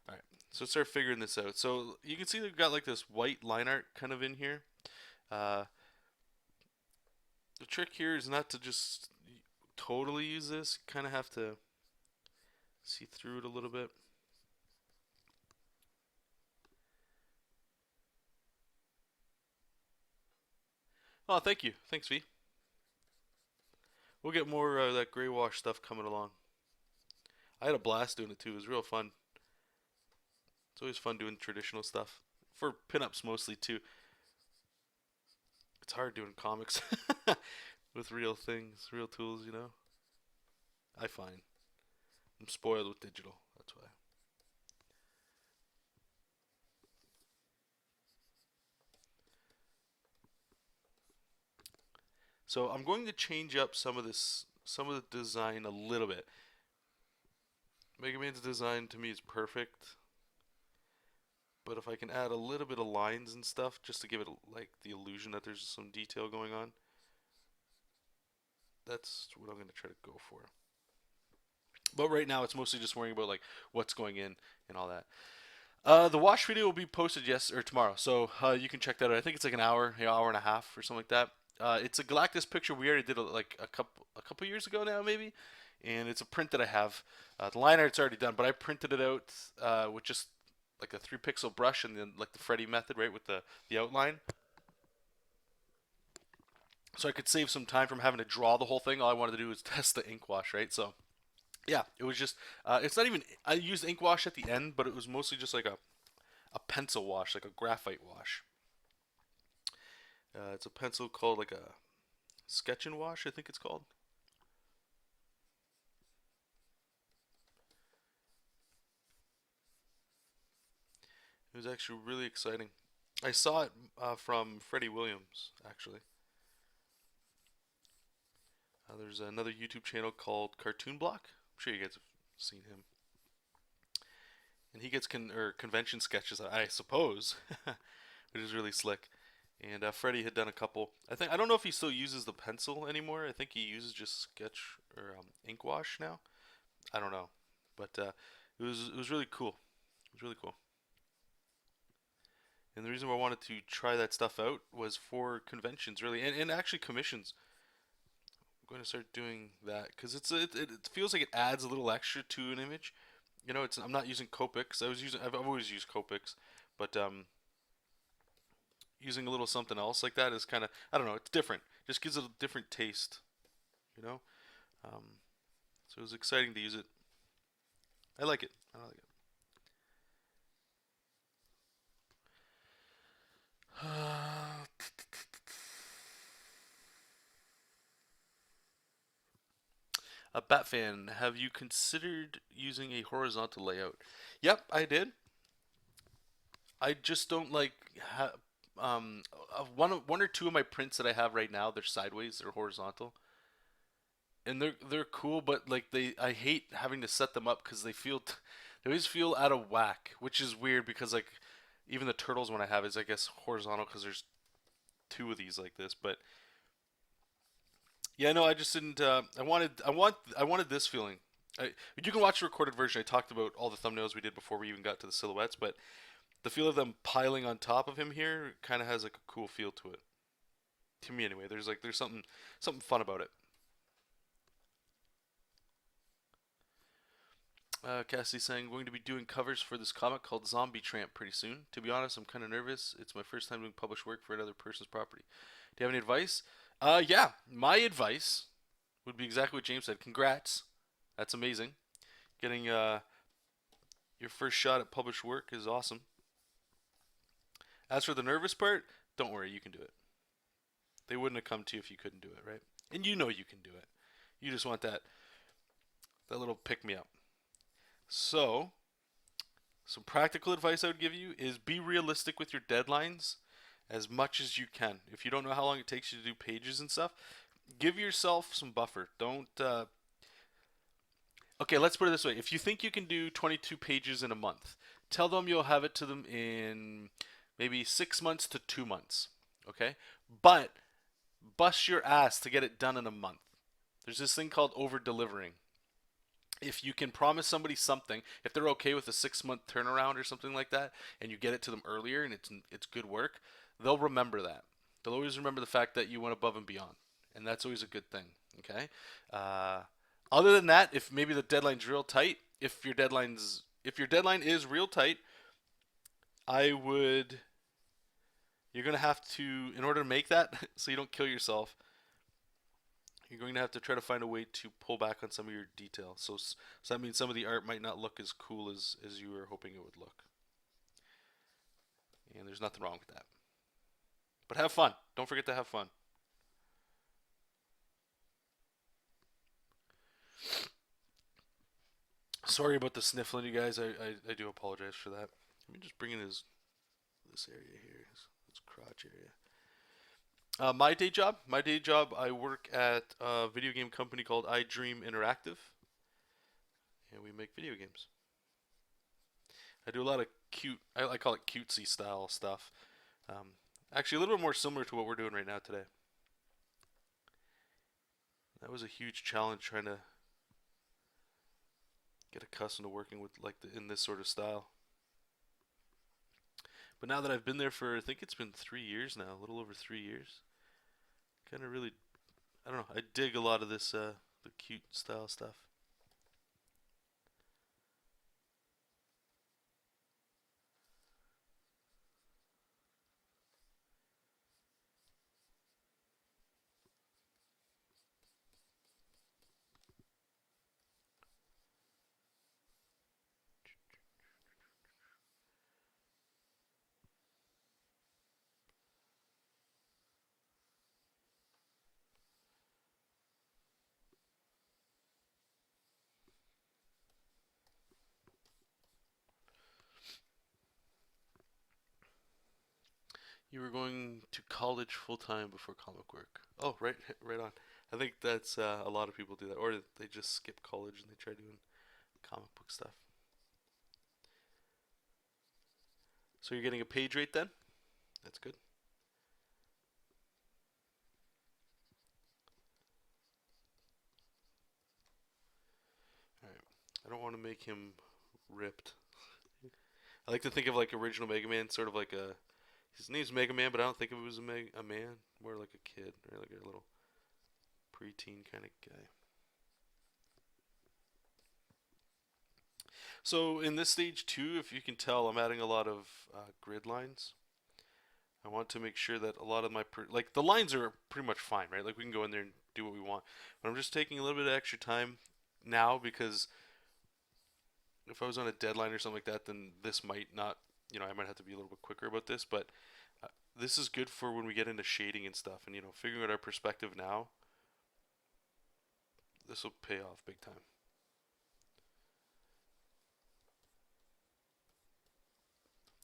All right, so let's start figuring this out. So you can see we've got like this white line art kind of in here. Uh, the trick here is not to just totally use this. You kind of have to see through it a little bit. Oh, thank you. Thanks, V. We'll get more that gray wash stuff coming along. I had a blast doing it too. It was real fun. It's always fun doing traditional stuff for pinups mostly too. It's hard doing comics with real things, real tools. I find I'm spoiled with digital. That's why. So I'm going to change up some of the design a little bit. Mega Man's design to me is perfect, but if I can add a little bit of lines and stuff just to give it like the illusion that there's some detail going on. that's what I'm gonna try to go for. But right now, it's mostly just worrying about like what's going in and all that. The wash video will be posted yes or tomorrow, so you can check that out. I think it's like an hour, hour and a half, or something like that. It's a Galactus picture we already did like a couple years ago now, maybe, and it's a print that I have. The line art's already done, but I printed it out with just like a 3 pixel brush and then like the Freddy method, right, with the outline, so I could save some time from having to draw the whole thing. All I wanted to do was test the ink wash, right? So yeah, it was just it's not even I used ink wash at the end, but it was mostly just like a pencil wash, like a graphite wash. It's a pencil called like a sketch and wash, I think it's called. It was actually really exciting. I saw it from Freddie Williams, actually. There's another YouTube channel called Cartoon Block. I'm sure you guys have seen him. And he gets convention sketches, I suppose, which is really slick. And Freddie had done a couple. I don't know if he still uses the pencil anymore. I think he uses just sketch or ink wash now. I don't know, but it was really cool. It was really cool. And the reason why I wanted to try that stuff out was for conventions, really, and actually commissions. I'm going to start doing that because it feels like it adds a little extra to an image. I'm not using Copics. I've always used Copics, but using a little something else like that is kind of, I don't know, it's different. Just gives it a different taste, you know. Um, so it was exciting to use it. I like it. I like it. A Bat fan, have you considered using a horizontal layout? Yep, I did. I just don't like one or two of my prints that I have right now. They're sideways. They're horizontal, and they're cool. But like I hate having to set them up because they always feel out of whack, which is weird because like even the turtles one I have is I guess horizontal because there's two of these like this. But yeah, no, I just didn't. I wanted this feeling. You can watch the recorded version. I talked about all the thumbnails we did before we even got to the silhouettes, but the feel of them piling on top of him here kind of has like a cool feel to it. To me, anyway. There's something fun about it. Cassidy saying going to be doing covers for this comic called Zombie Tramp pretty soon. To be honest, I'm kind of nervous. It's my first time doing published work for another person's property. Do you have any advice? Yeah, my advice would be exactly what James said. Congrats, that's amazing. Getting your first shot at published work is awesome. As for the nervous part, don't worry, you can do it. They wouldn't have come to you if you couldn't do it, right? And you know you can do it. You just want that little pick me up. So, some practical advice I would give you is be realistic with your deadlines as much as you can. If you don't know how long it takes you to do pages and stuff, give yourself some buffer. Don't Okay, let's put it this way. If you think you can do 22 pages in a month, tell them you'll have it to them in maybe 6 months to 2 months. Okay? But bust your ass to get it done in a month. There's this thing called over delivering. If you can promise somebody something, if they're okay with a 6 month turnaround or something like that, and you get it to them earlier and it's good work, they'll remember that. They'll always remember the fact that you went above and beyond, and that's always a good thing. Okay. Uh, Other than that, if maybe the deadline's real tight, if your deadline is real tight, I would. You're gonna have to, in order to make that, so you don't kill yourself. You're going to have to try to find a way to pull back on some of your details. So that means some of the art might not look as cool as you were hoping it would look. And there's nothing wrong with that. But have fun. Don't forget to have fun. Sorry about the sniffling, you guys. I do apologize for that. Let me just bring in this area here, this crotch area. My day job, I work at a video game company called I Dream Interactive, and we make video games. I do a lot of I call it cutesy style stuff. Actually, a little bit more similar to what we're doing right now today. That was a huge challenge trying to get accustomed to working with like in this sort of style. But now that I've been there for, I think it's been 3 years now, a little over 3 years, kind of really, I don't know, I dig a lot of this, the cute style stuff. You were going to college full time before comic work. Oh, right, right on. I think that's a lot of people do that, or they just skip college and they try doing comic book stuff. So you're getting a page rate then? That's good. All right. I don't want to make him ripped. I like to think of like original Mega Man, sort of like a. His name's Mega Man, but I don't think of him as a man. More like a kid, or like a little preteen kind of guy. So in this stage two, if you can tell, I'm adding a lot of grid lines. I want to make sure that a lot of my like the lines are pretty much fine, right? Like we can go in there and do what we want. But I'm just taking a little bit of extra time now because if I was on a deadline or something like that, then this might not, I might have to be a little bit quicker about this. But this is good for when we get into shading and stuff, and figuring out our perspective now. This will pay off big time.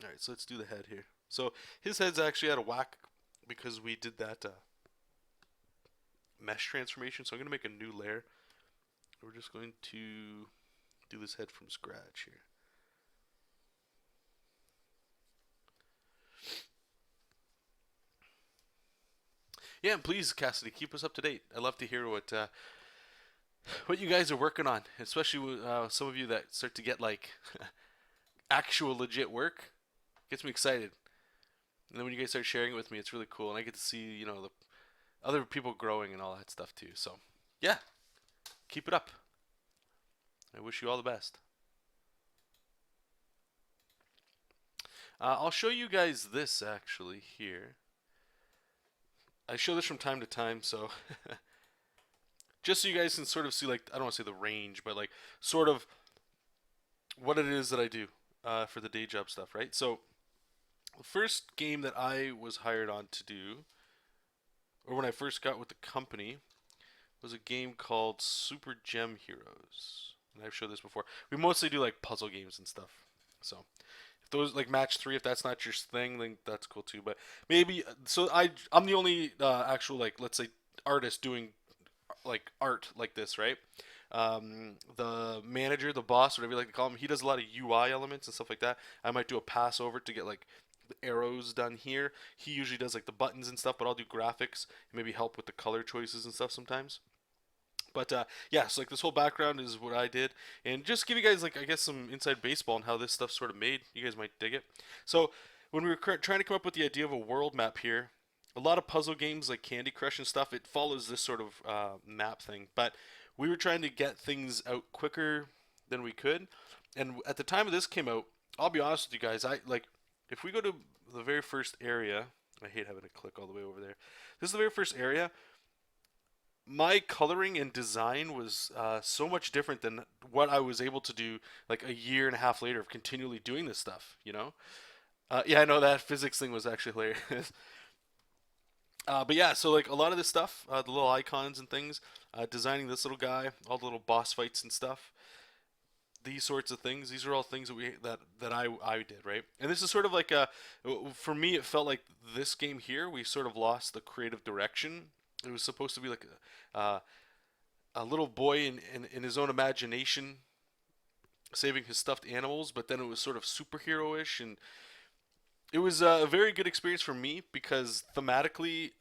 All right, so let's do the head here. So his head's actually out of whack because we did that mesh transformation. So I'm going to make a new layer. We're just going to do this head from scratch here. Yeah, and please, Cassidy, keep us up to date. I'd love to hear what you guys are working on, especially with, some of you that start to get like actual legit work. Gets me excited. And then when you guys start sharing it with me, it's really cool, and I get to see the other people growing and all that stuff too. So, yeah, keep it up. I wish you all the best. I'll show you guys this actually here. I show this from time to time, so just so you guys can sort of see, like, I don't want to say the range, but like sort of what it is that I do for the day job stuff, right? So the first game that I was hired on to do, or when I first got with the company, was a game called Super Gem Heroes. And I've showed this before. We mostly do like puzzle games and stuff. So if those like match three, if that's not your thing, then that's cool too. But maybe so I'm the only actual, like, let's say, artist doing like art like this, right? The manager, the boss, whatever you like to call him, he does a lot of UI elements and stuff like that. I might do a pass over to get like the arrows done here. He usually does like the buttons and stuff, but I'll do graphics and maybe help with the color choices and stuff sometimes. But yeah, so like this whole background is what I did, and just give you guys like, I guess, some inside baseball and how this stuff sort of made. You guys might dig it. So when we were trying to come up with the idea of a world map here, a lot of puzzle games like Candy Crush and stuff, it follows this sort of map thing. But we were trying to get things out quicker than we could, and at the time of this came out, I'll be honest with you guys, I like, if we go to the very first area, I hate having to click all the way over there. This is the very first area. My coloring and design was so much different than what I was able to do like a year and a half later of continually doing this stuff, yeah, I know that physics thing was actually hilarious. But yeah, so like a lot of this stuff, the little icons and things, designing this little guy, all the little boss fights and stuff, these sorts of things, these are all things that I did, right? And this is sort of like for me, it felt like this game here, we sort of lost the creative direction. It was supposed to be like a little boy in his own imagination saving his stuffed animals, but then it was sort of superhero-ish, and it was a very good experience for me because thematically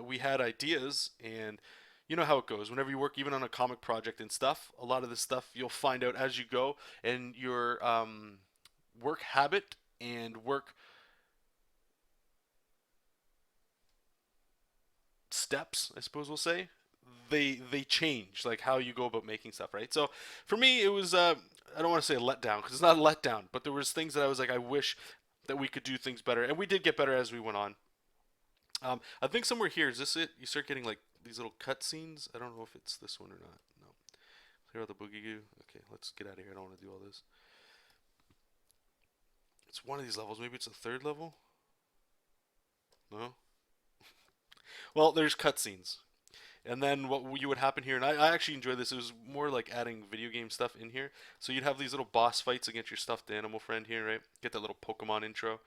we had ideas, and you know how it goes. Whenever you work even on a comic project and stuff, a lot of this stuff you'll find out as you go, and your work habit and work steps, I suppose we'll say, they change like how you go about making stuff, right? So for me, it was I don't want to say a letdown because it's not a letdown, but there was things that I was like, I wish that we could do things better, and we did get better as we went on. I think somewhere here is this it? You start getting like these little cutscenes. I don't know if it's this one or not. No, clear out the boogie goo. Okay, let's get out of here. I don't want to do all this. It's one of these levels. Maybe it's the third level. No. Well, there's cutscenes. And then what you would happen here, and I actually enjoy this. It was more like adding video game stuff in here. So you'd have these little boss fights against your stuffed animal friend here, right? Get that little Pokemon intro,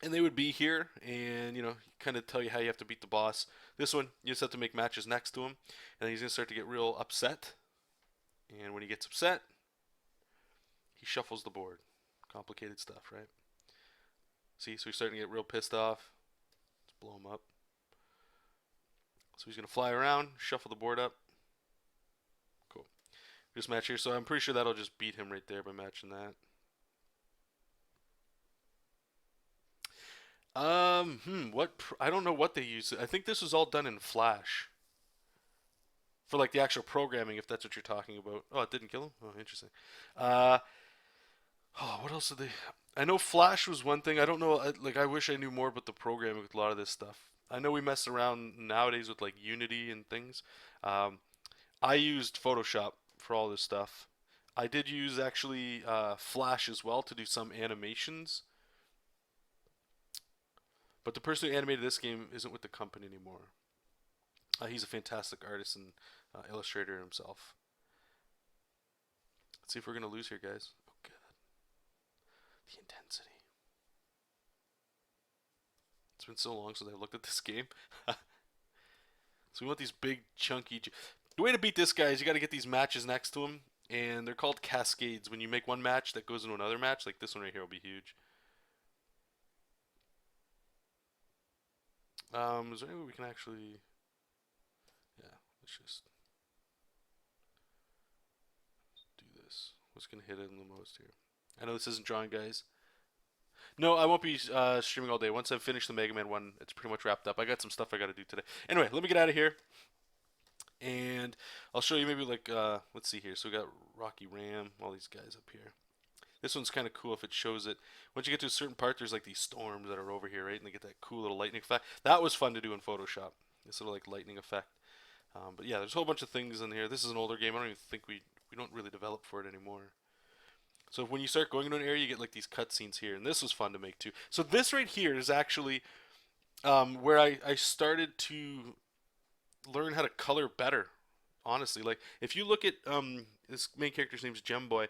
and they would be here, and kind of tell you how you have to beat the boss. This one, you just have to make matches next to him, and he's gonna start to get real upset. And when he gets upset, he shuffles the board. Complicated stuff, right? See, so he's starting to get real pissed off. Let's blow him up. So he's gonna fly around, shuffle the board up. Cool. Just match here. So I'm pretty sure that'll just beat him right there by matching that. I don't know what they use. I think this was all done in Flash for like the actual programming, if that's what you're talking about. Oh, it didn't kill him. Oh, interesting. Uh, what else did they? I know Flash was one thing. I don't know. Like, I wish I knew more about the programming with a lot of this stuff. I know we mess around nowadays with like Unity and things. Um, I used Photoshop for all this stuff. I did use actually Flash as well to do some animations, but the person who animated this game isn't with the company anymore. He's a fantastic artist and illustrator himself. Let's see if we're gonna lose here, guys. Oh god, the intensity. It's been so long since I looked at this game. So we want these big, chunky. The way to beat this guy is you got to get these matches next to him, and they're called cascades. When you make one match, that goes into another match. Like this one right here will be huge. Is there any way we can actually? Yeah, let's just do this. What's gonna hit it in the most here? I know this isn't drawing, guys. No, I won't be streaming all day. Once I've finished the Mega Man one, it's pretty much wrapped up. I got some stuff I got to do today. Anyway, let me get out of here, and I'll show you maybe like let's see here. So we got Rocky Ram, all these guys up here. This one's kind of cool if it shows it. Once you get to a certain part, there's like these storms that are over here, right? And they get that cool little lightning effect. That was fun to do in Photoshop. This little like lightning effect. But yeah, there's a whole bunch of things in here. This is an older game. I don't even think we don't really develop for it anymore. So when you start going into an area, you get like these cutscenes here, and this was fun to make too. So this right here is actually where I started to learn how to color better. Honestly, like if you look at this main character's name's Gem Boy,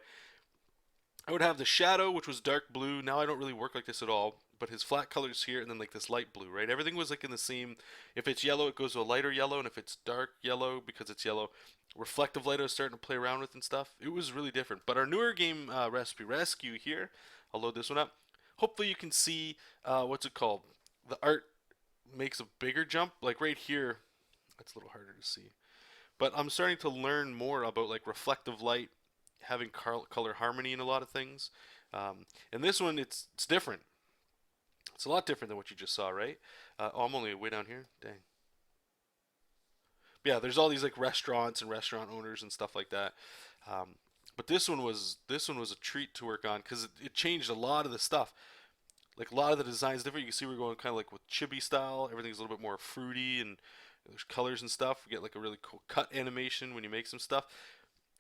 I would have the shadow, which was dark blue. Now I don't really work like this at all, but his flat colors here, and then like this light blue, right? Everything was like in the same. If it's yellow, it goes to a lighter yellow, and if it's dark yellow, because it's yellow, reflective light I was starting to play around with and stuff. It was really different. But our newer game, Recipe Rescue here, I'll load this one up. Hopefully you can see what's it called? The art makes a bigger jump. Like right here, that's a little harder to see. But I'm starting to learn more about like reflective light, having color harmony in a lot of things. And this one, it's different. It's a lot different than what you just saw, right? Oh, I'm only way down here. Dang. But yeah, there's all these like restaurants and restaurant owners and stuff like that. Um, but this one was a treat to work on because it changed a lot of the stuff. Like a lot of the designs different. You can see we're going kind of like with chibi style. Everything's a little bit more fruity and there's colors and stuff. We get like a really cool cut animation when you make some stuff.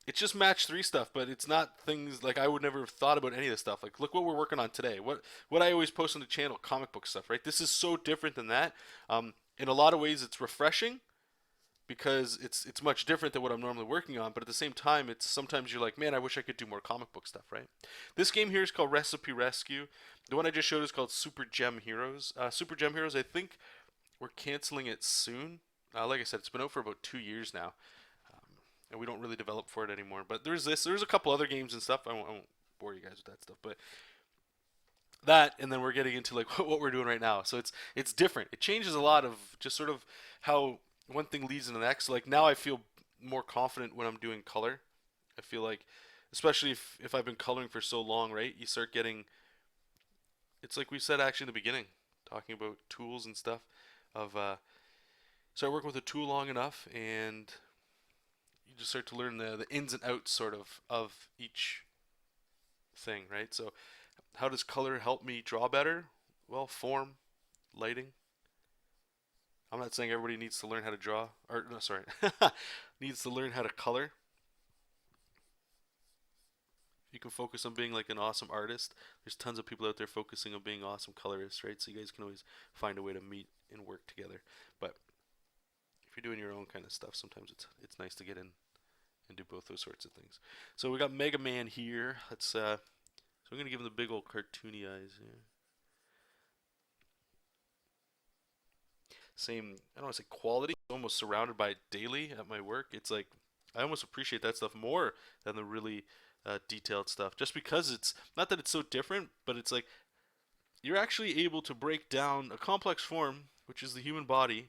It's just match three stuff, but it's not things like I would never have thought about any of this stuff. Like look what we're working on today. What I always post on the channel, comic book stuff, right? This is so different than that. In a lot of ways, it's refreshing because it's much different than what I'm normally working on. But at the same time, it's sometimes you're like, man, I wish I could do more comic book stuff, right? This game here is called Recipe Rescue. The one I just showed is called Super Gem Heroes. Super Gem Heroes, I think we're canceling it soon. Like I said, it's been out for about 2 years now, and we don't really develop for it anymore. But there's this. There's a couple other games and stuff. I won't bore you guys with that stuff, but that, and then we're getting into like what we're doing right now. So it's different. It changes a lot of just sort of how one thing leads to the next. Like now, I feel more confident when I'm doing color. I feel like, especially if I've been coloring for so long, right? You start getting. It's like we said actually in the beginning, talking about tools and stuff. Of start working with a tool long enough, and you just start to learn the ins and outs sort of each thing, right? So, how does color help me draw better? Well, form, lighting. I'm not saying everybody needs to learn how to draw, or no, sorry, needs to learn how to color. You can focus on being like an awesome artist. There's tons of people out there focusing on being awesome colorists, right? So you guys can always find a way to meet and work together. But if you're doing your own kind of stuff, sometimes it's nice to get in and do both those sorts of things. So we got Mega Man here. Let's so I'm gonna give him the big old cartoony eyes here. Same, I don't want to say quality. Almost surrounded by it daily at my work. It's like I almost appreciate that stuff more than the really detailed stuff, just because it's not that it's so different, but it's like you're actually able to break down a complex form, which is the human body,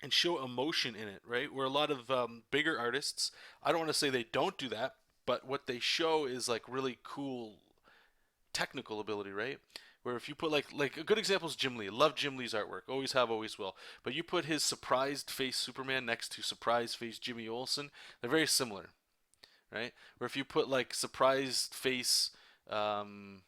and show emotion in it, right? Where a lot of bigger artists, I don't want to say they don't do that, but what they show is like really cool technical ability, right? Where if you put like a good example is Jim Lee. Love Jim Lee's artwork. Always have, always will. But you put his surprised face Superman next to surprised face Jimmy Olsen, they're very similar, right? Where if you put like surprised face um,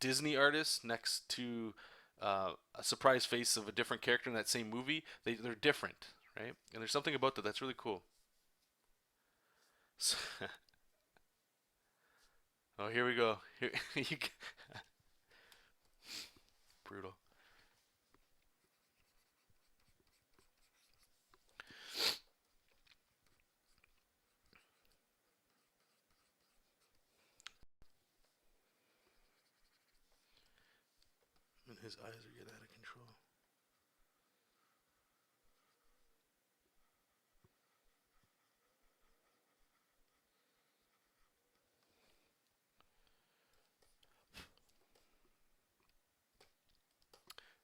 Disney artist next to a surprise face of a different character in that same movie, they're different, right? And there's something about that that's really cool. Oh, here we go. Here, you, brutal. And his eyes are getting out of control.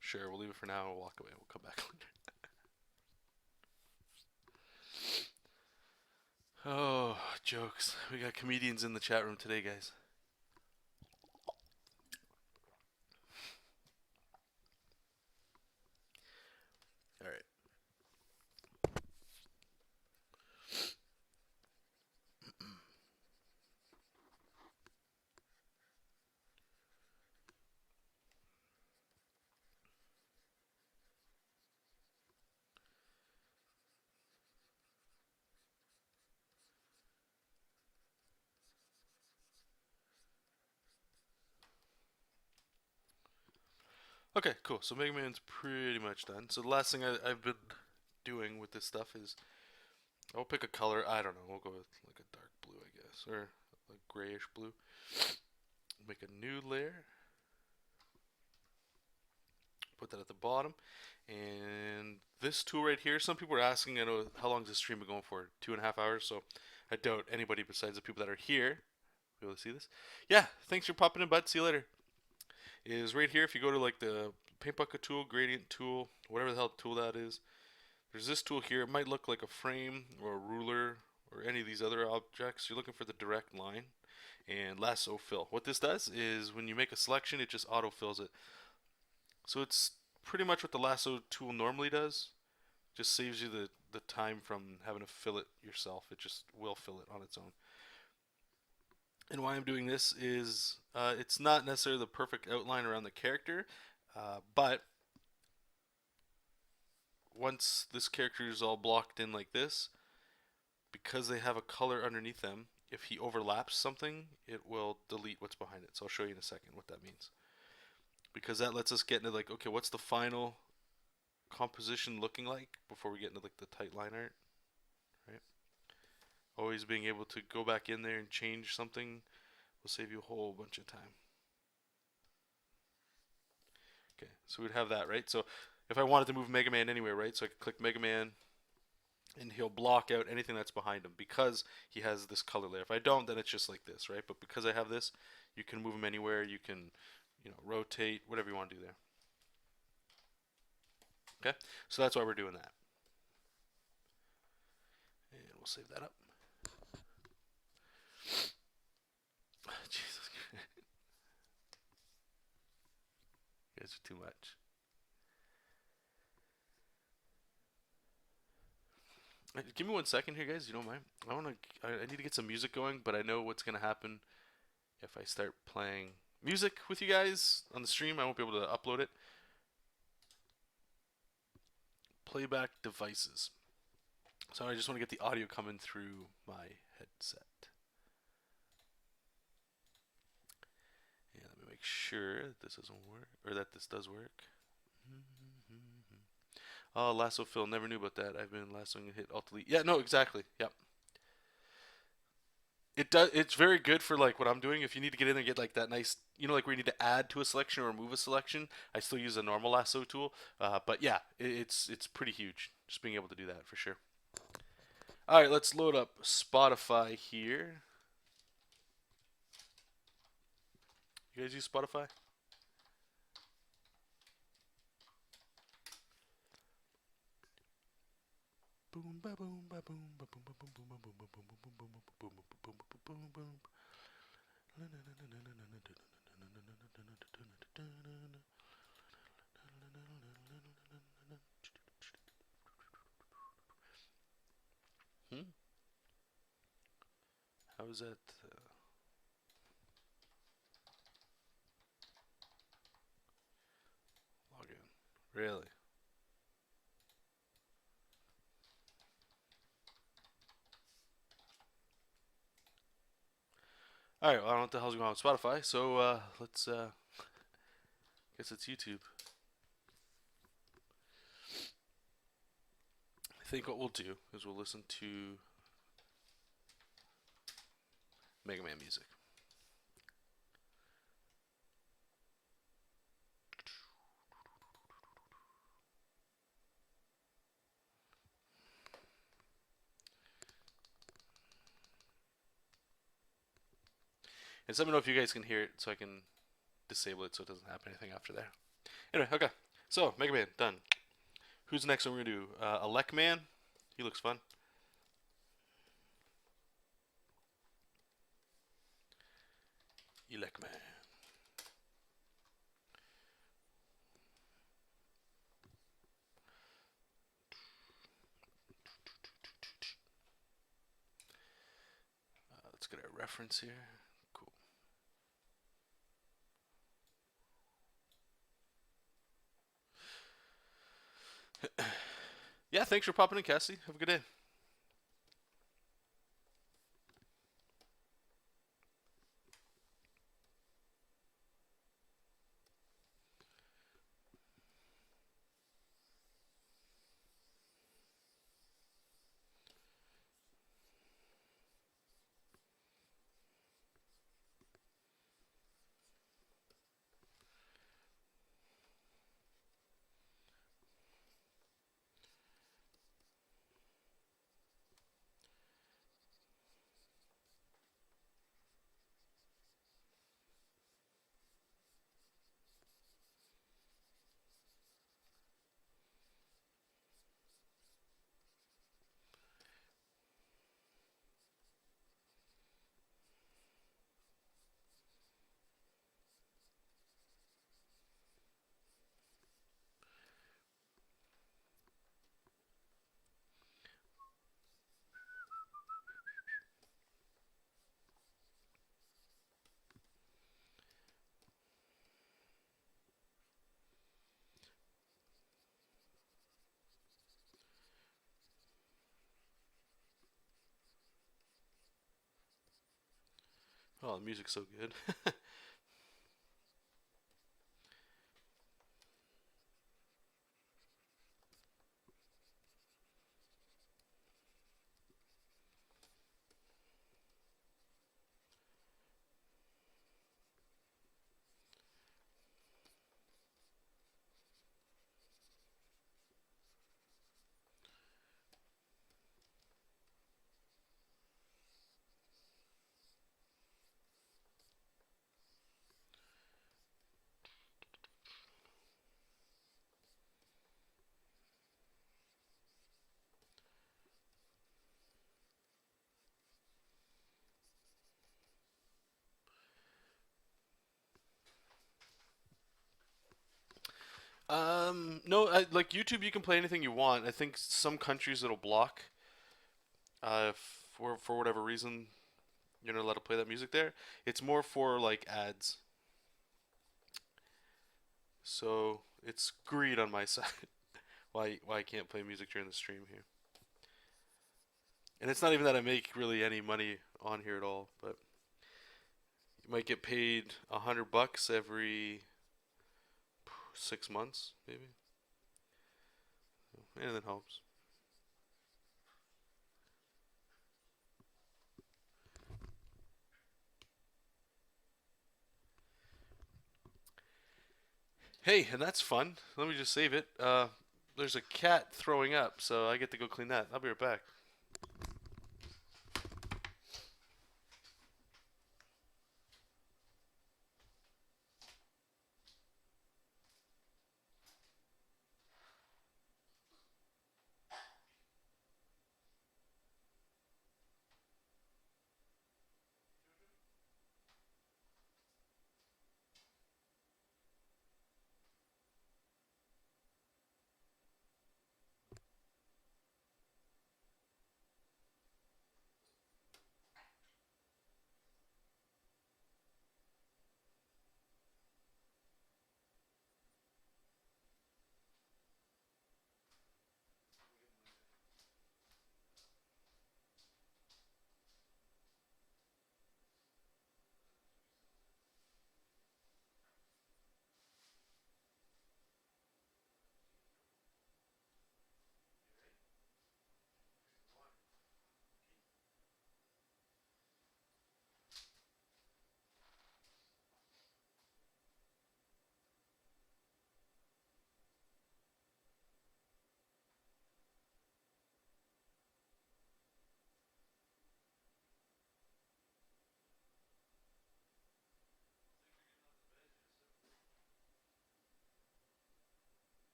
Sure, we'll leave it for now. We'll walk away. We'll come back later. Oh, jokes. We got comedians in the chat room today, guys. All right. Okay, cool. So Mega Man's pretty much done. So the last thing I've been doing with this stuff is I'll pick a color. I don't know. We'll go with like a dark blue, I guess, or a grayish blue. Make a new layer. Put that at the bottom. And this tool right here, some people are asking, I know, how long is this stream been going for? 2.5 hours. So I doubt anybody besides the people that are here will be able to see this. Yeah, thanks for popping in, bud. See you later. Is right here. If you go to like the paint bucket tool, gradient tool, whatever the hell tool that is, there's this tool here. It might look like a frame or a ruler or any of these other objects. You're looking for the direct line and lasso fill. What this does is when you make a selection, it just auto fills it. So it's pretty much what the lasso tool normally does. Just saves you the time from having to fill it yourself. It just will fill it on its own. And why I'm doing this is it's not necessarily the perfect outline around the character, but once this character is all blocked in like this, because they have a color underneath them, if he overlaps something, it will delete what's behind it. So I'll show you in a second what that means. Because that lets us get into like, okay, what's the final composition looking like before we get into like the tight line art, right? Always being able to go back in there and change something will save you a whole bunch of time. Okay, so we'd have that, right? So if I wanted to move Mega Man anywhere, right? So I could click Mega Man and he'll block out anything that's behind him because he has this color layer. If I don't, then it's just like this, right? But because I have this, you can move him anywhere. You can, rotate, whatever you want to do there. Okay, so that's why we're doing that. And we'll save that up. Jesus, you guys are too much. Give me 1 second here, guys. You don't mind? I want to. I need to get some music going, but I know what's gonna happen if I start playing music with you guys on the stream. I won't be able to upload it. Playback devices. So I just want to get the audio coming through my headset. Yeah, let me make sure that this doesn't work, or that this does work. Oh, lasso fill. Never knew about that. I've been lassoing and hit alt delete. Yeah, no, exactly. Yep. It does. It's very good for like what I'm doing. If you need to get in and get like that nice, like where you need to add to a selection or remove a selection. I still use a normal lasso tool, but yeah, it's pretty huge. Just being able to do that for sure. All right, let's load up Spotify here. You guys use Spotify? Boom ba boom ba boom ba boom ba boom boom ba boom ba boom ba boom boom ba boom ba boom ba boom boom. Hmm? How is that? Log in. Really? All right. Well, I don't know what the hell's going on with Spotify, so let's guess it's YouTube. I think what we'll do is we'll listen to Megaman music. And let me know if you guys can hear it so I can disable it so it doesn't happen anything after there. Anyway, okay. So, Mega Man, done. Who's the next one we're going to do? Elec Man? He looks fun. Elec Man. Let's get our reference here. Cool. Yeah, thanks for popping in, Cassie. Have a good day. Oh, the music's so good. No, like YouTube, you can play anything you want. I think some countries it'll block, for whatever reason you're not allowed to play that music there. It's more for like ads, so it's greed on my side. Why I can't play music during the stream here? And it's not even that I make really any money on here at all, but you might get paid $100 every 6 months, maybe. Anything helps. Hey, and that's fun. Let me just save it. There's a cat throwing up, so I get to go clean that. I'll be right back.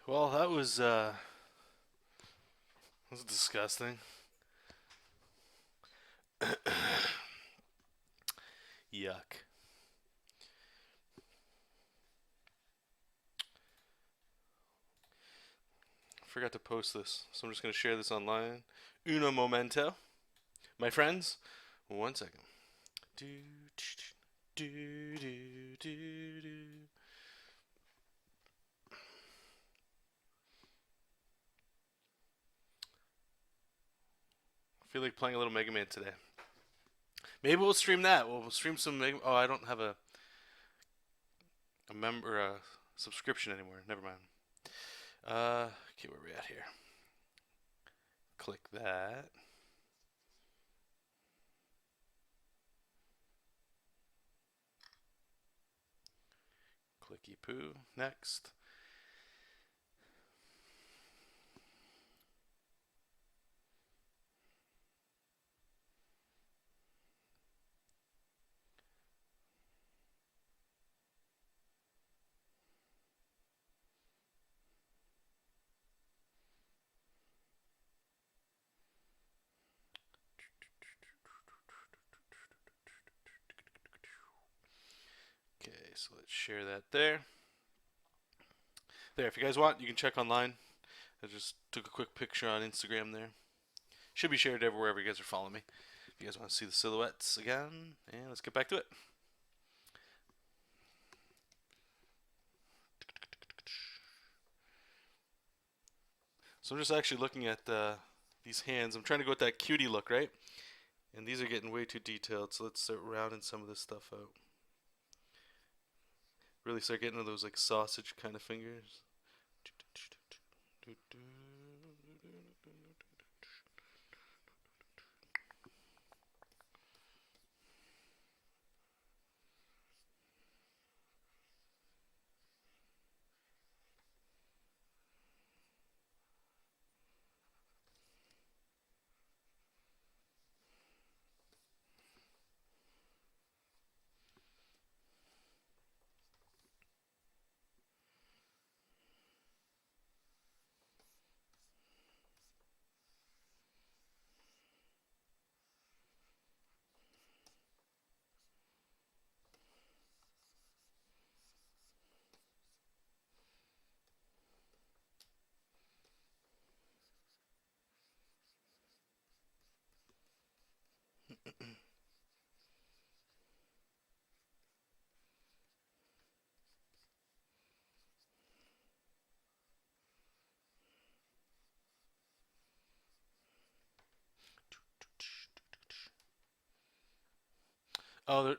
Well, that was disgusting. Yuck. Forgot to post this, so I'm just gonna share this online. Uno momento, my friends. 1 second. Do, do, do, do, do. I feel like playing a little Mega Man today. Maybe we'll stream that. We'll stream some Mega. Oh, I don't have a member subscription anymore. Never mind. Okay, where are we at here? Click that. Clicky poo. Next. Okay, so let's share that there. There, if you guys want, you can check online. I just took a quick picture on Instagram there. Should be shared everywhere you guys are following me. If you guys want to see the silhouettes again, and let's get back to it. So I'm just actually looking at these hands. I'm trying to go with that cutie look, right? And these are getting way too detailed, so let's start rounding some of this stuff out. Really start getting those like sausage kind of fingers. Oh,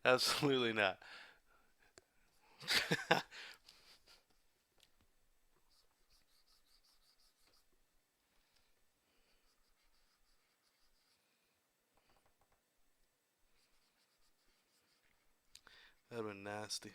absolutely not. That'd been nasty.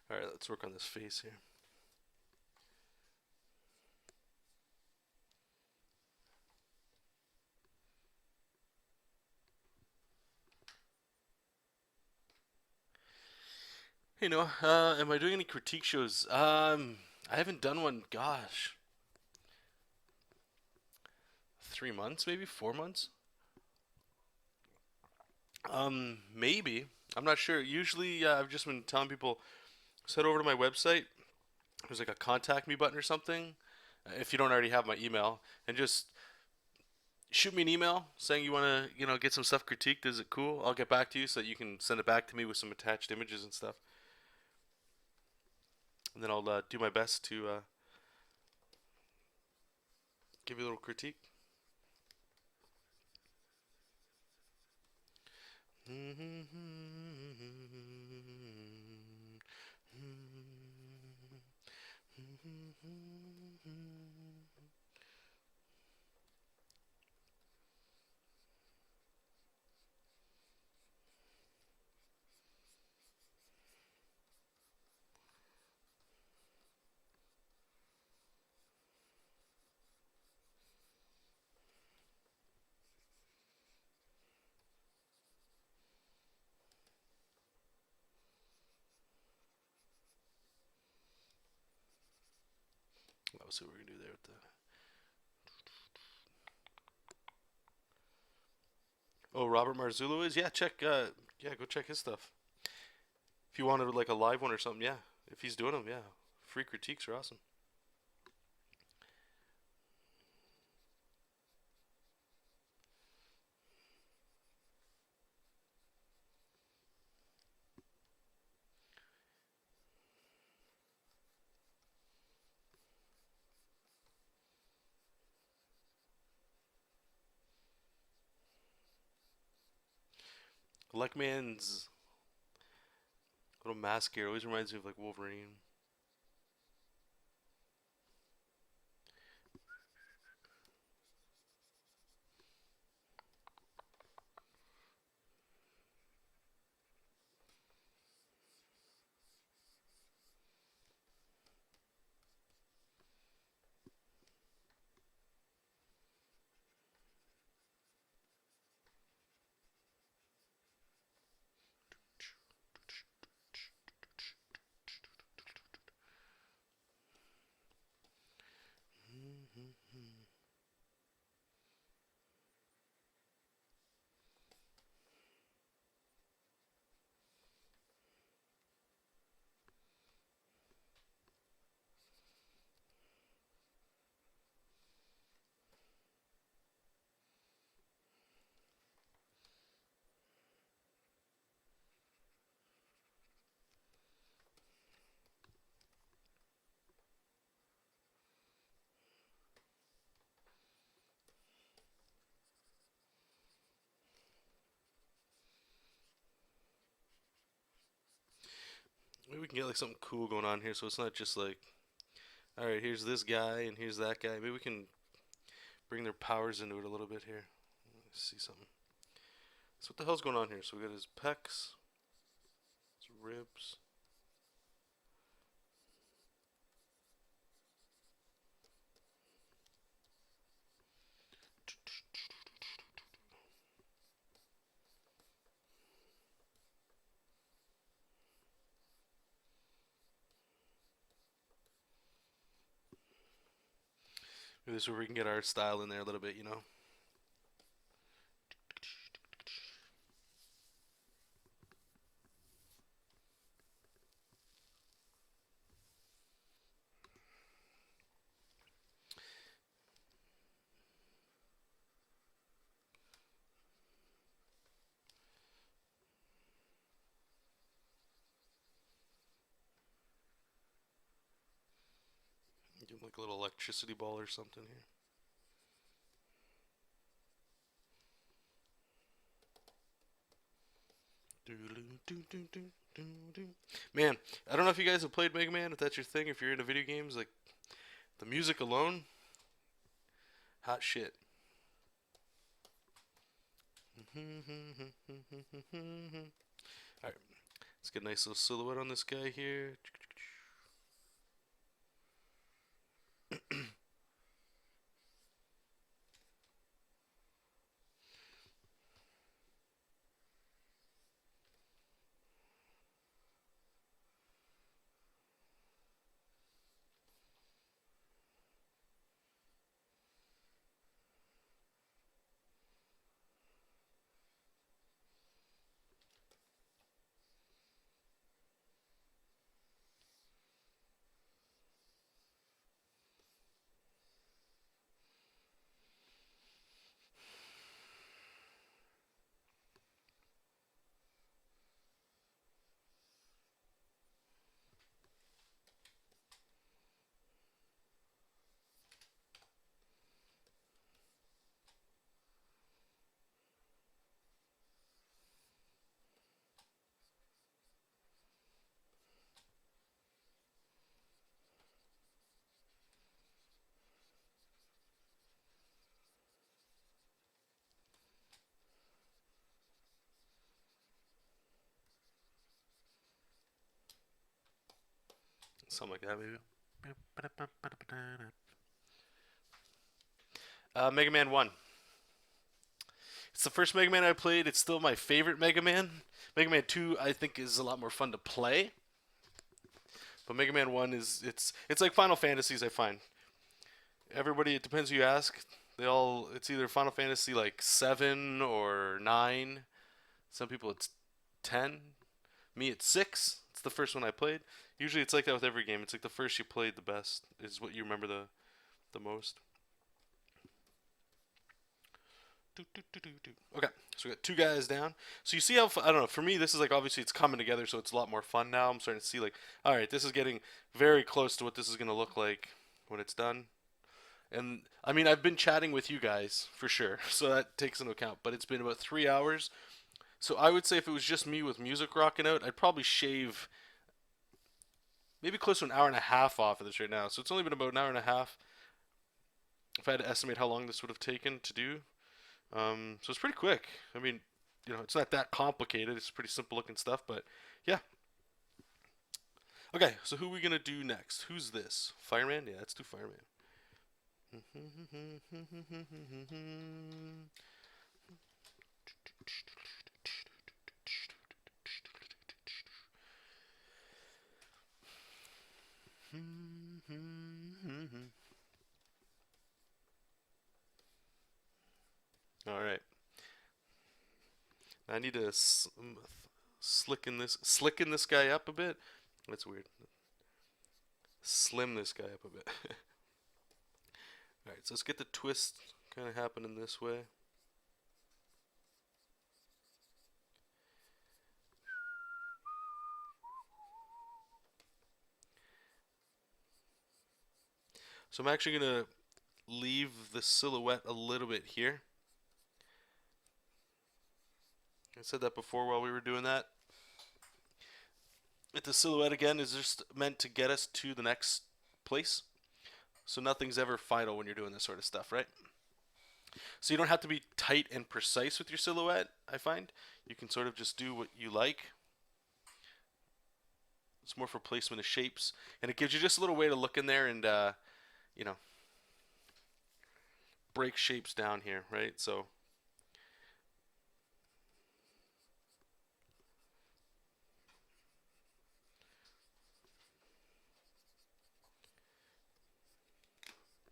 All right, let's work on this face here. Hey Noah, am I doing any critique shows? I haven't done one. Gosh, 3 months, maybe 4 months. Maybe. I'm not sure. Usually, I've just been telling people head over to my website. There's like a contact me button or something. If you don't already have my email, and just shoot me an email saying you want to, get some stuff critiqued. Is it cool? I'll get back to you so that you can send it back to me with some attached images and stuff, and then I'll do my best to give you a little critique. Let's see what we're gonna do there with the. Oh, Robert Marzullo is. Yeah, check. Yeah, go check his stuff. If you wanted like a live one or something, yeah. If he's doing them, yeah. Free critiques are awesome. Lekman's little mask here always reminds me of like Wolverine. Maybe we can get like something cool going on here, so it's not just like, all right, here's this guy and here's that guy. Maybe we can bring their powers into it a little bit here. Let's see something. So what the hell's going on here? So we got his pecs, his ribs. Maybe this is where we can get our style in there a little bit, you know. Give him like a little electricity ball or something here. Man, I don't know if you guys have played Mega Man, if that's your thing, if you're into video games, like the music alone, hot shit. Alright, let's get a nice little silhouette on this guy here. something like that maybe. Mega Man 1. It's the first Mega Man I played. It's still my favorite Mega Man. Mega Man 2 I think is a lot more fun to play. But Mega Man 1 is it's like Final Fantasies I find. Everybody, it depends who you ask. They all it's either Final Fantasy like 7 or 9. Some people it's 10. Me it's 6. It's the first one I played. Usually it's like that with every game. It's like the first you played the best is what you remember the most. Okay, so we got two guys down. So you see how I don't know. For me, this is like obviously it's coming together, so it's a lot more fun now. I'm starting to see like, all right, this is getting very close to what this is gonna look like when it's done. And I mean, I've been chatting with you guys for sure, so that takes into account. But it's been about 3 hours. So I would say if it was just me with music rocking out, I'd probably shave maybe close to an hour and a half off of this right now. So it's only been about an hour and a half. If I had to estimate how long this would have taken to do, so it's pretty quick. I mean, it's not that complicated. It's pretty simple looking stuff, but yeah. Okay, so who are we gonna do next? Who's this? Fireman? Yeah, let's do Fireman. All right. I need to slicken this guy up a bit. That's weird. Slim this guy up a bit. All right, so let's get the twist kind of happening this way. So I'm actually gonna leave the silhouette a little bit here. I said that before while we were doing that. The silhouette again is just meant to get us to the next place. So nothing's ever final when you're doing this sort of stuff, right? So you don't have to be tight and precise with your silhouette, I find. You can sort of just do what you like. It's more for placement of shapes. And it gives you just a little way to look in there and, you know, break shapes down here, right? So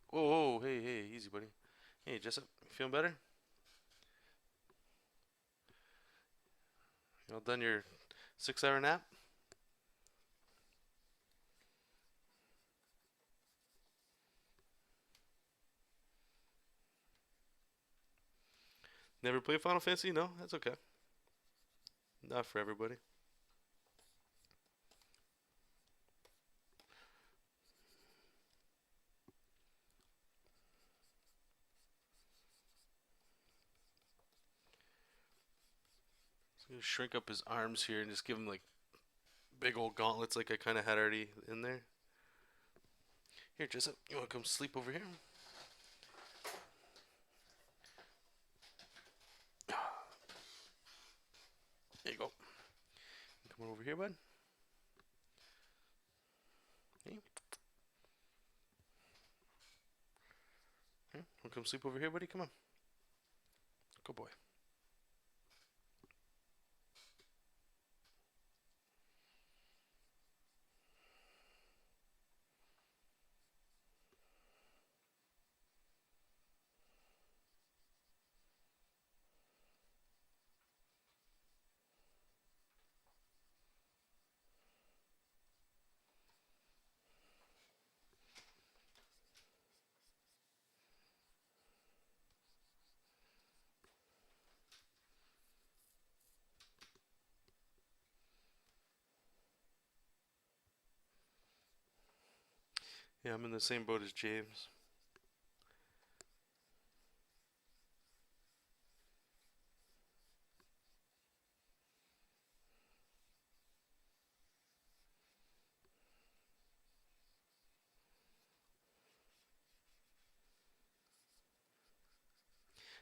whoa, whoa, hey, hey, easy, buddy. Hey, Jessup, feeling better? You all done your 6 hour nap? Never played Final Fantasy? No, that's okay. Not for everybody. So I'm gonna shrink up his arms here and just give him like big old gauntlets like I kind of had already in there. Here, Jessup, you want to come sleep over here? There you go. Come on over here, bud. Hey. Here, want to come sleep over here, buddy? Come on. Good boy. Yeah, I'm in the same boat as James.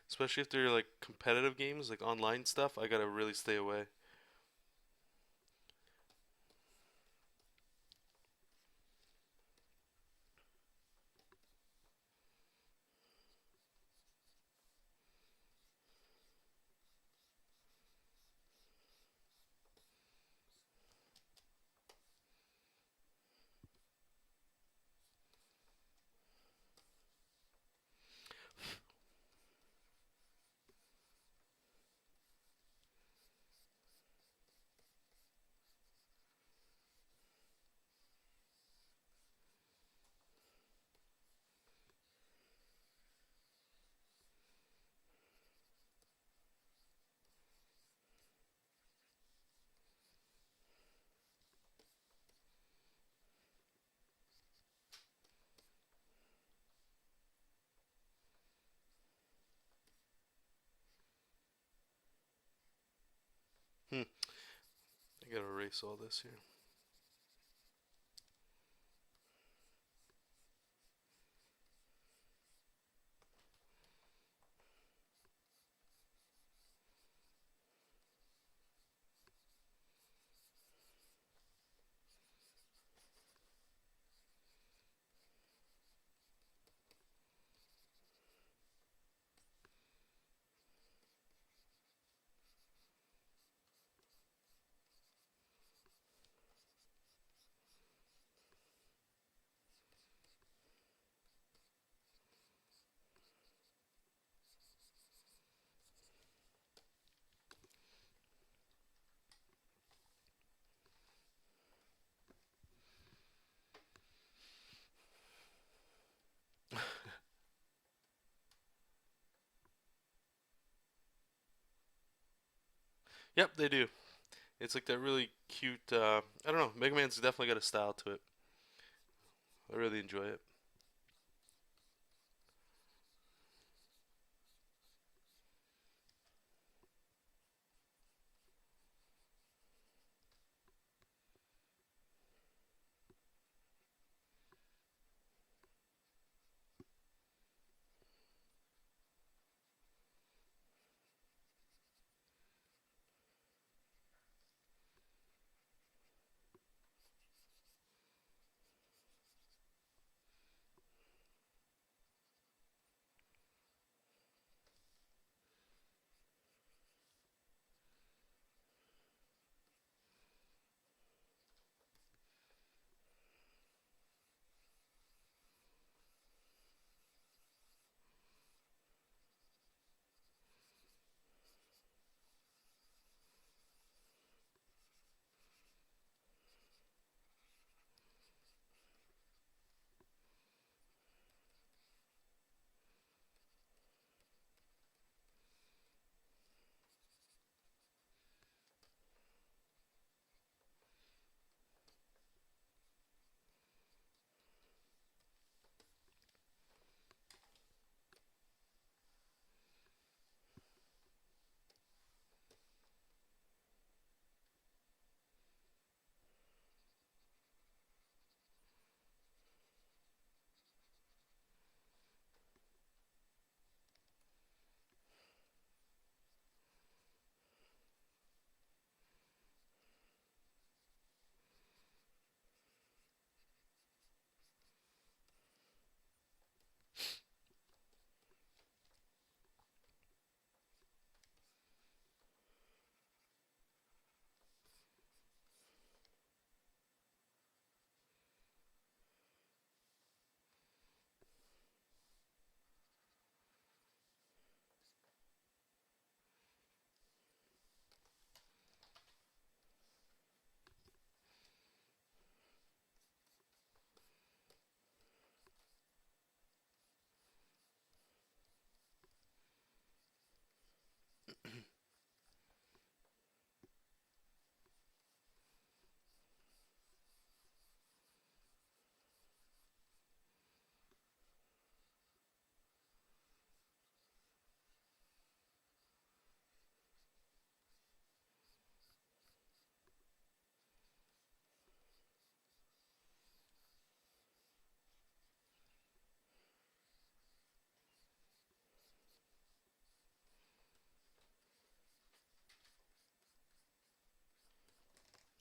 Especially if they're like competitive games, like online stuff, I gotta really stay away. I gotta erase all this here. Yep, they do. It's like that really cute. I don't know. Mega Man's definitely got a style to it. I really enjoy it.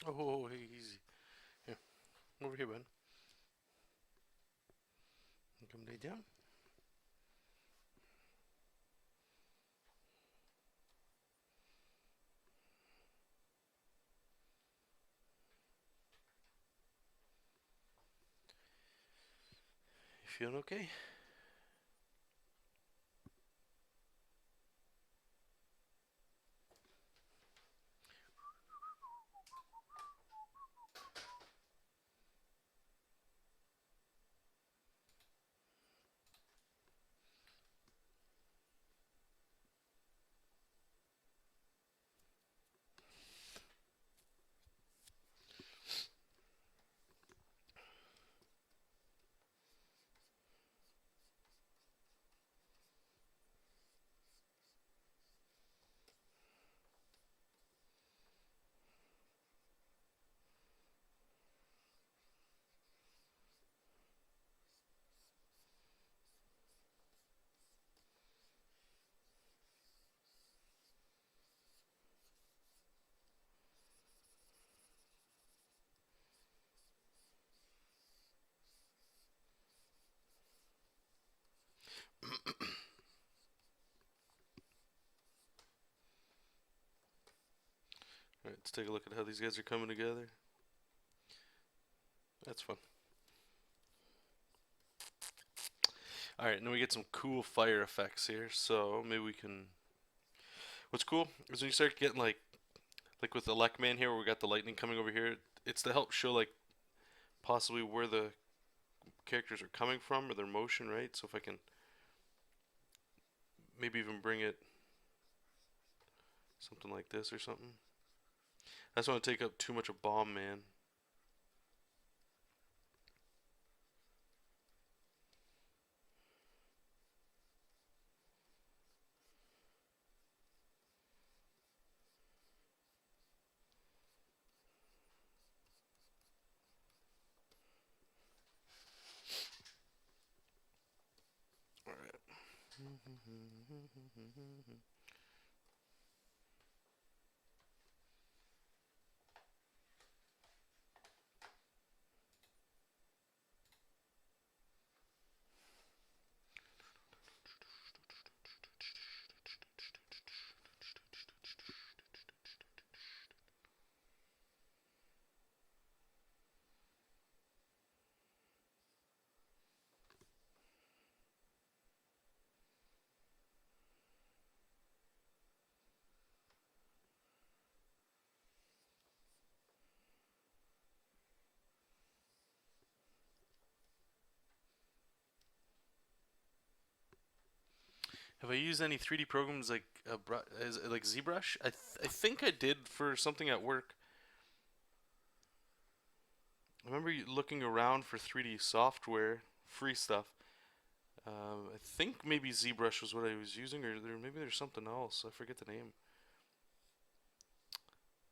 Oh, hey, easy. Here, over here, bud. Come lay down. You feeling okay? Alright, let's take a look at how these guys are coming together. That's fun. Alright, and then we get some cool fire effects here. So maybe we can. What's cool is when you start getting like with the Man here, where we got the lightning coming over here. It's to help show like possibly where the characters are coming from or their motion, right? So if I can maybe even bring it something like this or something. I just want to take up too much of Bomb Man. Alright. Have I used any 3D programs like like ZBrush? I think I did for something at work. I remember looking around for 3D software, free stuff. I think maybe ZBrush was what I was using, or maybe there's something else. I forget the name.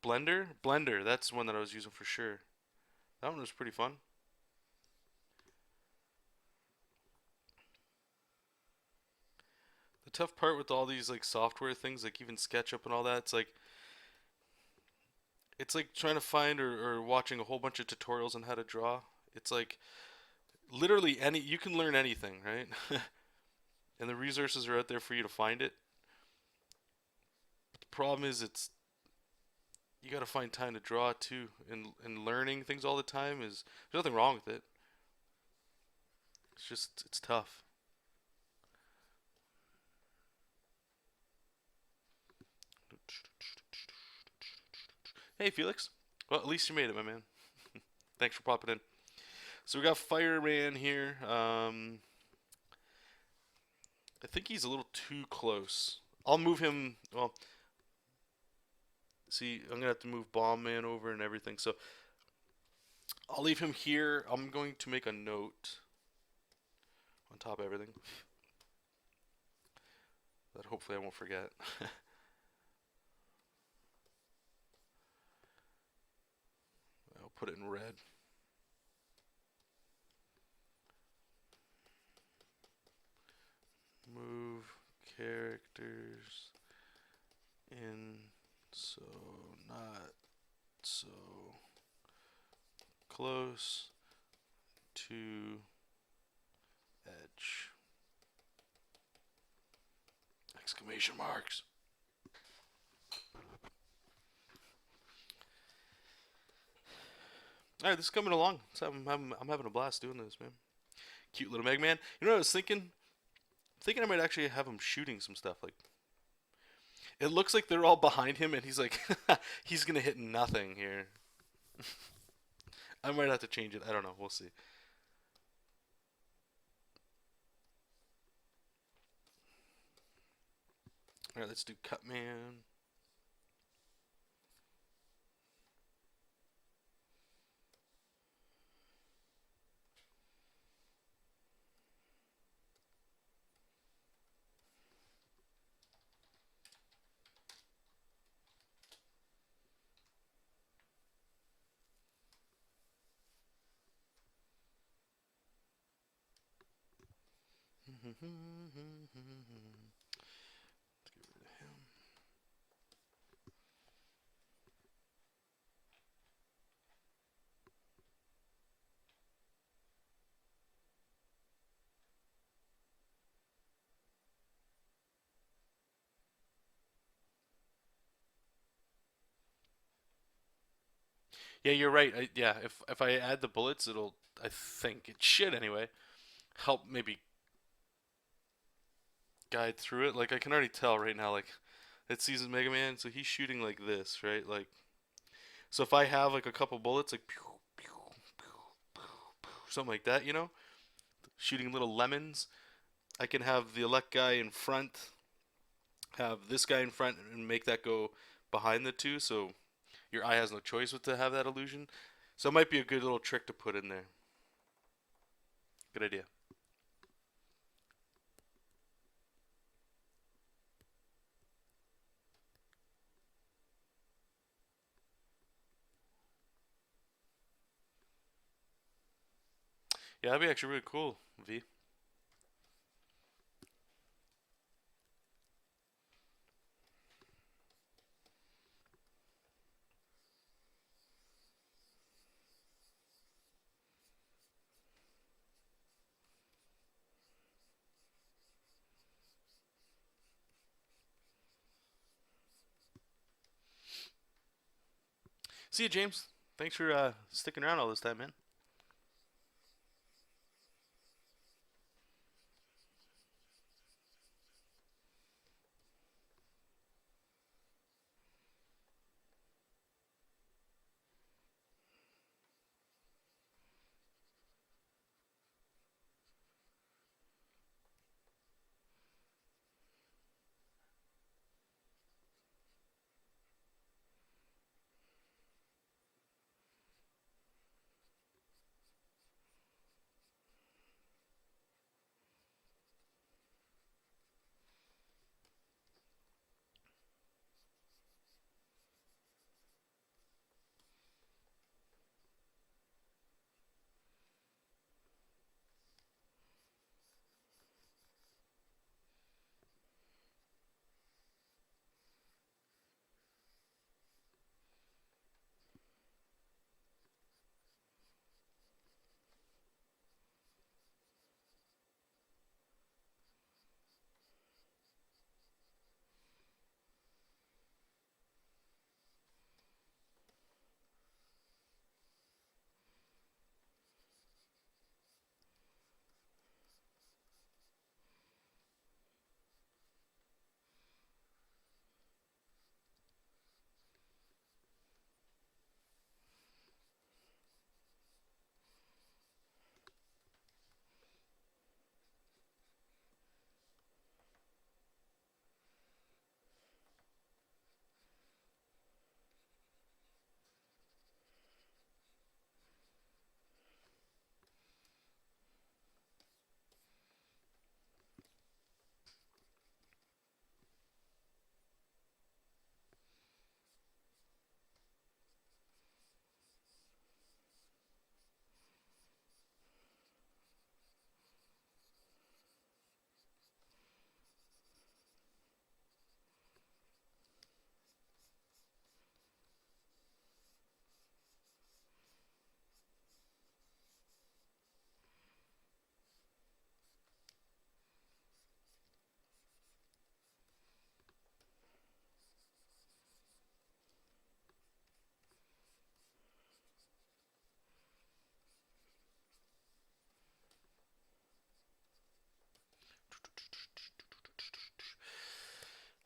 Blender. That's one that I was using for sure. That one was pretty fun. The tough part with all these like software things, like even SketchUp and all that, it's like trying to find or watching a whole bunch of tutorials on how to draw. It's like literally any you can learn anything, right? And the resources are out there for you to find it. But the problem is it's you got to find time to draw too, and learning things all the time is there's nothing wrong with it. It's just it's tough. Hey Felix. Well, at least you made it, my man. Thanks for popping in. So we got Fireman here. I think he's a little too close. I'll move him. Well, see, I'm gonna have to move Bomb Man over and everything. So I'll leave him here. I'm going to make a note on top of everything that hopefully I won't forget. I'll put it in red. Move characters in so not so close to edge. Exclamation marks. All right, this is coming along. I'm having a blast doing this, man. Cute little Megaman. You know what I was thinking? Thinking I might actually have him shooting some stuff. Like it looks like they're all behind him, and he's like, he's gonna hit nothing here. I might have to change it. I don't know. We'll see. All right, let's do Cut Man. Let's get rid of him. Yeah, you're right. Yeah, if I add the bullets, it'll. I think it should anyway. Help maybe guide through it. Like I can already tell right now. Like it sees Mega Man, so he's shooting like this, right? Like so if I have like a couple bullets, like pew, pew, pew, pew, pew, something like that, shooting little lemons. I can have the elect guy in front, have this guy in front, and make that go behind the two, so your eye has no choice but to have that illusion. So it might be a good little trick to put in there. Good idea. Yeah, that'd be actually really cool, V. See you, James. Thanks for sticking around all this time, man.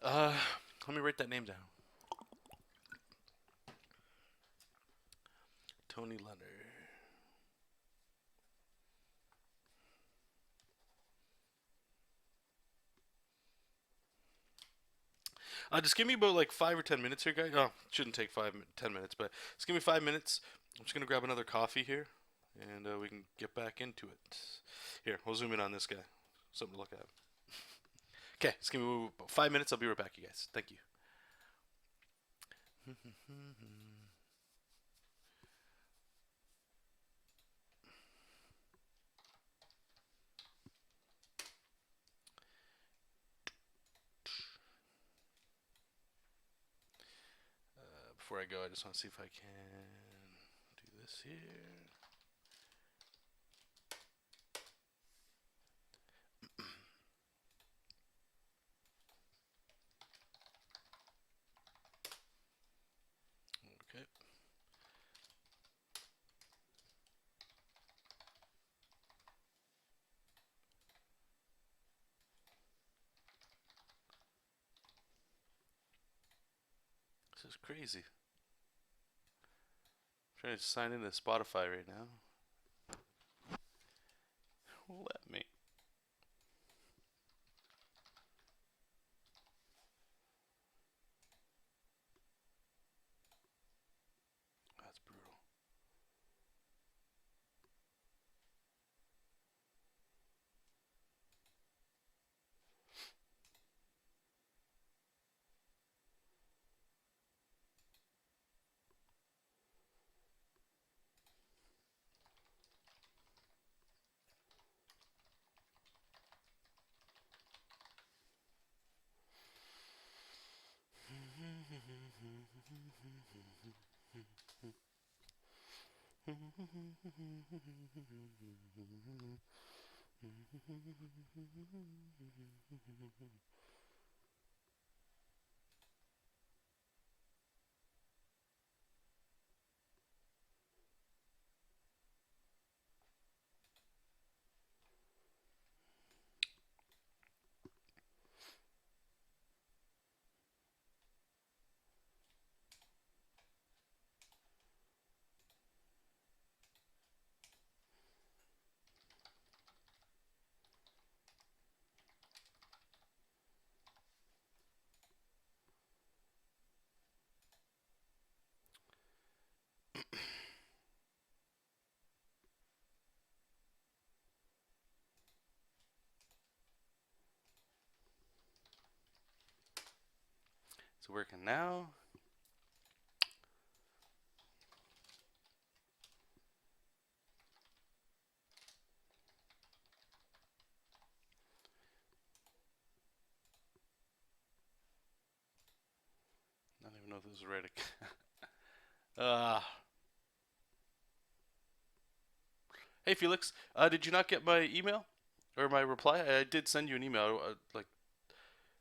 Uh, Let me write that name down. Tony Leonard. Just give me about like 5 or 10 minutes here, guys. Oh, shouldn't take 10 minutes, but just give me 5 minutes. I'm just gonna grab another coffee here, and we can get back into it. Here, we'll zoom in on this guy. Something to look at. Okay, just give me about 5 minutes. I'll be right back, you guys. Thank you. Before I go, I just want to see if I can do this here. Okay. This is crazy. I'm trying to sign into Spotify right now. Let me. That's brutal. It's working now. I don't even know if this is right. uh, hey Felix, did you not get my email or my reply? I did send you an email. Like,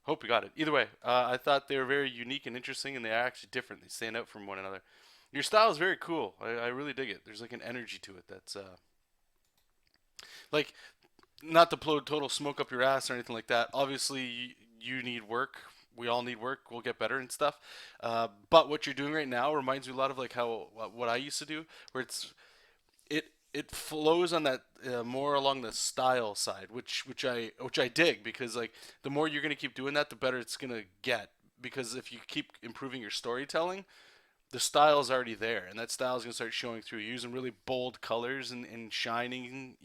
hope you got it. Either way, I thought they were very unique and interesting, and they are actually different. They stand out from one another. Your style is very cool. I really dig it. There's like an energy to it that's like, not to blow total smoke up your ass or anything like that. Obviously, you need work. We all need work. We'll get better and stuff. But what you're doing right now reminds me a lot of like how what I used to do, where it flows on that more along the style side, which I dig because like the more you're gonna keep doing that, the better it's gonna get. Because if you keep improving your storytelling, the style is already there, and that style is gonna start showing through. You're using really bold colors and shining,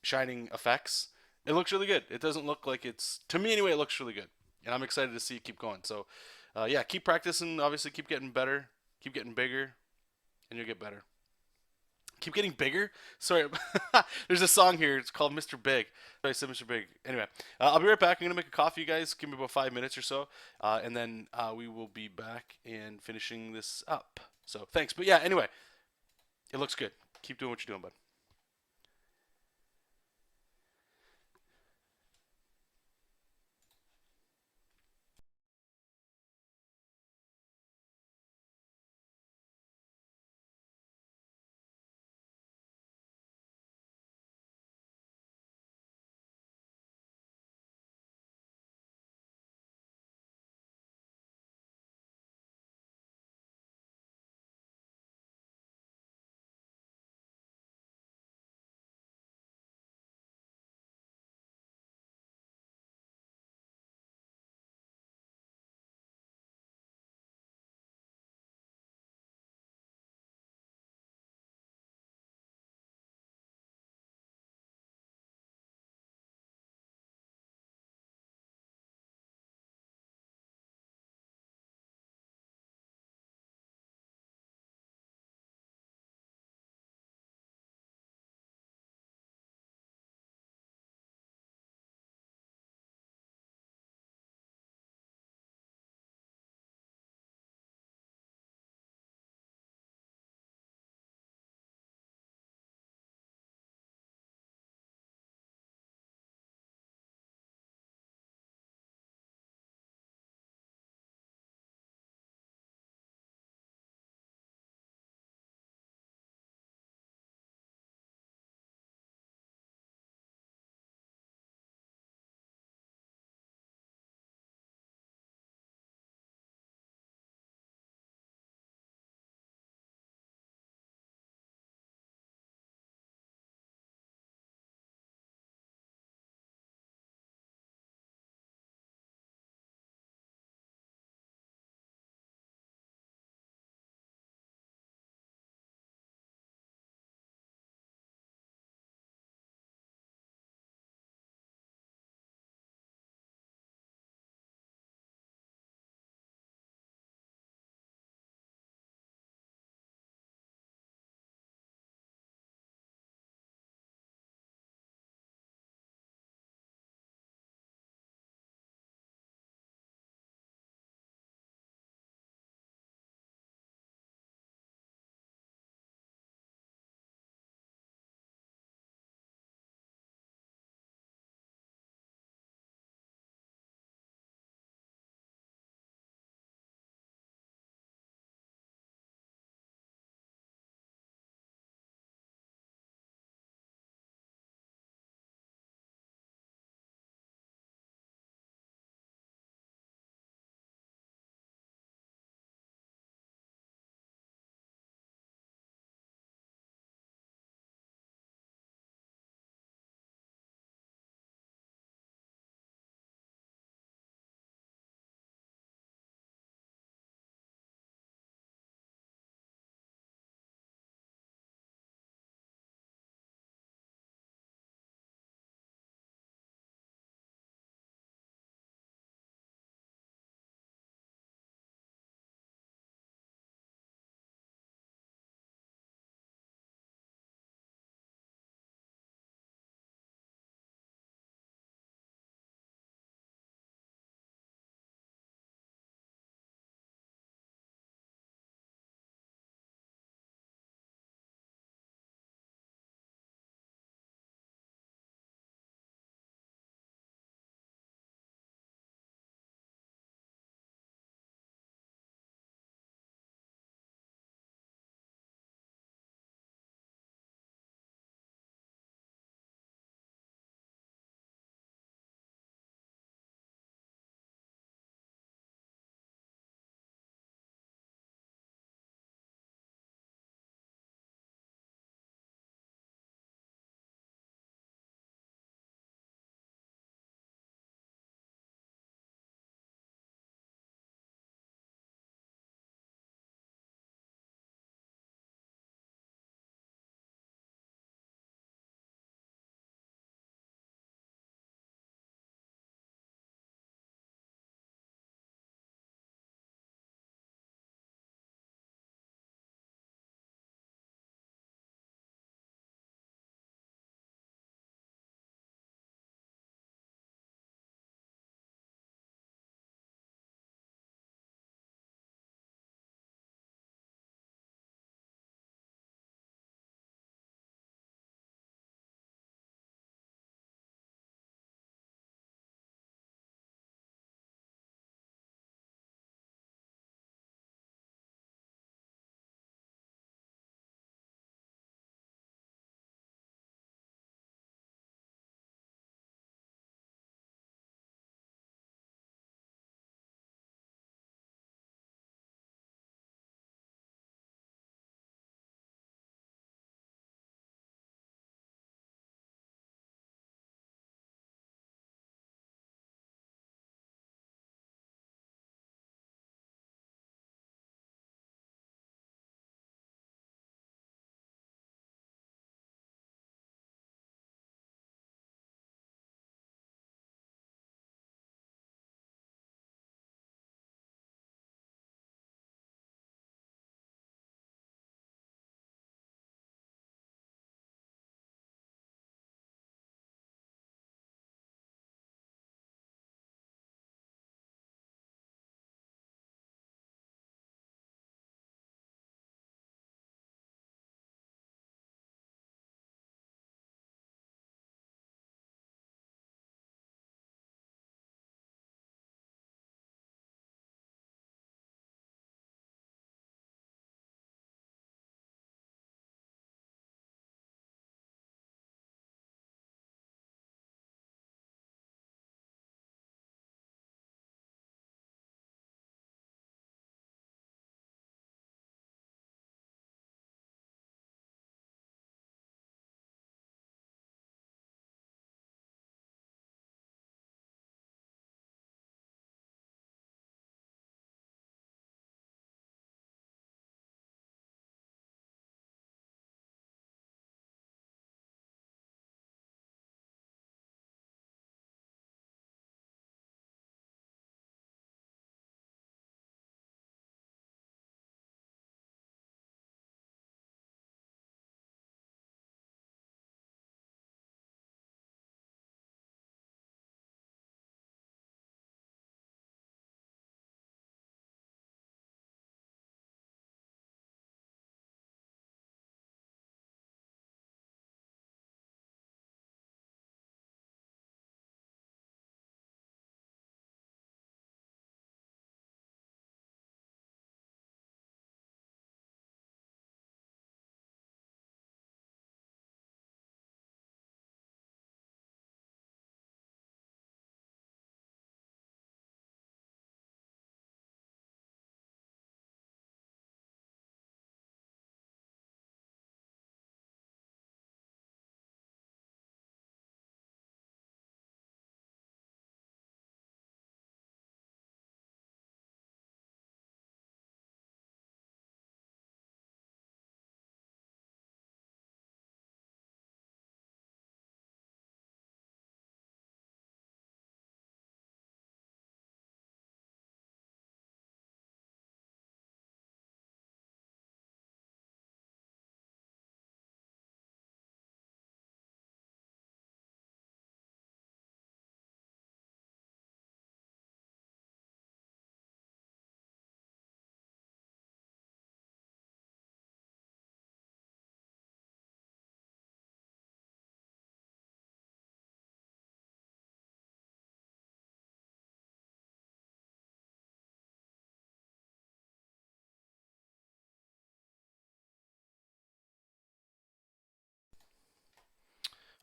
shining effects. It looks really good. It doesn't look like it's to me anyway. It looks really good, and I'm excited to see it keep going. So, yeah, keep practicing. Obviously, keep getting better, keep getting bigger, and you'll get better. Keep getting bigger. Sorry, there's a song here. It's called Mr. Big. I said Mr. Big. Anyway, I'll be right back. I'm gonna make a coffee, you guys. Give me about 5 minutes or so, and then we will be back and finishing this up. So thanks. But yeah, anyway, it looks good. Keep doing what you're doing, bud.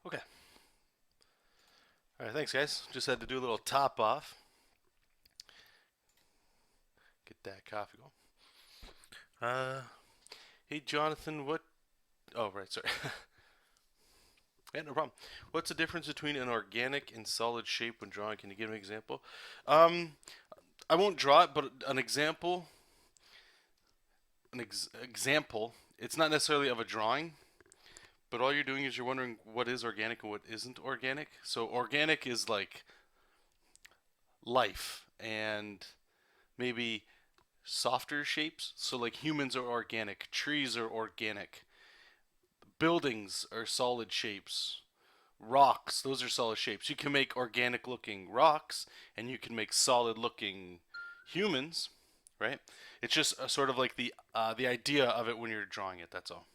Okay. All right, thanks, guys. Just had to do a little top off. Get that coffee going. Hey, Jonathan, what? Oh, right, sorry. Yeah, no problem. What's the difference between an organic and solid shape when drawing? Can you give an example? Um, I won't draw it, but an example, example. It's not necessarily of a drawing, but all you're doing is you're wondering what is organic and what isn't organic. So organic is like life and maybe softer shapes. So like humans are organic, trees are organic, buildings are solid shapes. Rocks, those are solid shapes. You can make organic looking rocks and you can make solid looking humans, right? It's just sort of like the idea of it when you're drawing it, that's all.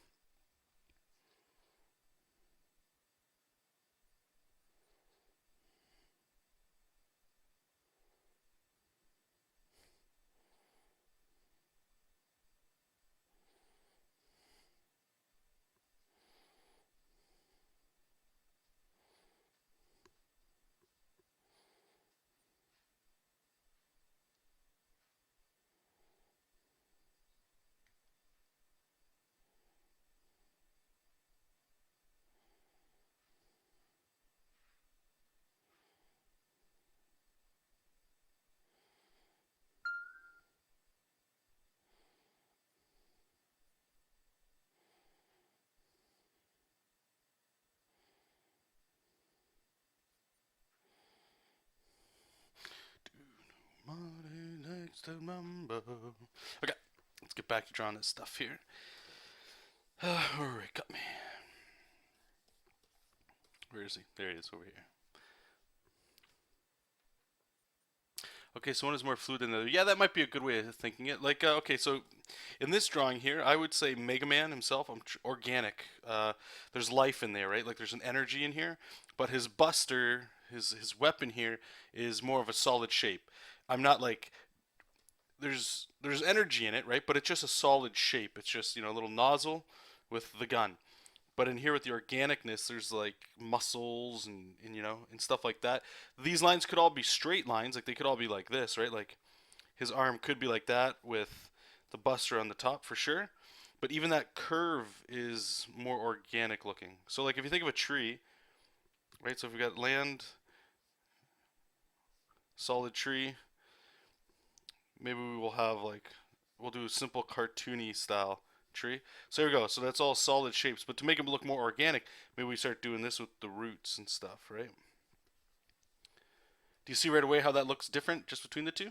Money next to number. Okay, let's get back to drawing this stuff here. Alright, got me. Where is he? There he is, over here. Okay, so one is more fluid than the other. Yeah, that might be a good way of thinking it. Like, okay, so in this drawing here, I would say Megaman himself, organic. There's life in there, right? Like, there's an energy in here, but his Buster, his weapon here, is more of a solid shape. I'm not like there's energy in it, right? But it's just a solid shape. It's just a little nozzle with the gun. But in here with the organicness, there's like muscles and stuff like that. These lines could all be straight lines, like they could all be like this, right? Like his arm could be like that with the buster on the top for sure. But even that curve is more organic looking. So like if you think of a tree, right? So if we got land, solid tree, maybe we will have like we'll do a simple cartoony style tree. So there we go. So that's all solid shapes. But to make them look more organic, maybe we start doing this with the roots and stuff, right? Do you see right away how that looks different just between the two?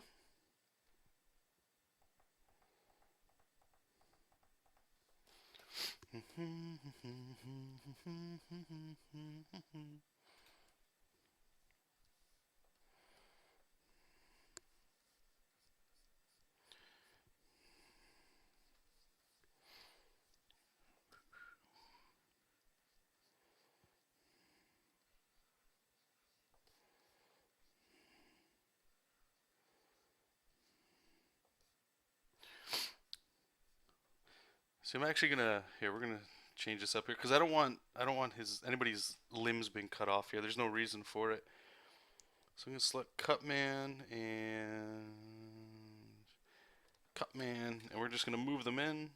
So I'm actually gonna here we're gonna change this up here because I don't want his anybody's limbs being cut off here. There's no reason for it. So I'm gonna select Cutman and Cutman, and we're just gonna move them in.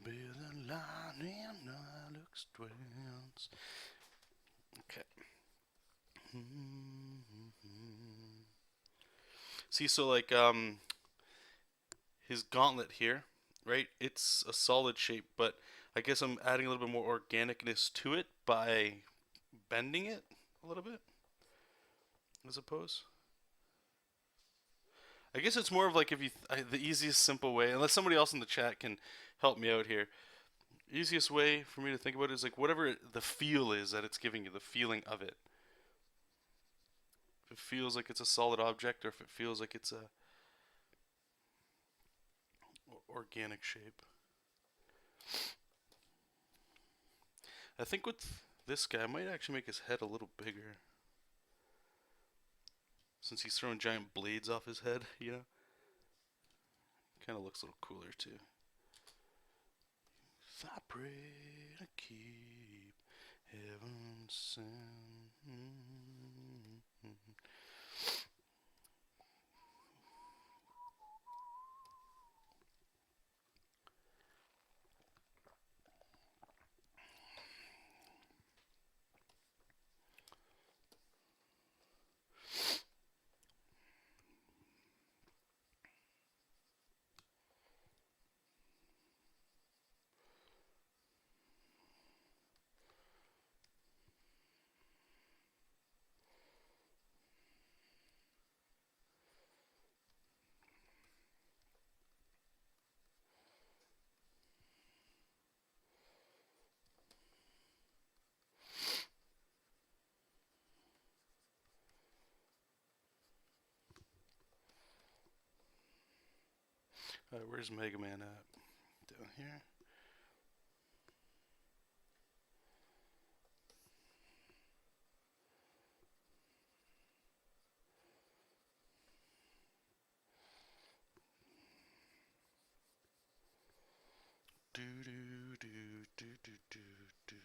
Be the line in my looks twins. Okay. See, so like his gauntlet here, right? It's a solid shape, but I guess I'm adding a little bit more organicness to it by bending it a little bit, I suppose. I guess it's more of like if you the easiest simple way, unless somebody else in the chat can help me out here. Easiest way for me to think about it is like whatever the feel is that it's giving you, the feeling of it. If it feels like it's a solid object, or if it feels like it's a organic shape. I think with this guy, I might actually make his head a little bigger, since he's throwing giant blades off his head. You know, kind of looks a little cooler too. Vibrate and keep heaven sent. Where's Megaman at? Down here. Do do do do do do do.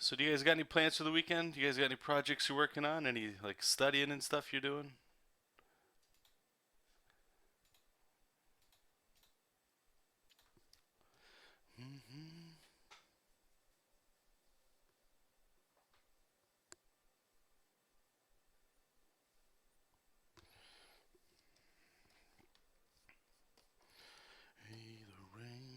So do you guys got any plans for the weekend? Do you guys got any projects you're working on? Any like studying and stuff you're doing? Mm-hmm. Hey, the rain.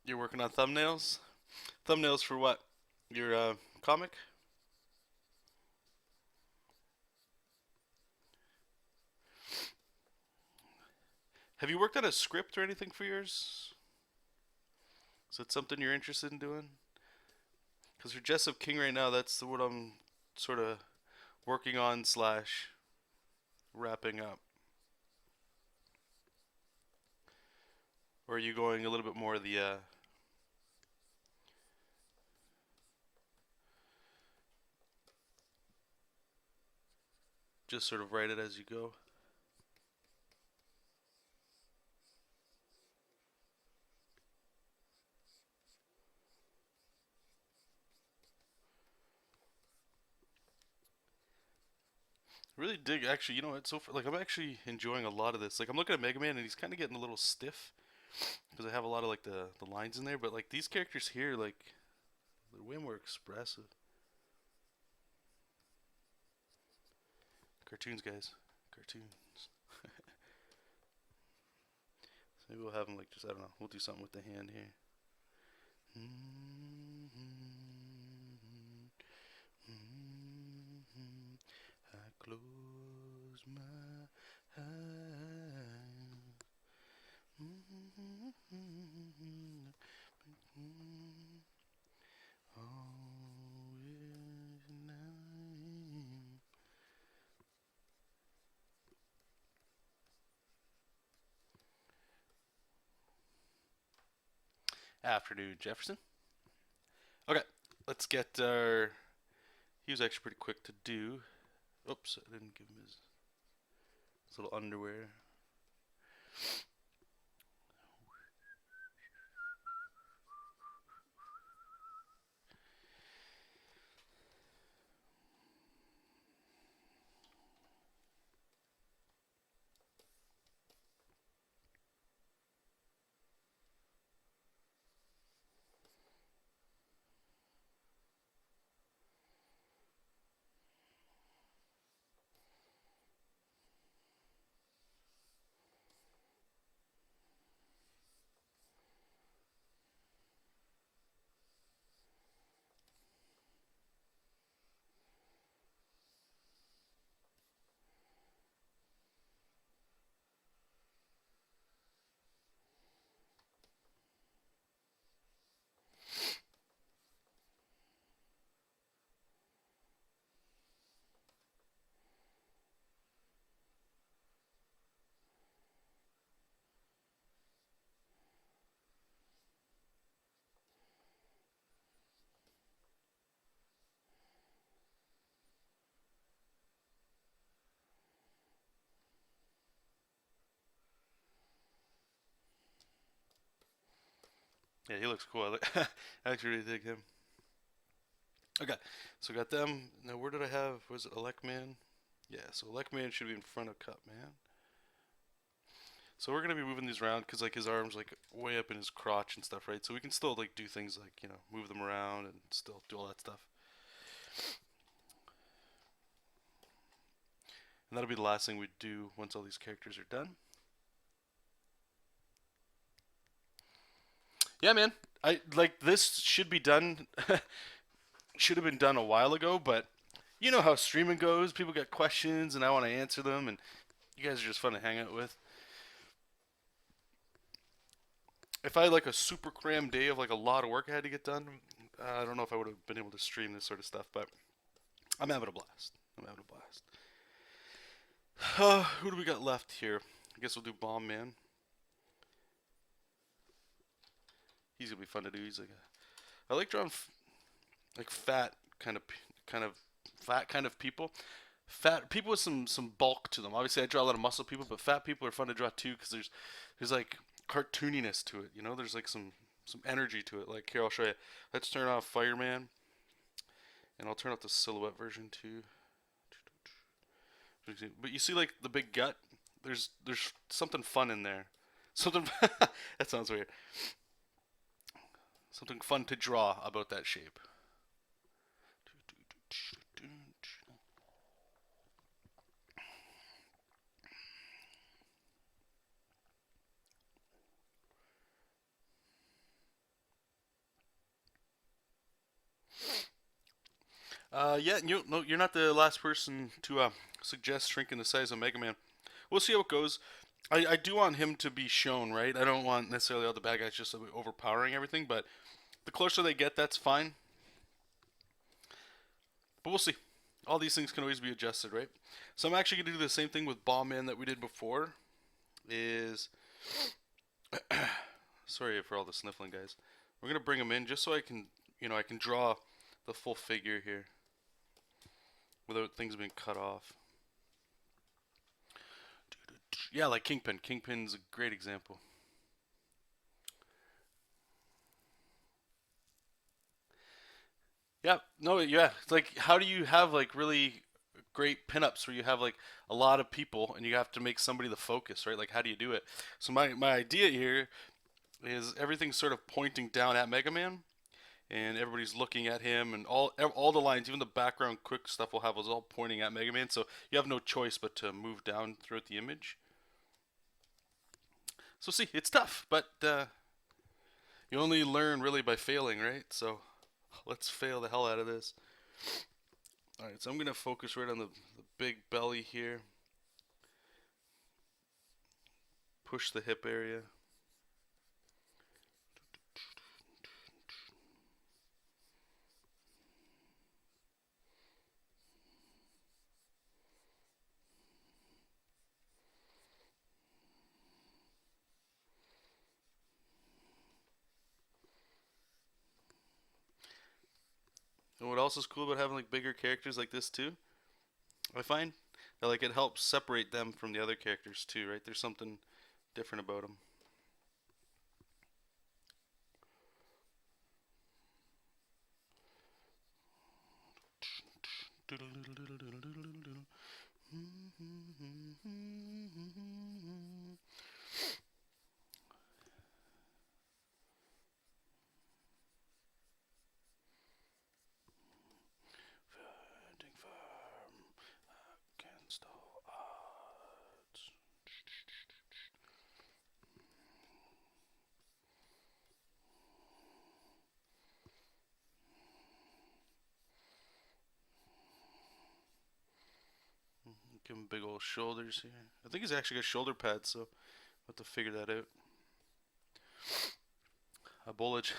You're working on thumbnails? Thumbnails for what? Your comic? Have you worked on a script or anything for yours? Is that something you're interested in doing? Because for Jessup King right now, that's what I'm sort of working on slash wrapping up. Or are you going a little bit more the just sort of write it as you go? Really dig actually. You know, it's so like I'm actually enjoying a lot of this. Like I'm looking at Megaman and he's kind of getting a little stiff because I have a lot of like the lines in there. But like these characters here, like They're way more expressive. Cartoons, guys. Cartoons. So maybe we'll have them like just, I don't know, we'll do something with the hand here. I close my eyes. All is night. Afternoon, Jefferson. Okay, let's get our. He was actually pretty quick to do. Oops, I didn't give him his little underwear. Yeah, he looks cool. I actually really dig him. Okay, so got them. Now, where did I have? Was it Elect Man? Yeah, so Elect Man should be in front of Cut Man. So we're gonna be moving these around because like his arms like way up in his crotch and stuff, right? So we can still like do things like move them around and still do all that stuff. And that'll be the last thing we do once all these characters are done. Yeah, man. I like this should be done. Should have been done a while ago, but you know how streaming goes. People got questions, and I want to answer them, and you guys are just fun to hang out with. If I had like a super cram day of like a lot of work I had to get done, I don't know if I would have been able to stream this sort of stuff, but I'm having a blast. I'm having a blast. Who do we got left here? I guess we'll do Bomb Man. He's gonna be fun to do. He's like I like drawing like fat kind of fat kind of people. Fat people with some bulk to them. Obviously, I draw a lot of muscle people, but fat people are fun to draw too because there's like cartooniness to it. There's like some energy to it. Like here, I'll show you. Let's turn off Fireman, and I'll turn off the silhouette version too. But you see, like the big gut. There's something fun in there. Something that sounds weird. Something fun to draw about that shape. Yeah, no, you're not the last person to suggest shrinking the size of Megaman. We'll see how it goes. I do want him to be shown, right? I don't want necessarily all the bad guys just overpowering everything, but the closer they get, that's fine. But we'll see. All these things can always be adjusted, right? So I'm actually going to do the same thing with Bomb Man that we did before. Is sorry for all the sniffling, guys. We're going to bring him in just so I can, I can draw the full figure here without things being cut off. Yeah, like Kingpin. Kingpin's a great example. Yeah, no, yeah. It's like, how do you have like really great pinups where you have like a lot of people and you have to make somebody the focus, right? Like, how do you do it? So my idea here is everything's sort of pointing down at Mega Man, and everybody's looking at him, and all the lines, even the background quick stuff we'll have is all pointing at Megaman. So you have no choice but to move down throughout the image. So see, it's tough, but you only learn really by failing, right? So let's fail the hell out of this. All right, so I'm gonna focus right on the big belly here. Push the hip area. And what else is cool about having like bigger characters like this too? I find that like it helps separate them from the other characters too, right? There's something different about them. Fighting firm against all odds. Give him big old shoulders here. I think he's actually got shoulder pads, so I'll have to figure that out. A bullet.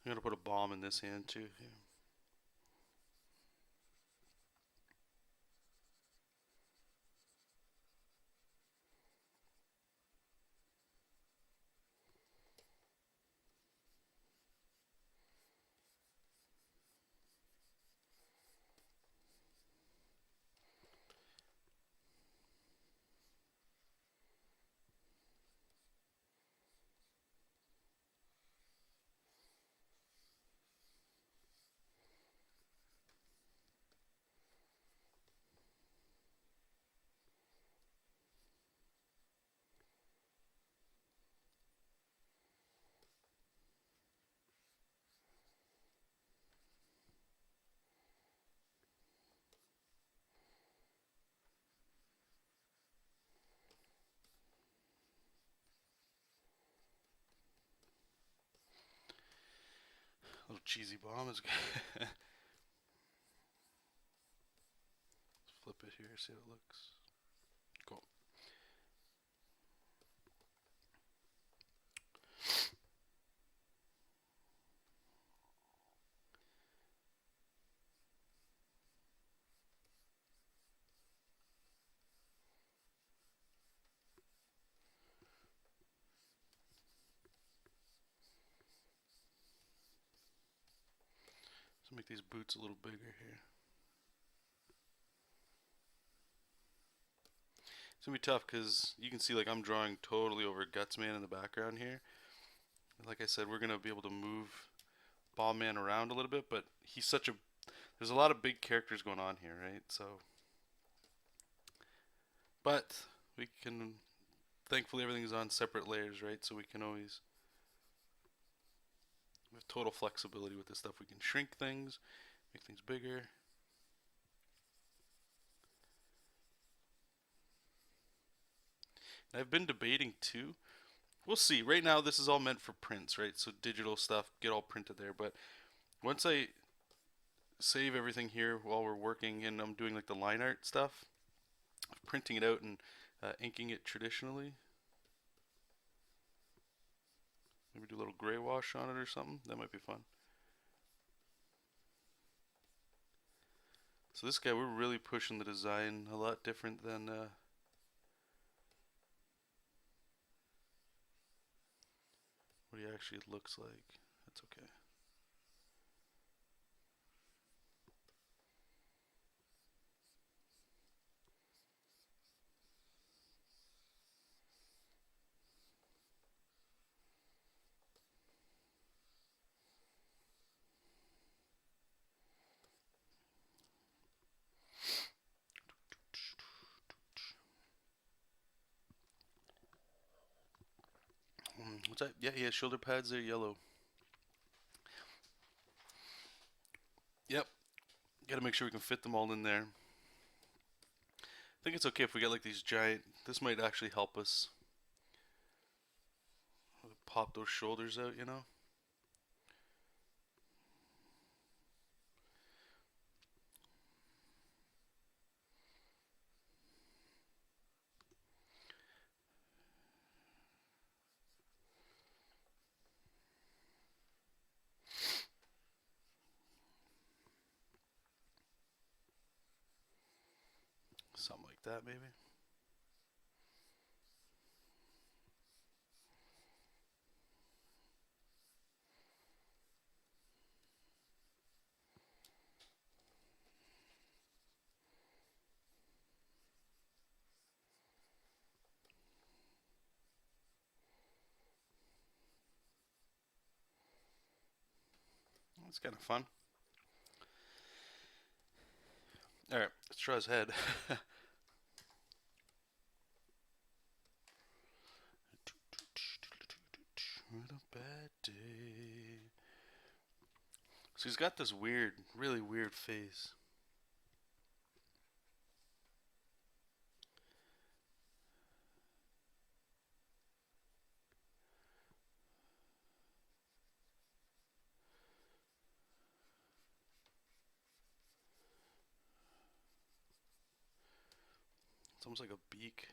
I'm gonna put a bomb in this hand too. Yeah. Little cheesy bomb is good. Flip it here, see how it looks. Cool. Let's make these boots a little bigger here. It's gonna be tough because you can see like I'm drawing totally over Gutsman in the background here. Like I said, we're gonna be able to move Bomb Man around a little bit, but he's such a there's a lot of big characters going on here, right? So, but we can thankfully everything's on separate layers, right? So we can always we have total flexibility with this stuff. We can shrink things, make things bigger. And I've been debating too. We'll see. Right now, this is all meant for prints, right? So digital stuff get all printed there. But once I save everything here while we're working and I'm doing like the line art stuff, printing it out and inking it traditionally. Maybe do a little gray wash on it or something. That might be fun. So this guy, we're really pushing the design a lot different than what he actually looks like. That's okay. What's that? Yeah, yeah, shoulder pads are yellow. Yep. Gotta make sure we can fit them all in there. I think it's okay if we get like these giant. This might actually help us pop those shoulders out, you know? Something like that, maybe. That's kind of fun. All right, let's try his head. What a bad day. So he's got this weird, really weird face. It's almost like a beak.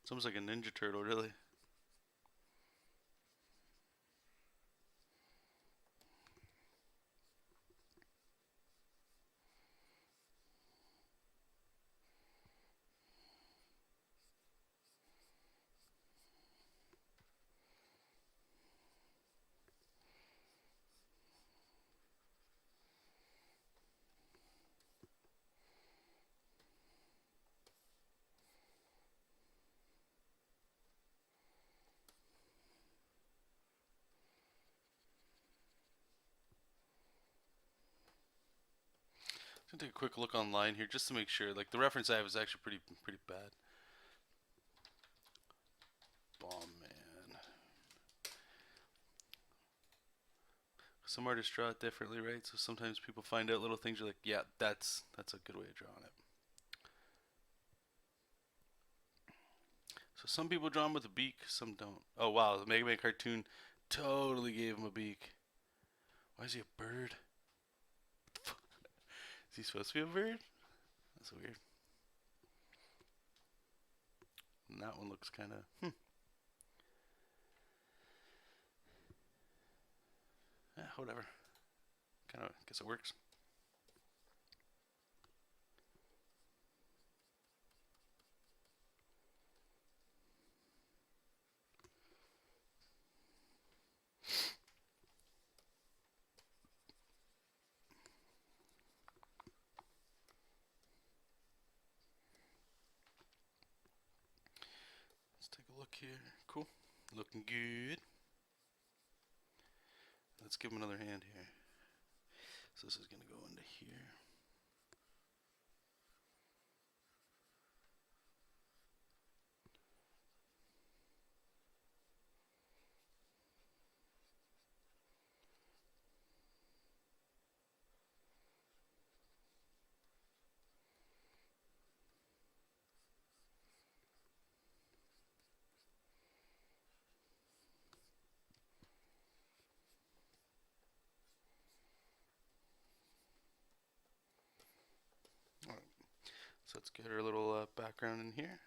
It's almost like a Ninja Turtle, really. I'm gonna take a quick look online here just to make sure. Like the reference I have is actually pretty bad. Bomb man. Some artists draw it differently, right? So sometimes people find out little things. You're like, yeah, that's a good way of drawing it. So some people draw him with a beak, some don't. Oh wow, the Mega Man cartoon totally gave him a beak. Why is he a bird? Is he supposed to be a bird? That's weird. And that one looks kind of. whatever. Kind of guess it works. Let's take a look here. Cool. Looking good. Let's give him another hand here. So this is going to go into here. Alright, so let's get our little background in here.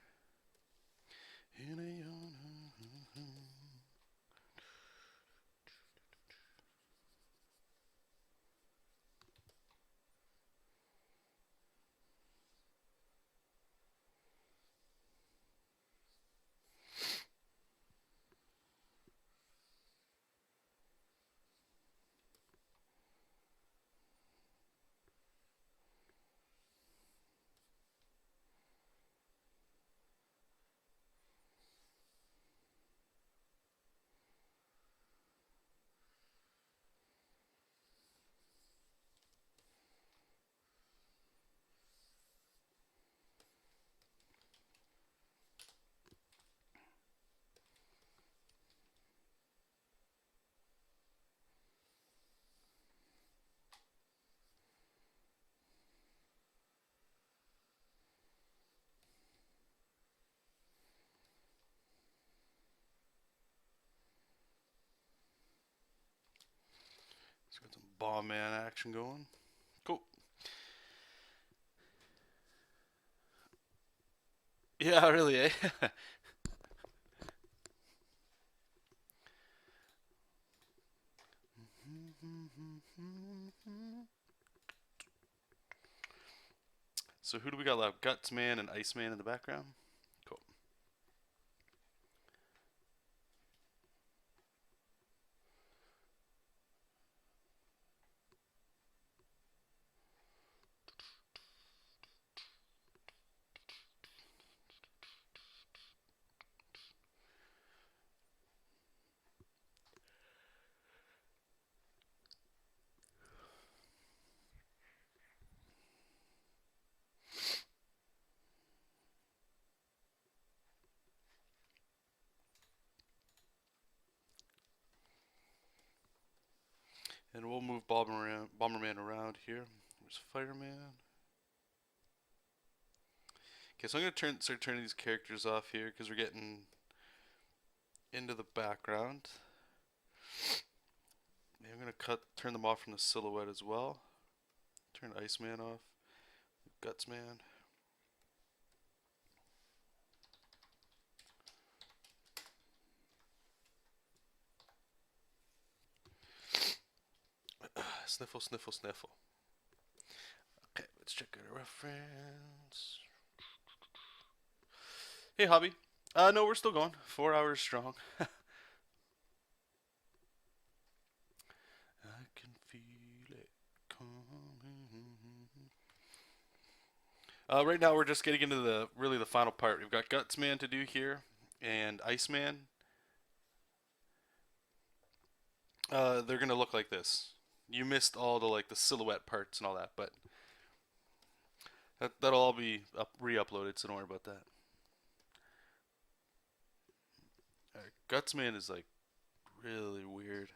Let's get some bomb man action going. Cool. Yeah, really, eh? So who do we got left? Gutsman and Iceman in the background? Cool. And we'll move Bomberman around here. There's Fireman. Okay, so I'm gonna start turning these characters off here because we're getting into the background. I'm gonna turn them off from the silhouette as well. Turn Iceman off. Gutsman. Sniffle, sniffle, sniffle. Okay, let's check out a reference. Hey, Hobby. No, we're still going. 4 hours strong. I can feel it coming. Right now, we're just getting into the final part. We've got Gutsman to do here, and Iceman. They're gonna look like this. You missed all the silhouette parts and all that, but that'll all be re-uploaded, so don't worry about that. Gutsman is like really weird.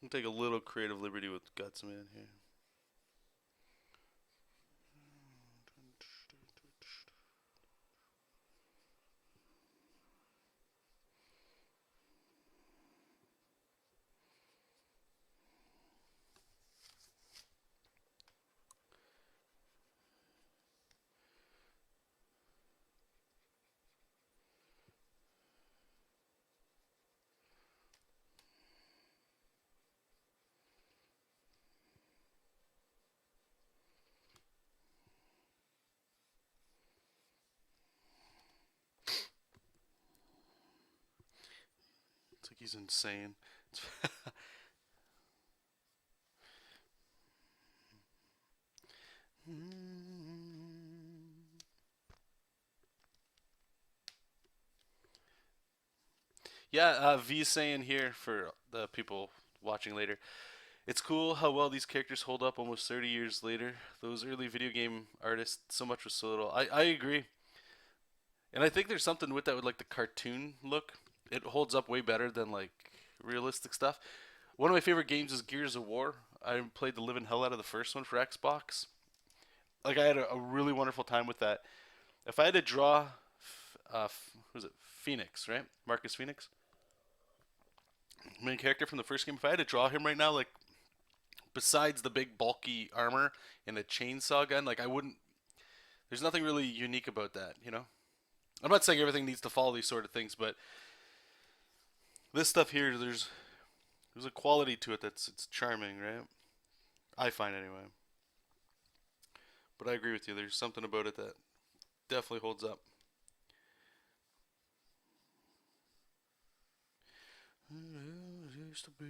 I'll take a little creative liberty with Guts Man here. It's like he's insane. Yeah, V's saying here for the people watching later. It's cool how well these characters hold up almost 30 years later. Those early video game artists, so much was so little. I agree. And I think there's something with that with like the cartoon look. It holds up way better than like realistic stuff. One of my favorite games is Gears of War. I played the living hell out of the first one for Xbox. Like I had a really wonderful time with that. If I had to draw, who's it? Phoenix, right? Marcus Phoenix, main character from the first game. If I had to draw him right now, like besides the big bulky armor and a chainsaw gun, like I wouldn't. There's nothing really unique about that, you know. I'm not saying everything needs to follow these sort of things, but this stuff here, there's a quality to it that's it's charming, right? I find anyway. But I agree with you. There's something about it that definitely holds up. It used to be.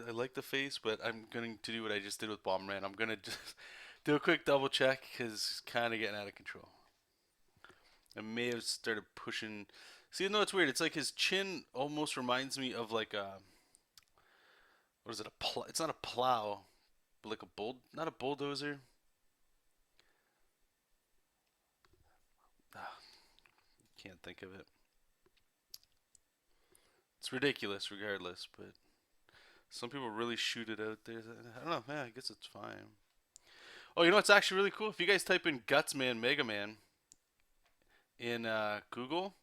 I like the face, but I'm going to do what I just did with Bomberman. I'm gonna just do a quick double check because it's kind of getting out of control. I may have started pushing. See, no, it's weird. It's like his chin almost reminds me of like a what is it? It's not a plow, but like a not a bulldozer. Ah, can't think of it. It's ridiculous, regardless. But some people really shoot it out there. I don't know. Yeah, I guess it's fine. Oh, you know what's actually really cool? If you guys type in Gutsman Megaman in Google,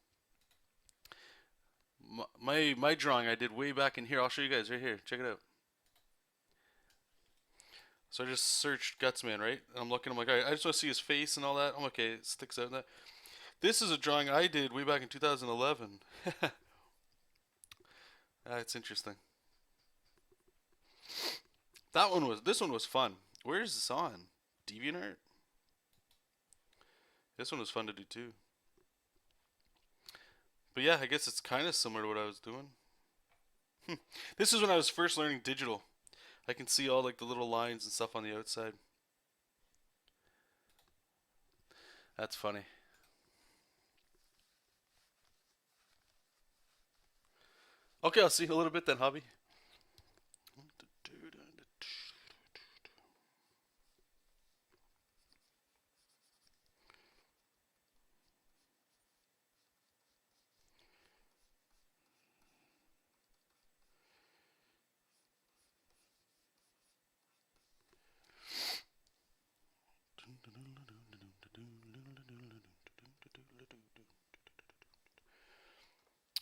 my drawing I did way back in here. I'll show you guys right here. Check it out. So I just searched Gutsman, right? And I'm looking. I'm like, all right, I just want to see his face and all that. I'm okay. It sticks out. That this is a drawing I did way back in 2011. That's interesting. This one was fun. Where is this on? DeviantArt. This one was fun to do too. But yeah, I guess it's kind of similar to what I was doing. This is when I was first learning digital. I can see all like the little lines and stuff on the outside. That's funny. Okay, I'll see you in a little bit then, hobby.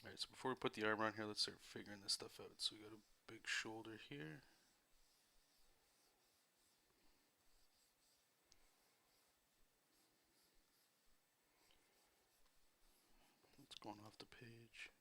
Alright, so before we put the armor on here, let's start figuring this stuff out. So we got a big shoulder here. It's going off the page.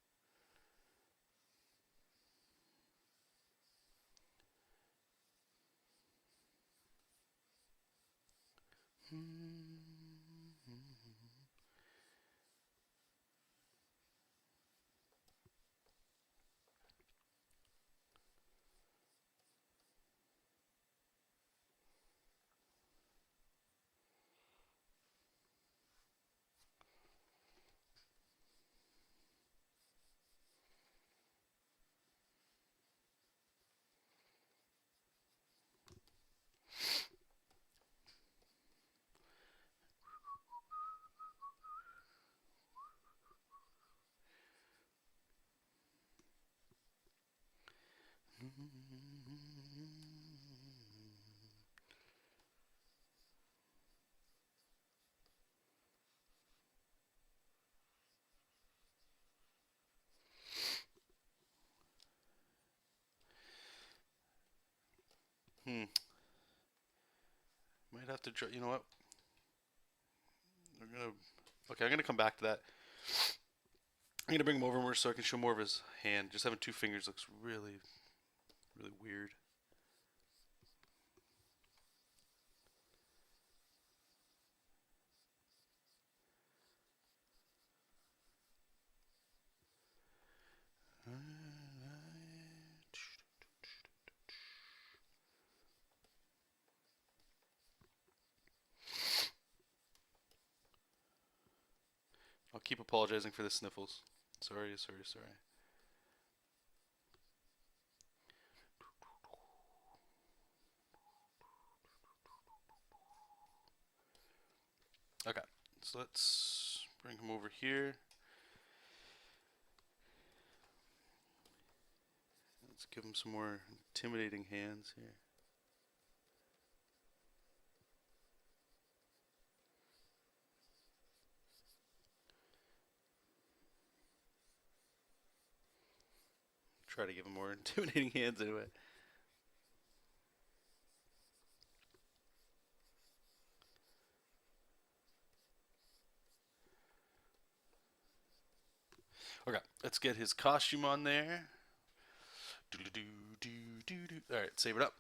Hmm. Might have to try. You know what? We're gonna. Okay, I'm gonna come back to that. I'm gonna bring him over more so I can show more of his hand. Just having two fingers looks really, really weird. I'll keep apologizing for the sniffles. Sorry, sorry, sorry. Okay, so let's bring him over here. Let's give him some more intimidating hands here. Try to give him more intimidating hands anyway. Okay, let's get his costume on there. Alright, save it up.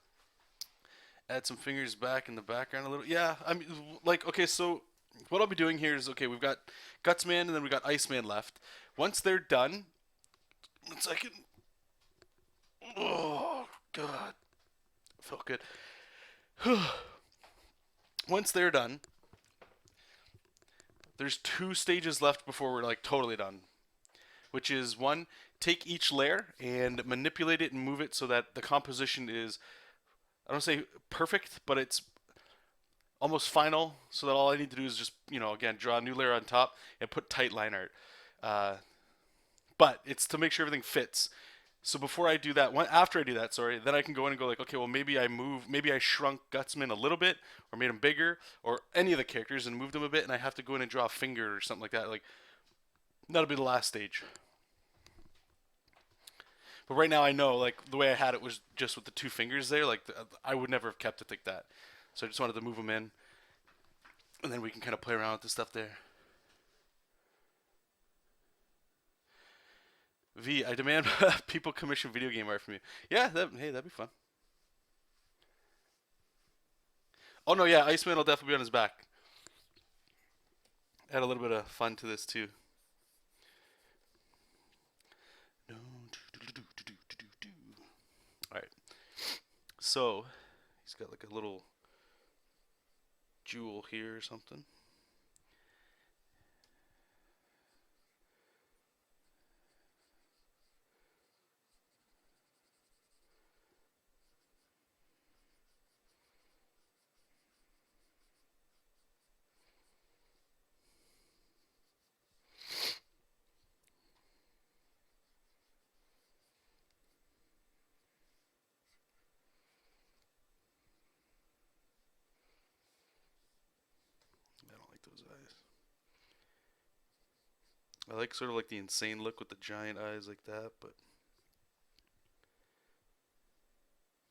Add some fingers back in the background a little. Yeah, I mean, like, okay, so what I'll be doing here is, okay, we've got Gutsman and then we got Iceman left. Once they're done, 1 second. Oh, God. Felt good. Once they're done, there's 2 stages left before we're, like, totally done. Which is one, take each layer and manipulate it and move it so that the composition is, I don't say perfect, but it's almost final. So that all I need to do is just, again, draw a new layer on top and put tight line art. Uh, but it's to make sure everything fits. So before I do that, after I do that, sorry, then I can go in and go like, okay, well maybe I shrunk Gutsman a little bit, or made him bigger, or any of the characters and moved them a bit, and I have to go in and draw a finger or something like that. Like that'll be the last stage. But right now I know, like, the way I had it was just with the 2 fingers there. Like, I would never have kept it like that. So I just wanted to move them in, and then we can kind of play around with the stuff there. V, I demand people commission video game art from you. Yeah, hey, that'd be fun. Oh no, yeah, Iceman will definitely be on his back. Add a little bit of fun to this too. No, all right. So he's got like a little jewel here or something. I don't like those eyes. I like sort of like the insane look with the giant eyes like that, but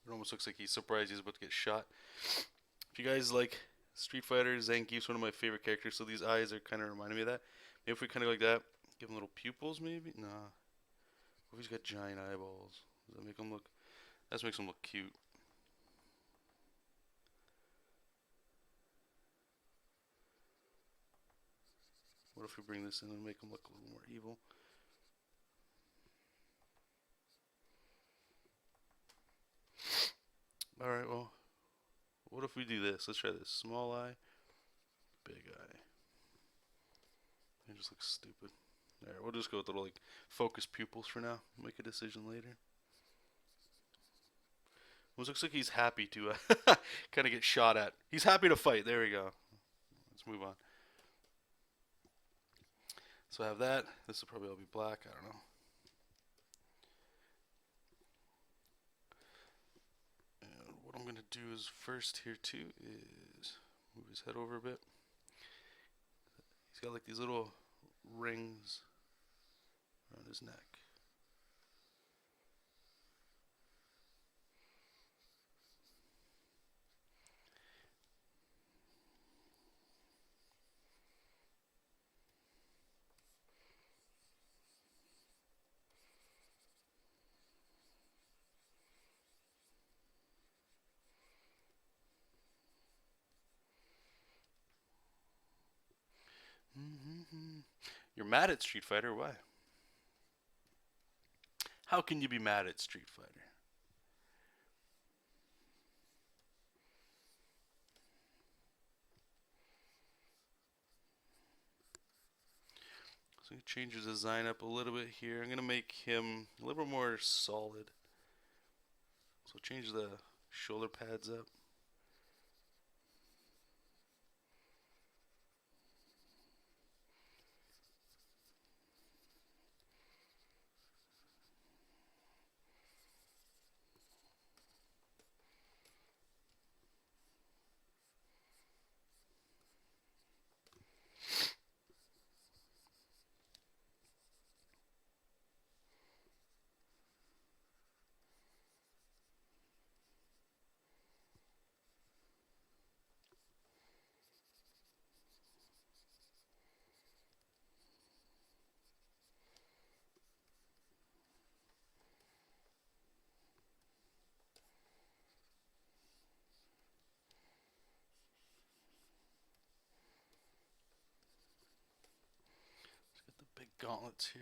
it almost looks like he's surprised he's about to get shot. If you guys like Street Fighter, Zangief's one of my favorite characters, so these eyes are kind of reminding me of that. Maybe if we kind of like that, give him little pupils, maybe? Nah. What if he's got giant eyeballs? Does that make him look? That makes him look cute. Makes him look cute. What if we bring this in and make him look a little more evil? Alright, well, what if we do this? Let's try this. Small eye, big eye. It just looks stupid. Alright, we'll just go with little like focus pupils for now. Make a decision later. It looks like he's happy to kind of get shot at. He's happy to fight. There we go. Let's move on. So I have that. This will probably all be black. I don't know. And what I'm going to do is first here too is move his head over a bit. He's got like these little rings around his neck. You're mad at Street Fighter? Why? How can you be mad at Street Fighter? So he changes his design up a little bit here. I'm going to make him a little more solid. So change the shoulder pads up. Get the big gauntlets here.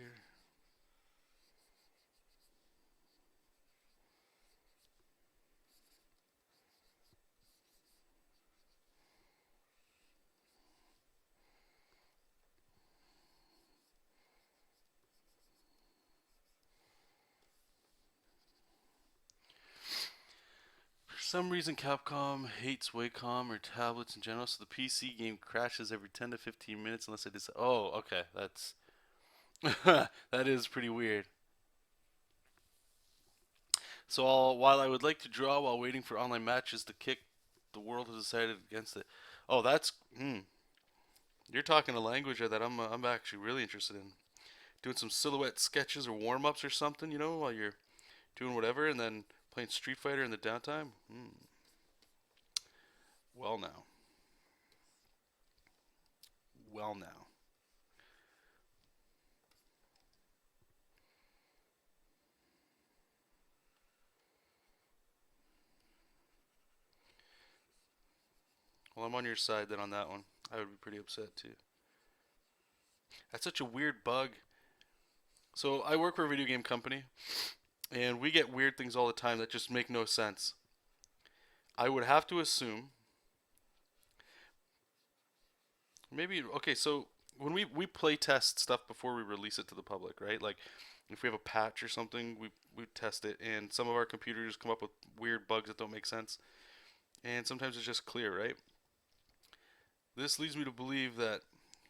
For some reason, Capcom hates Wacom or tablets in general, so the PC game crashes every 10 to 15 minutes unless I decide. Oh, okay, that's that is pretty weird. So while I would like to draw while waiting for online matches to kick, the world has decided against it. Oh, that's you're talking a language that I'm actually really interested in. Doing some silhouette sketches or warm ups or something, while you're doing whatever, and then playing Street Fighter in the downtime. Well now, well now. Well, I'm on your side then on that one. I would be pretty upset too. That's such a weird bug. So I work for a video game company, and we get weird things all the time that just make no sense. I would have to assume maybe okay. So when we play test stuff before we release it to the public, right? Like if we have a patch or something, we test it, and some of our computers come up with weird bugs that don't make sense, and sometimes it's just clear, right? This leads me to believe that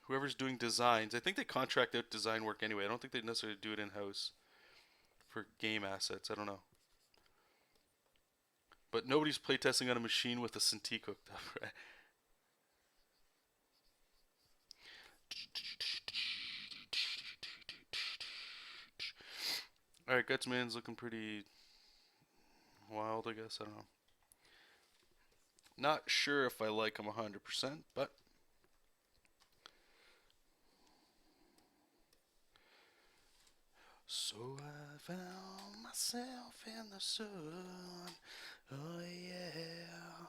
whoever's doing designs, I think they contract out design work anyway. I don't think they necessarily do it in house for game assets. I don't know. But nobody's playtesting on a machine with a Cintiq hooked up, right? Alright, Gutsman's looking pretty wild, I guess. I don't know. Not sure if I like him 100%, but so I found myself in the sun. Oh yeah.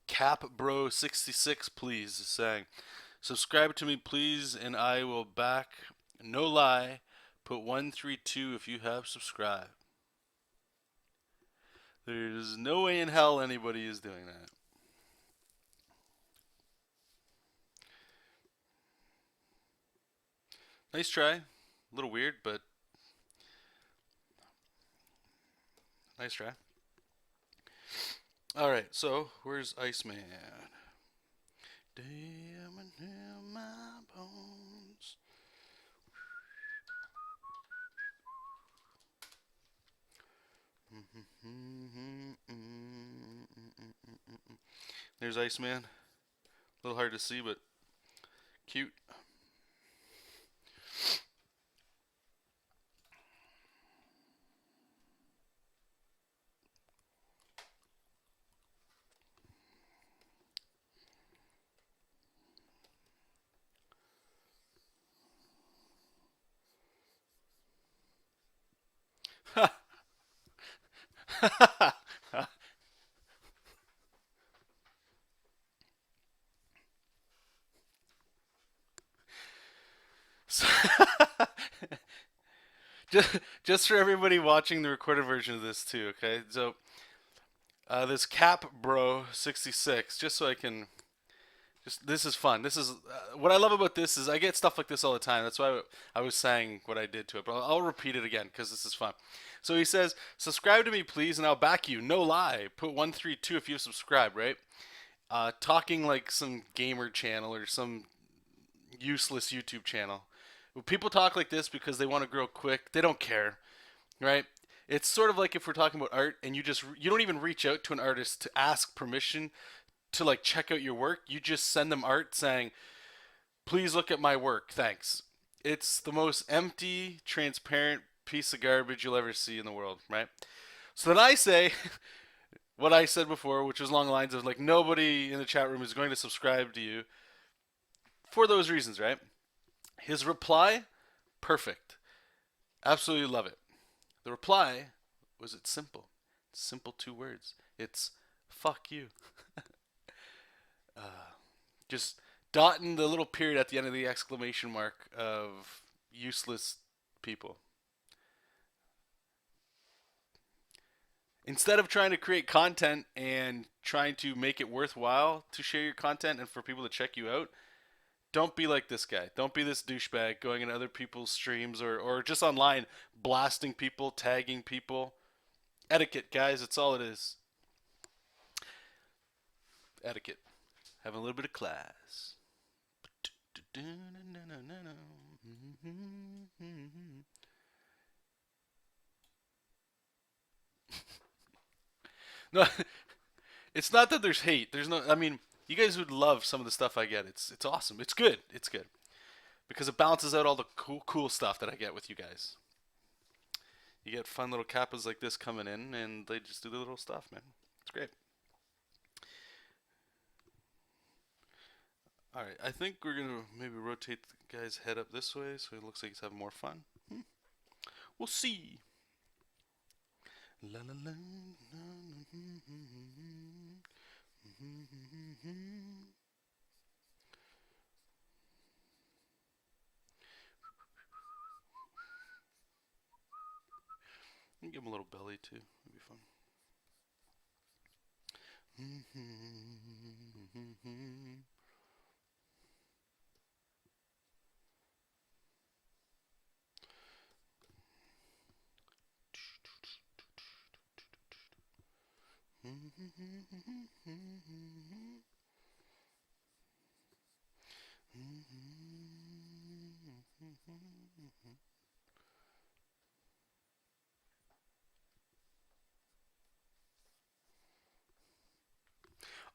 Cap Bro 66 please is saying, subscribe to me please and I will back, no lie, put 132 if you have subscribed. There's no way in hell anybody is doing that. Nice try. A little weird, but nice try. Alright, so where's Iceman? Damn in my bones. There's Iceman. A little hard to see, but cute. So just for everybody watching the recorded version of this too, okay? So this Cap Bro 66, just so I can this is fun. This is what I love about this is I get stuff like this all the time. That's why I was saying what I did to it, but I'll repeat it again because this is fun. So he says, "Subscribe to me, please, and I'll back you. No lie. Put 132 if you subscribe." Right? Talking like some gamer channel or some useless YouTube channel. When people talk like this because they want to grow quick, they don't care, right? It's sort of like if we're talking about art and you don't even reach out to an artist to ask permission to like check out your work. You just send them art saying, "Please look at my work. Thanks." It's the most empty, transparent piece of garbage you'll ever see in the world, right? So then I say what I said before, which was along the lines of like nobody in the chat room is going to subscribe to you for those reasons, right? His reply, perfect. Absolutely love it. The reply was it's simple. Simple two words. It's fuck you. Just dotting the little period at the end of the exclamation mark of useless people. Instead of trying to create content and trying to make it worthwhile to share your content and for people to check you out, don't be like this guy. Don't be this douchebag going in other people's streams or just online blasting people, tagging people. Etiquette, guys, that's all it is. Etiquette. Having a little bit of class. No, it's not that there's hate. There's no. I mean, you guys would love some of the stuff I get. It's awesome. It's good. It's good because it balances out all the cool stuff that I get with you guys. You get fun little kappas like this coming in, and they just do the little stuff, man. It's great. All right, I think we're gonna maybe rotate the guy's head up this way, so it looks like he's having more fun. We'll see. La la la. Give him a little belly too. It'd be fun.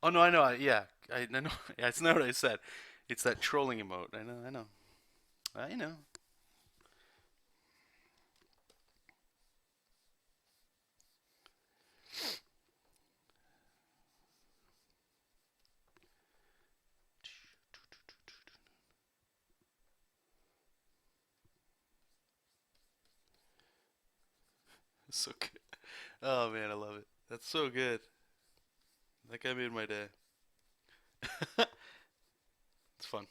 Oh no, I know. Yeah, I know. Yeah, it's not what I said. It's that trolling emote. I know. I know. I know. It's so good. Oh man, I love it. That's so good. That guy made my day. It's fun.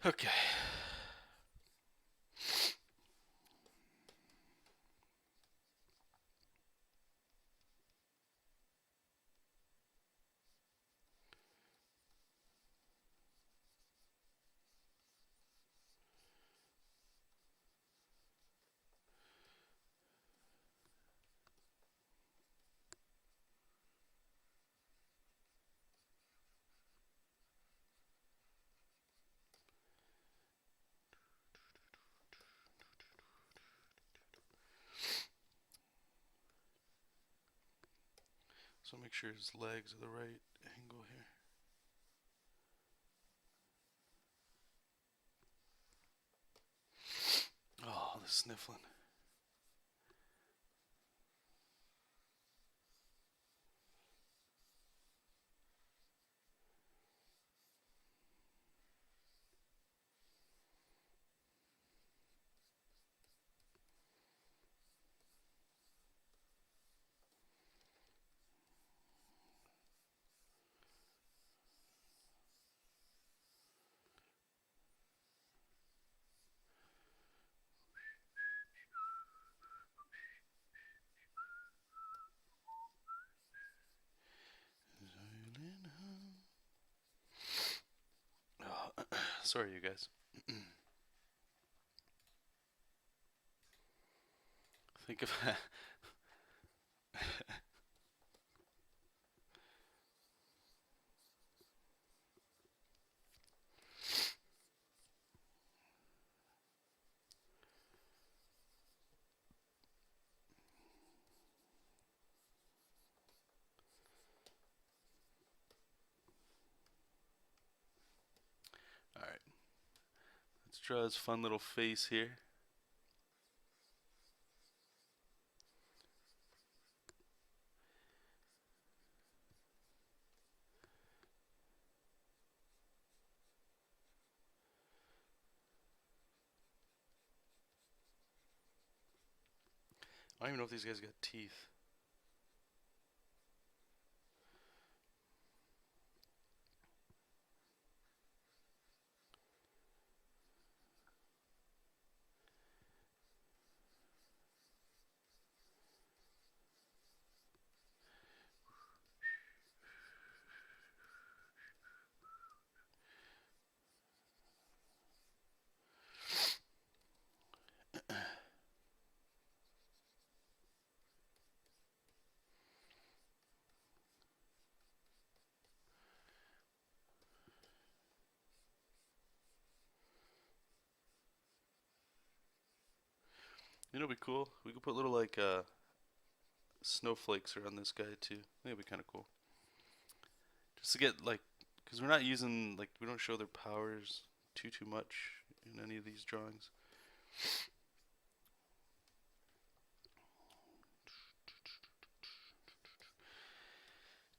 Okay. So make sure his legs are the right angle here. Oh, the sniffling. Oh, sorry, you guys. Think of All right. Let's draw his fun little face here. I don't even know if these guys got teeth. You know, it'd be cool. We could put little like snowflakes around this guy too. That'd be kind of cool. Just to get like, because we're not using like we don't show their powers too much in any of these drawings.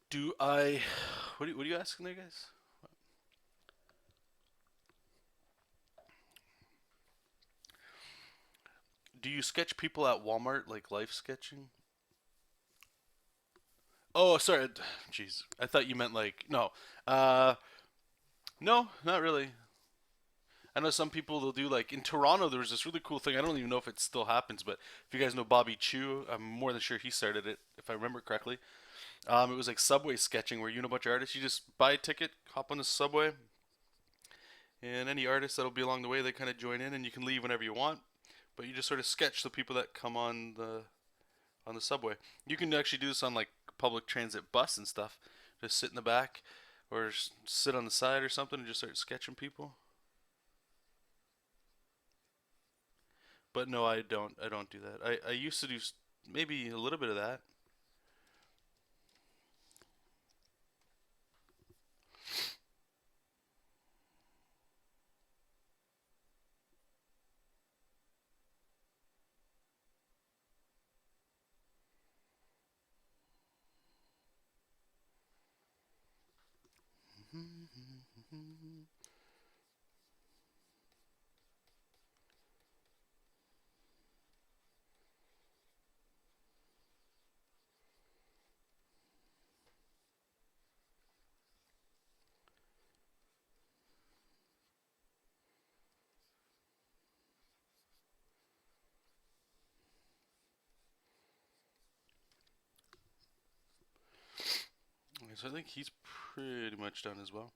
Do I? What are you asking there, guys? Do you sketch people at Walmart like life sketching? Oh, sorry. Jeez, I thought you meant like no. Uh, no, not really. I know some people they'll do like in Toronto. There was this really cool thing. I don't even know if it still happens, but if you guys know Bobby Chu, I'm more than sure he started it, if I remember correctly. It was like subway sketching where you and a bunch of artists, you just buy a ticket, hop on the subway, and any artists that'll be along the way, they kind of join in, and you can leave whenever you want. But you just sort of sketch the people that come on the subway. You can actually do this on like public transit bus and stuff. Just sit in the back or sit on the side or something and just start sketching people. But no, I don't. I don't do that. I used to do maybe a little bit of that. So I think he's pretty much done as well.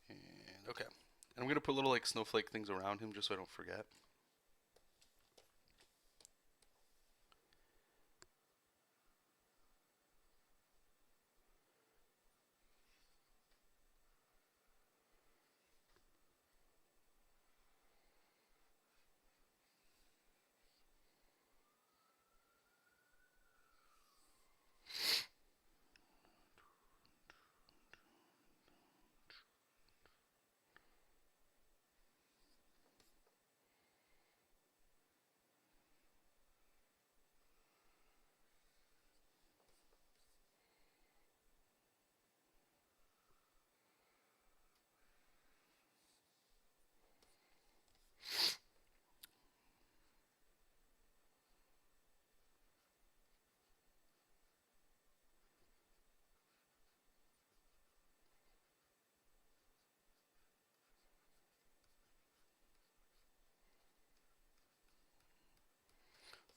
And okay. And I'm gonna put little like snowflake things around him just so I don't forget.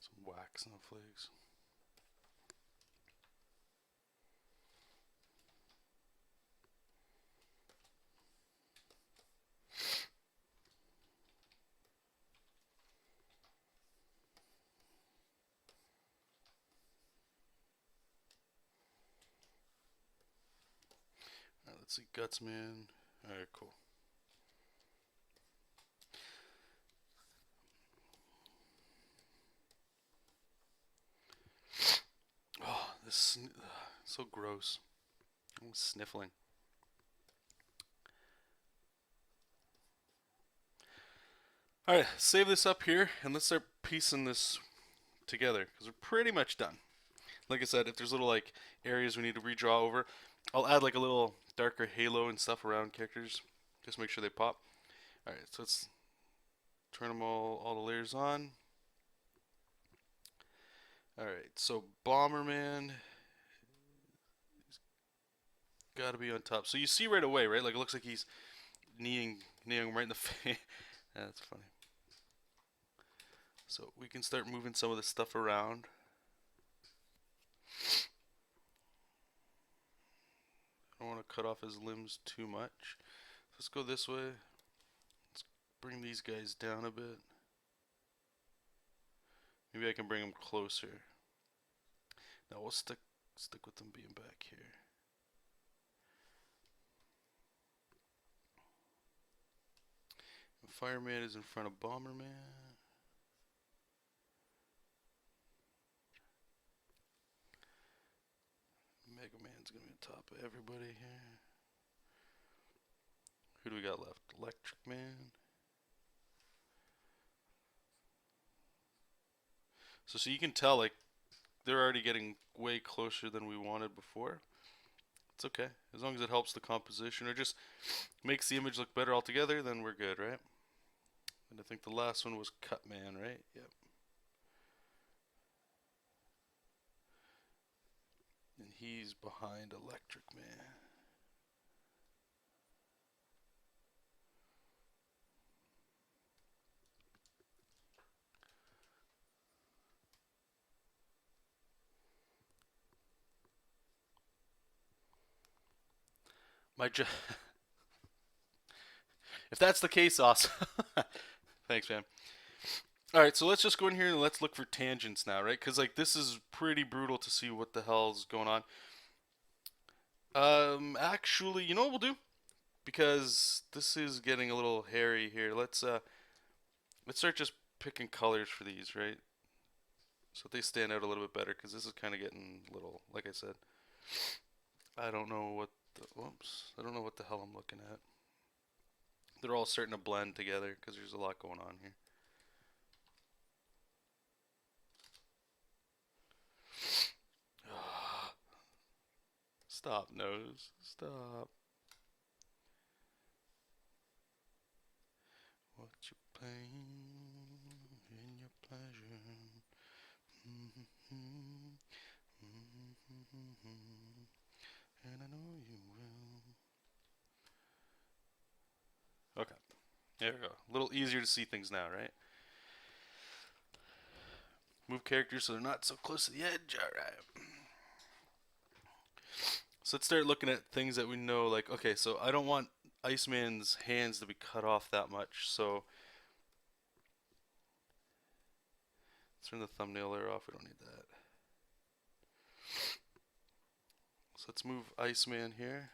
Some wax snowflakes. Alright, let's see, Gutsman. Alright, cool. Oh, so gross. I'm sniffling. Alright, save this up here and let's start piecing this together because we're pretty much done. Like I said, if there's little like areas we need to redraw over, I'll add like a little darker halo and stuff around characters. Just make sure they pop. Alright, so let's turn them all the layers on. Alright, so Bomberman gotta be on top. So you see right away, right? Like it looks like he's kneeing right in the face. That's funny. So we can start moving some of this stuff around. I don't want to cut off his limbs too much. Let's go this way. Let's bring these guys down a bit. Maybe I can bring them closer. Now we'll stick with them being back here. Fireman is in front of Bomberman. Megaman's gonna be on top of everybody here. Who do we got left? Electric Man. So you can tell like they're already getting way closer than we wanted before. It's okay. As long as it helps the composition or just makes the image look better altogether, then we're good, right? And I think the last one was Cut Man, right? Yep. And he's behind Electric Man. My if that's the case, awesome. Thanks, man. All right, so let's just go in here and let's look for tangents now, right? Because like this is pretty brutal to see what the hell's going on. Actually, you know what we'll do? Because this is getting a little hairy here. Let's start just picking colors for these, right? So they stand out a little bit better. Because this is kind of getting a little, like I said, I don't know what whoops, I don't know what the hell I'm looking at. They're all starting to blend together because there's a lot going on here. Stop, nose. Stop. What you pain in your pleasure. And I know you will. Okay, there we go. A little easier to see things now, right? Move characters so they're not so close to the edge. Alright. So let's start looking at things that we know, like, okay, so I don't want Iceman's hands to be cut off that much, so let's turn the thumbnail layer off, we don't need that. So let's move Iceman here.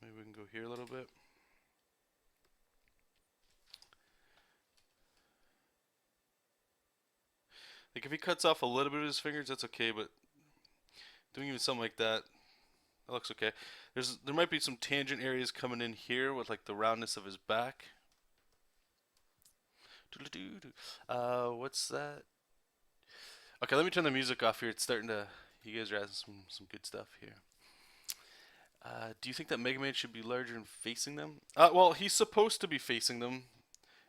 Maybe we can go here a little bit. Like if he cuts off a little bit of his fingers, that's okay, but doing even something like that, that looks okay. There might be some tangent areas coming in here with like the roundness of his back. What's that? Okay, let me turn the music off here. It's starting to. You guys are asking some good stuff here. Do you think that Mega Man should be larger and facing them? Well, he's supposed to be facing them,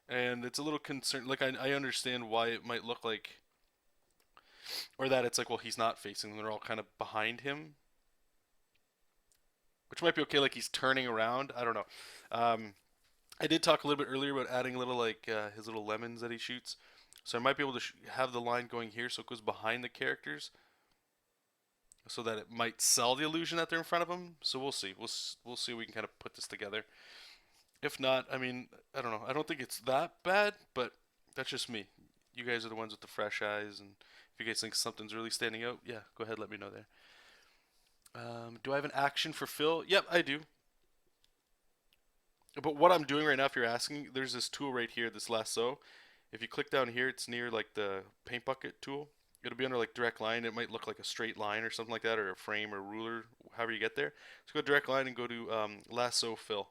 and it's a little concern. Like I understand why it might look like, or that it's like, well, he's not facing them. They're all kind of behind him, which might be okay. Like he's turning around. I don't know. Um, I did talk a little bit earlier about adding a little like his little lemons that he shoots. So I might be able to have the line going here so it goes behind the characters so that it might sell the illusion that they're in front of him. So we'll see. We'll see if we can kind of put this together. If not, I mean, I don't know. I don't think it's that bad, but that's just me. You guys are the ones with the fresh eyes, and if you guys think something's really standing out, yeah, go ahead, let me know there. Do I have an action for Phil? Yep, I do. But what I'm doing right now, if you're asking, there's this tool right here, this lasso. If you click down here, it's near like the paint bucket tool. It'll be under like direct line. It might look like a straight line or something like that, or a frame or ruler, however you get there. So go direct line and go to lasso fill.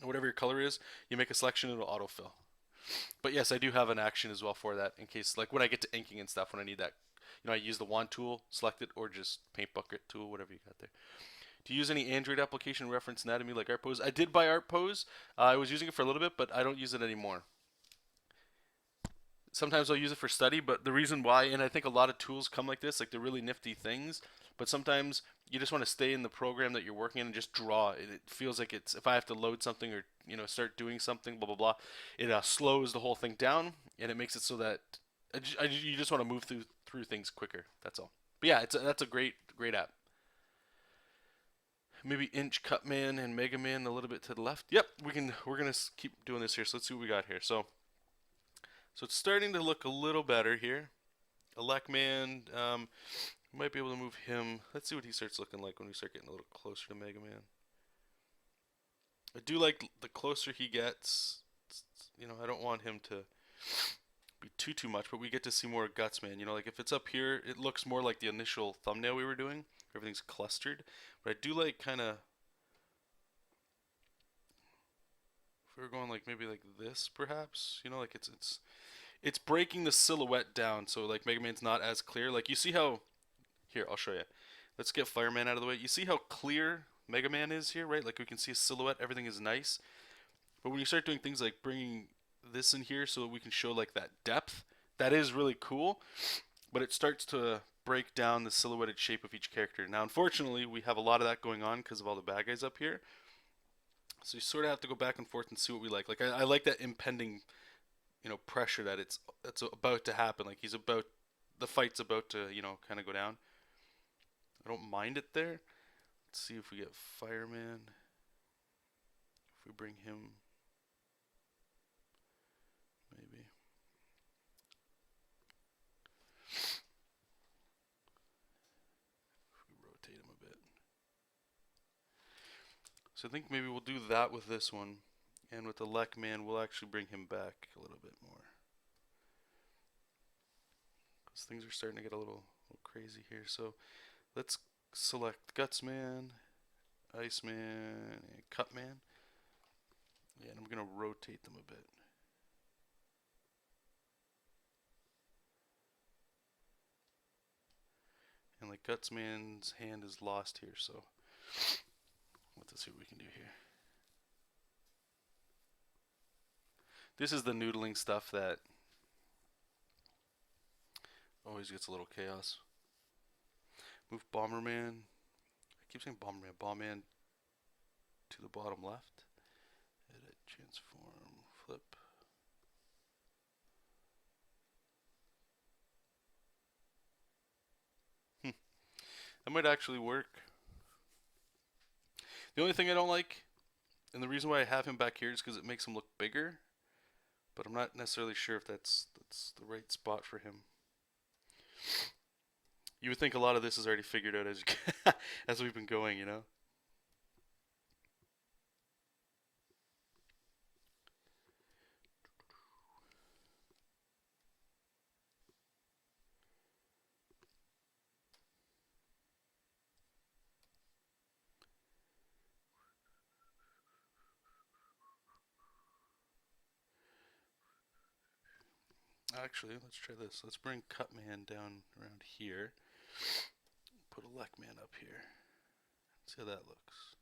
Whatever your color is, you make a selection, it'll autofill. But yes, I do have an action as well for that in case, like when I get to inking and stuff, when I need that, I use the wand tool, select it, or just paint bucket tool, whatever you got there. Do you use any Android application reference anatomy like ArtPose? I did buy ArtPose. I was using it for a little bit, but I don't use it anymore. Sometimes I'll use it for study, but the reason why, and I think a lot of tools come like this, like they're really nifty things, but sometimes you just want to stay in the program that you're working in and just draw. It feels like it's, if I have to load something or, start doing something, blah, blah, blah, it slows the whole thing down and it makes it so that you just want to move through things quicker. That's all. But yeah, that's a great app. Maybe Inch Cutman and Mega Man a little bit to the left. Yep, we're gonna keep doing this here. So let's see what we got here. So it's starting to look a little better here. Elecman, might be able to move him. Let's see what he starts looking like when we start getting a little closer to Mega Man. I do like the closer he gets. I don't want him to be too much, but we get to see more guts, man. Like if it's up here, it looks more like the initial thumbnail we were doing. Everything's clustered, but I do like kind of. If we were going like maybe like this, perhaps, like it's breaking the silhouette down, so like Mega Man's not as clear. Like you see how, here I'll show you. Let's get Fireman out of the way. You see how clear Mega Man is here, right? Like we can see a silhouette, everything is nice. But when you start doing things like bringing this in here so that we can show like that depth, that is really cool. But it starts to break down the silhouetted shape of each character. Now, unfortunately, we have a lot of that going on because of all the bad guys up here. So you sort of have to go back and forth and see what we like. Like I like that impending, pressure that it's about to happen. Like the fight's about to kind of go down. I don't mind it there. Let's see if we get Fireman. If we bring him, maybe. If we rotate him a bit. So I think maybe we'll do that with this one. And with the Lek Man, we'll actually bring him back a little bit more. Because things are starting to get a little crazy here. So let's select Gutsman, Iceman, and Cutman. Yeah, and I'm going to rotate them a bit. And like Gutsman's hand is lost here, so let's see what we can do here. This is the noodling stuff that always gets a little chaos. Move Bomberman. I keep saying Bomberman. Bombman to the bottom left. Edit, transform, flip. That might actually work. The only thing I don't like, and the reason why I have him back here is because it makes him look bigger, but I'm not necessarily sure if that's the right spot for him. You would think a lot of this is already figured out as as we've been going, you know? Actually, let's try this. Let's bring Cutman down around here. Put a Lekman up here. See how that looks.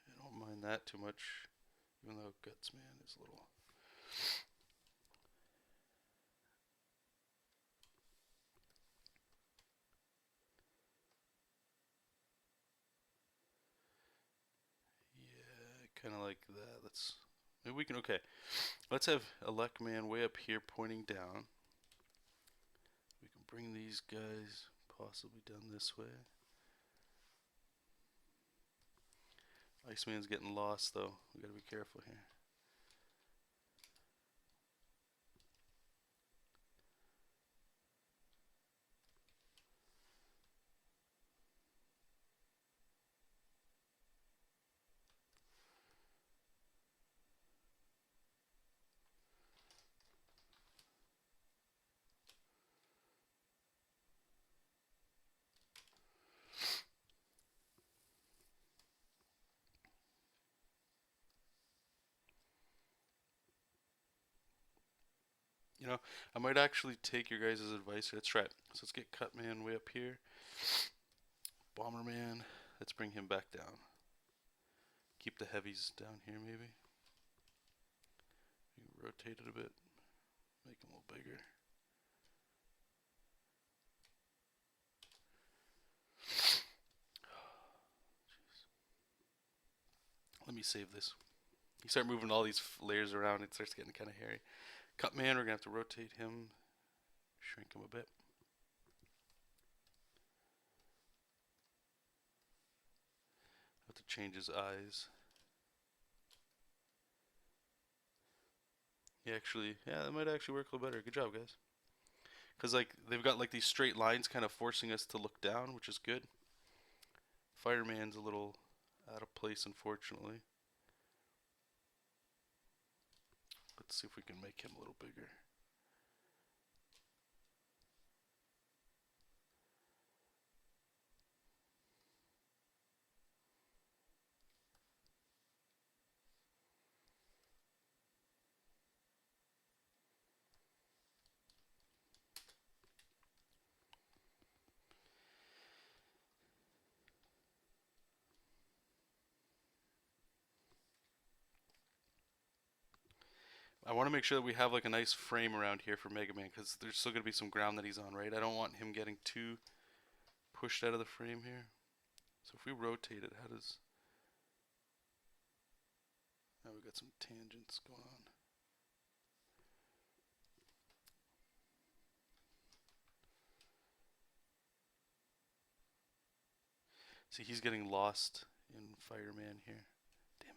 I don't mind that too much, even though Gutsman is a little. Yeah, kind of like that. Maybe we can. Okay, let's have a Lekman way up here pointing down. We can bring these guys possibly down this way. Iceman's getting lost though. We gotta be careful here. I might actually take your guys' advice. Let's try it. So let's get Cutman way up here. Bomberman. Let's bring him back down. Keep the heavies down here maybe. Rotate it a bit. Make them a little bigger. Let me save this. You start moving all these layers around, it starts getting kind of hairy. Cutman, we're going to have to rotate him, shrink him a bit. Have to change his eyes. Yeah, that might actually work a little better. Good job, guys. Because like they've got like these straight lines kind of forcing us to look down, which is good. Fireman's a little out of place, unfortunately. Let's see if we can make him a little bigger. I want to make sure that we have like a nice frame around here for Mega Man because there's still going to be some ground that he's on, right? I don't want him getting too pushed out of the frame here. So if we rotate it, how does... Now we got some tangents going on. See, he's getting lost in Fireman here. Damn it.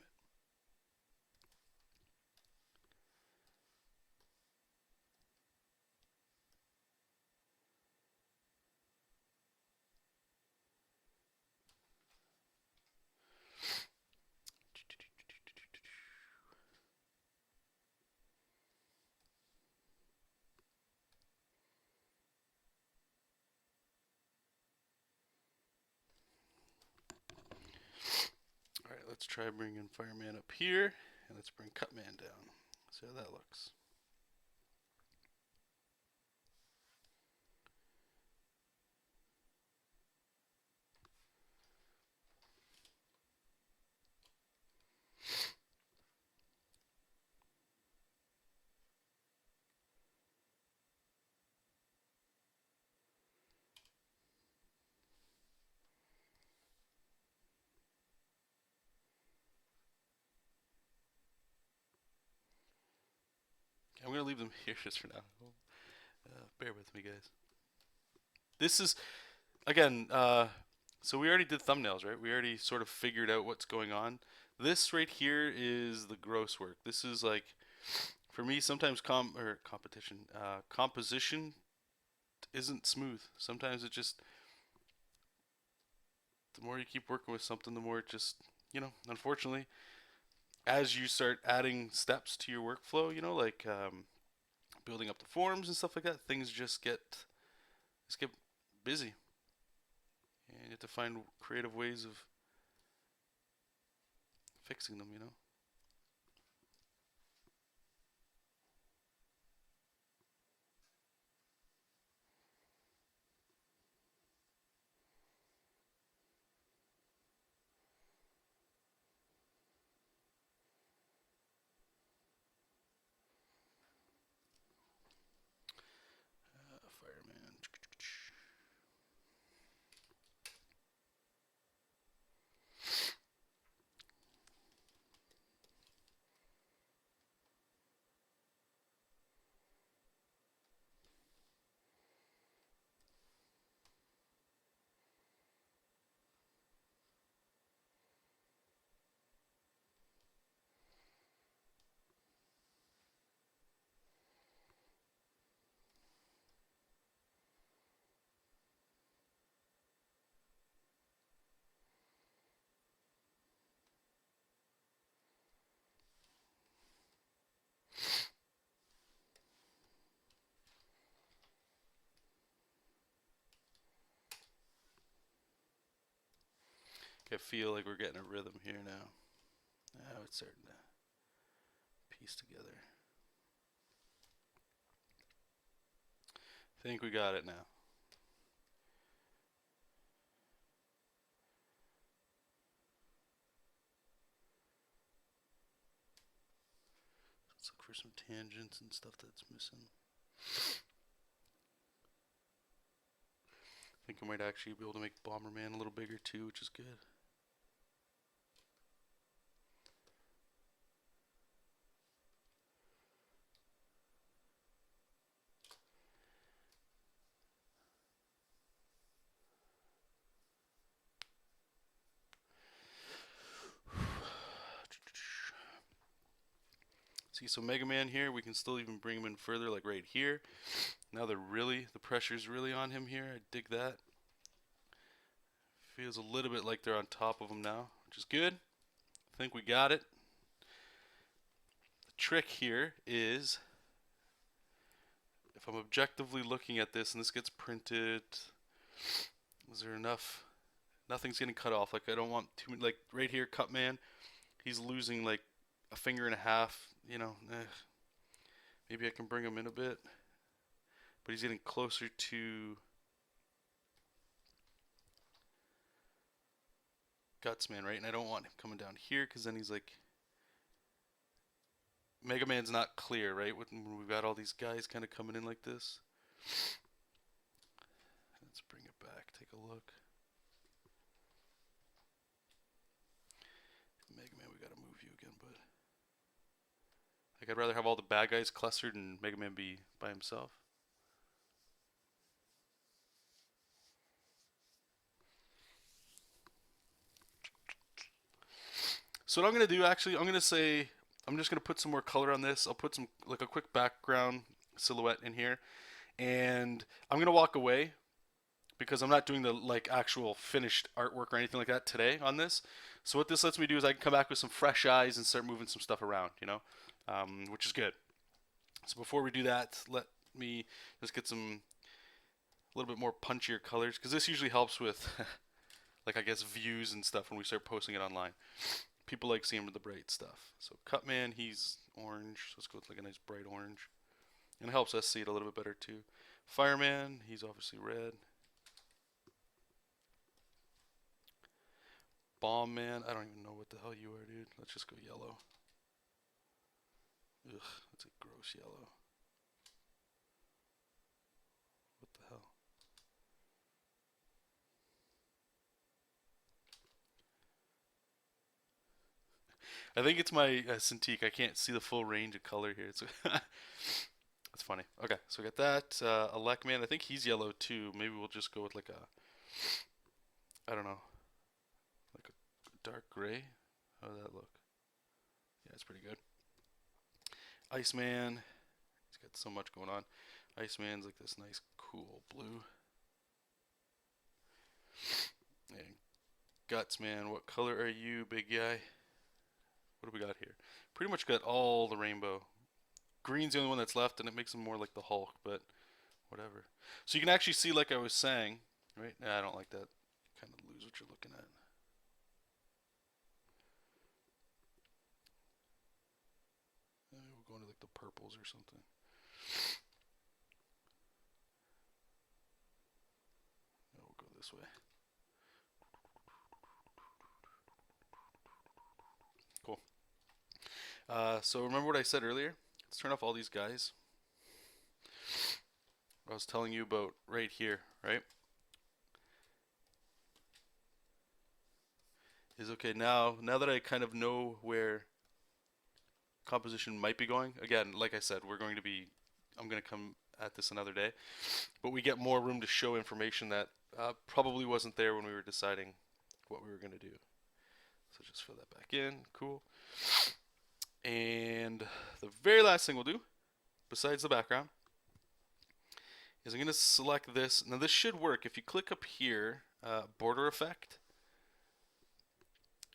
Alright, let's try bringing Fireman up here, and let's bring Cutman down. See how that looks. I'm going to leave them here just for now. Bear with me, guys. This is, again, so we already did thumbnails, right? We already sort of figured out what's going on. This right here is the gross work. This is like, for me, sometimes composition isn't smooth. Sometimes it just, the more you keep working with something, the more it just, unfortunately, as you start adding steps to your workflow, like building up the forms and stuff like that, things just get busy, and you have to find creative ways of fixing them. Fireman. I feel like we're getting a rhythm here now. Now it's starting to piece together. I think we got it now. Let's look for some tangents and stuff that's missing. I think I might actually be able to make Bomberman a little bigger too, which is good. See, so Mega Man here, we can still even bring him in further, like right here. Now the pressure's really on him here. I dig that. Feels a little bit like they're on top of him now, which is good. I think we got it. The trick here is, if I'm objectively looking at this and this gets printed, is there enough? Nothing's getting cut off. Like, I don't want too many, like right here, Cutman, he's losing like a finger and a half, maybe I can bring him in a bit, but he's getting closer to Gutsman, right? And I don't want him coming down here because then he's like, Mega Man's not clear, right? When we've got all these guys kind of coming in like this. Let's bring it back. Take a look. Mega Man, we gotta move you again, but like I'd rather have all the bad guys clustered and Mega Man be by himself. So what I'm gonna do actually, I'm gonna say I'm just gonna put some more color on this. I'll put some like a quick background silhouette in here, and I'm gonna walk away because I'm not doing the like actual finished artwork or anything like that today on this. So what this lets me do is I can come back with some fresh eyes and start moving some stuff around, which is good. So before we do that, let me just get some a little bit more punchier colors because this usually helps with like I guess views and stuff when we start posting it online. People like seeing the bright stuff. So Cutman, he's orange, so let's go with like a nice bright orange. And it helps us see it a little bit better too. Fireman, he's obviously red. Bomb Man, I don't even know what the hell you are, dude. Let's just go yellow. Ugh, that's a gross yellow. What the hell? I think it's my Cintiq. I can't see the full range of color here. It's that's funny. Okay, so we got that. Elecman, I think he's yellow too. Maybe we'll just go with like I don't know, like a dark gray. How does that look? Yeah, it's pretty good. Iceman, he's got so much going on. Iceman's like this nice cool blue. And Guts, man, what color are you, big guy? What do we got here? Pretty much got all the rainbow. Green's the only one that's left, and it makes him more like the Hulk, but whatever. So you can actually see, like I was saying, right? Nah, I don't like that. Kind of lose what you're looking at. We'll go into like the purples or something. No, we'll go this way. Cool. So remember what I said earlier? Let's turn off all these guys. What I was telling you about right here, right? Is okay now. Now that I kind of know where composition might be going. Again, like I said, I'm going to come at this another day, but we get more room to show information that probably wasn't there when we were deciding what we were going to do. So just fill that back in. Cool. And the very last thing we'll do, besides the background, is I'm going to select this. Now this should work. If you click up here, border effect,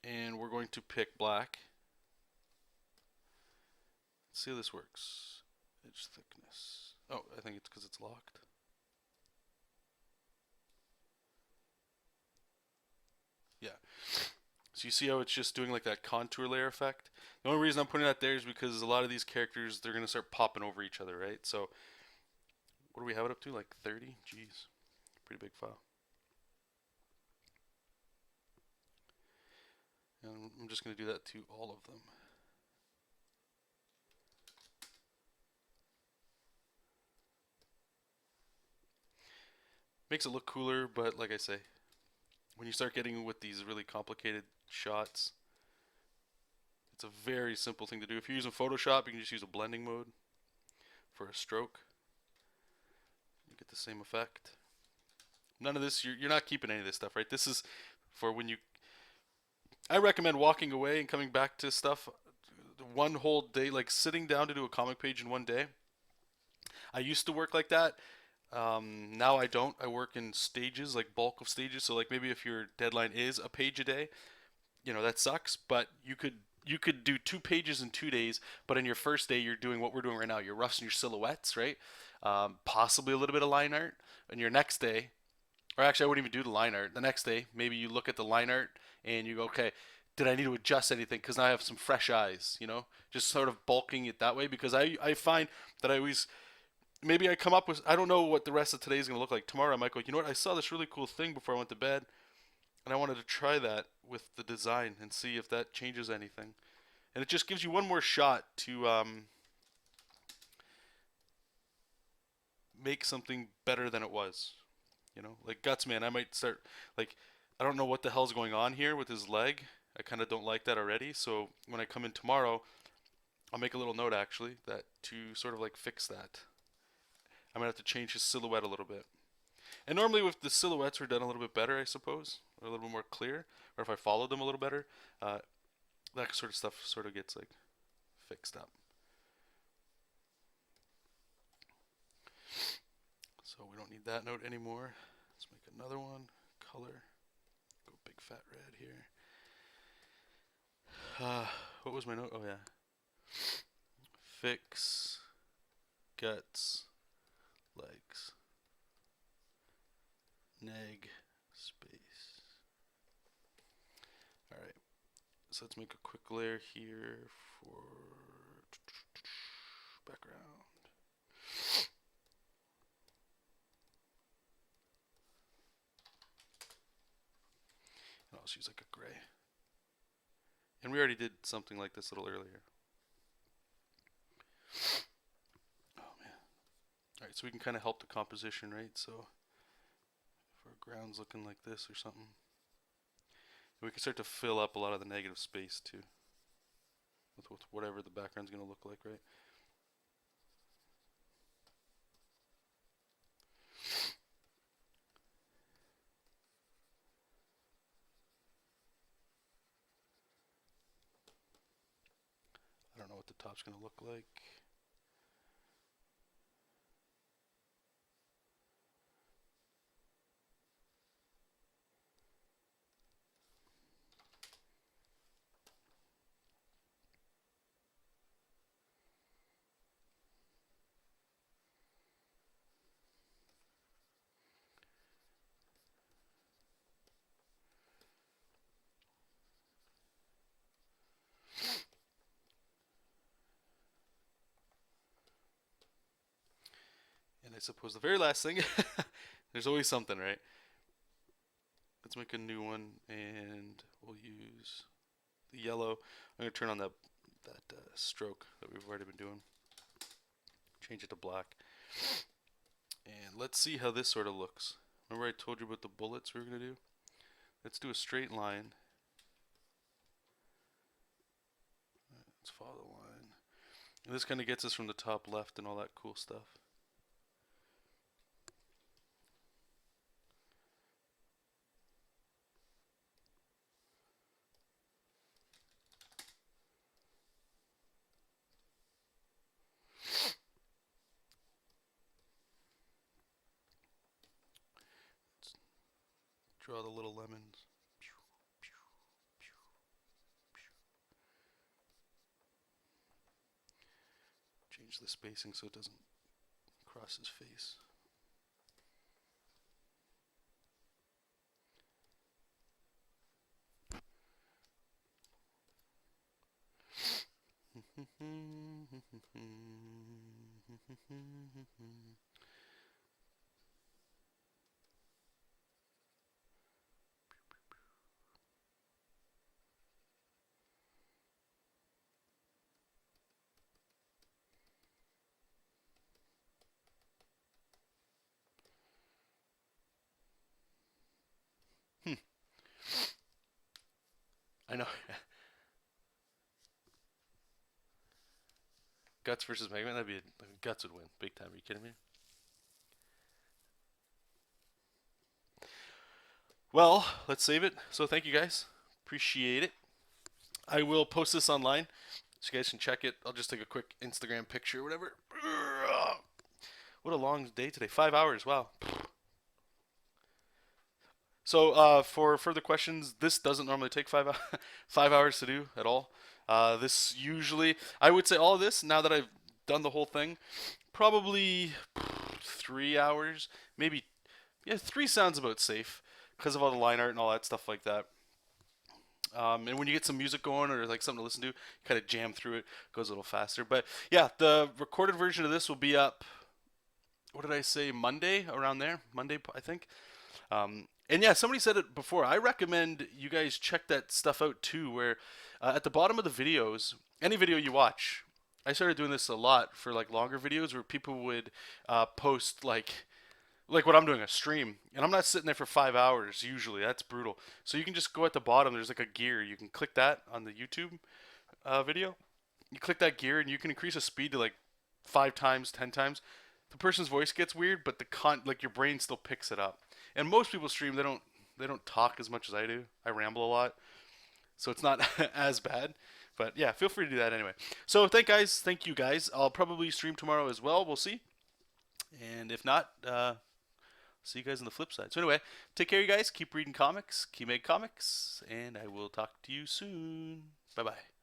and we're going to pick black. Let's see how this works. Edge thickness. Oh, I think it's because it's locked. Yeah. So you see how it's just doing like that contour layer effect? The only reason I'm putting that there is because a lot of these characters, they're going to start popping over each other, right? So what do we have it up to? Like 30? Jeez. Pretty big file. And I'm just going to do that to all of them. Makes it look cooler, but like I say, when you start getting with these really complicated shots, it's a very simple thing to do. If you're using Photoshop, you can just use a blending mode for a stroke. You get the same effect. None of this, you're not keeping any of this stuff, right? This is for when you... I recommend walking away and coming back to stuff one whole day, like sitting down to do a comic page in one day. I used to work like that. Now I don't. I work in stages, like bulk of stages. So like maybe if your deadline is a page a day, that sucks. But you could do 2 pages in 2 days. But in your first day, you're doing what we're doing right now. You're roughing your silhouettes, right? Possibly a little bit of line art. And your next day, or actually I wouldn't even do the line art. The next day, maybe you look at the line art and you go, okay, did I need to adjust anything? Because now I have some fresh eyes. Just sort of bulking it that way. Because I find that I always maybe I come up with I don't know what the rest of today is going to look like. Tomorrow I might go, you know what? I saw this really cool thing before I went to bed, and I wanted to try that with the design and see if that changes anything. and it just gives you one more shot to make something better than it was. You know, like Gutsman, I might start like I don't know what the hell's going on here with his leg. I kind of don't like that already. So when I come in tomorrow, I'll make a little note actually that to sort of like fix that. I'm gonna have to change his silhouette a little bit. And normally with the silhouettes are done a little bit better, I suppose, or a little bit more clear, or if I follow them a little better, uh, that sort of stuff sort of gets like fixed up. So we don't need that note anymore. Let's make another one. Color. Go big fat red here. What was my note? Oh yeah. Fix guts legs. Neg space. All right. So let's make a quick layer here for background. And I'll just use like a gray. And we already did something like this a little earlier. Oh man. Alright, so we can kind of help the composition, right? So if our ground's looking like this or something, we can start to fill up a lot of the negative space too. With whatever the background's going to look like, right? I don't know what the top's going to look like. And I suppose the very last thing, there's always something, right? Let's make a new one, and we'll use the yellow. I'm going to turn on that stroke that we've already been doing. Change it to black. And let's see how this sort of looks. Remember I told you about the bullets we were going to do? Let's do a straight line. Let's follow the line. And this kind of gets us from the top left and all that cool stuff. Draw the little lemons. Change the spacing so it doesn't cross his face. I know. Guts versus Megaman, that'd be Guts would win, big time. Are you kidding me? Well, let's save it. So thank you guys, appreciate it. I will post this online, so you guys can check it. I'll just take a quick Instagram picture, or whatever. What a long day today. 5 hours. Wow. So for further questions, this doesn't normally take 5 hours to do at all. This usually, I would say all of this, now that I've done the whole thing, probably 3 hours, maybe, yeah, three sounds about safe because of all the line art and all that stuff like that. And when you get some music going or like something to listen to, kind of jam through it, goes a little faster. But yeah, the recorded version of this will be up. What did I say? Monday, around there. Monday, I think. And yeah, somebody said it before. I recommend you guys check that stuff out too, where At the bottom of the videos, any video you watch, I started doing this a lot for like longer videos where people would post like what I'm doing, a stream, and I'm not sitting there for 5 hours usually. That's brutal. So you can just go at the bottom. There's like a gear. You can click that on the YouTube video. You click that gear, and you can increase the speed to like 5 times, 10 times. The person's voice gets weird, but like your brain still picks it up. And most people stream. They don't talk as much as I do. I ramble a lot, so it's not as bad. But yeah, feel free to do that anyway. So thank you guys. I'll probably stream tomorrow as well. We'll see. And if not, see you guys on the flip side. So anyway, take care, you guys. Keep reading comics, keep making comics, and I will talk to you soon. Bye bye.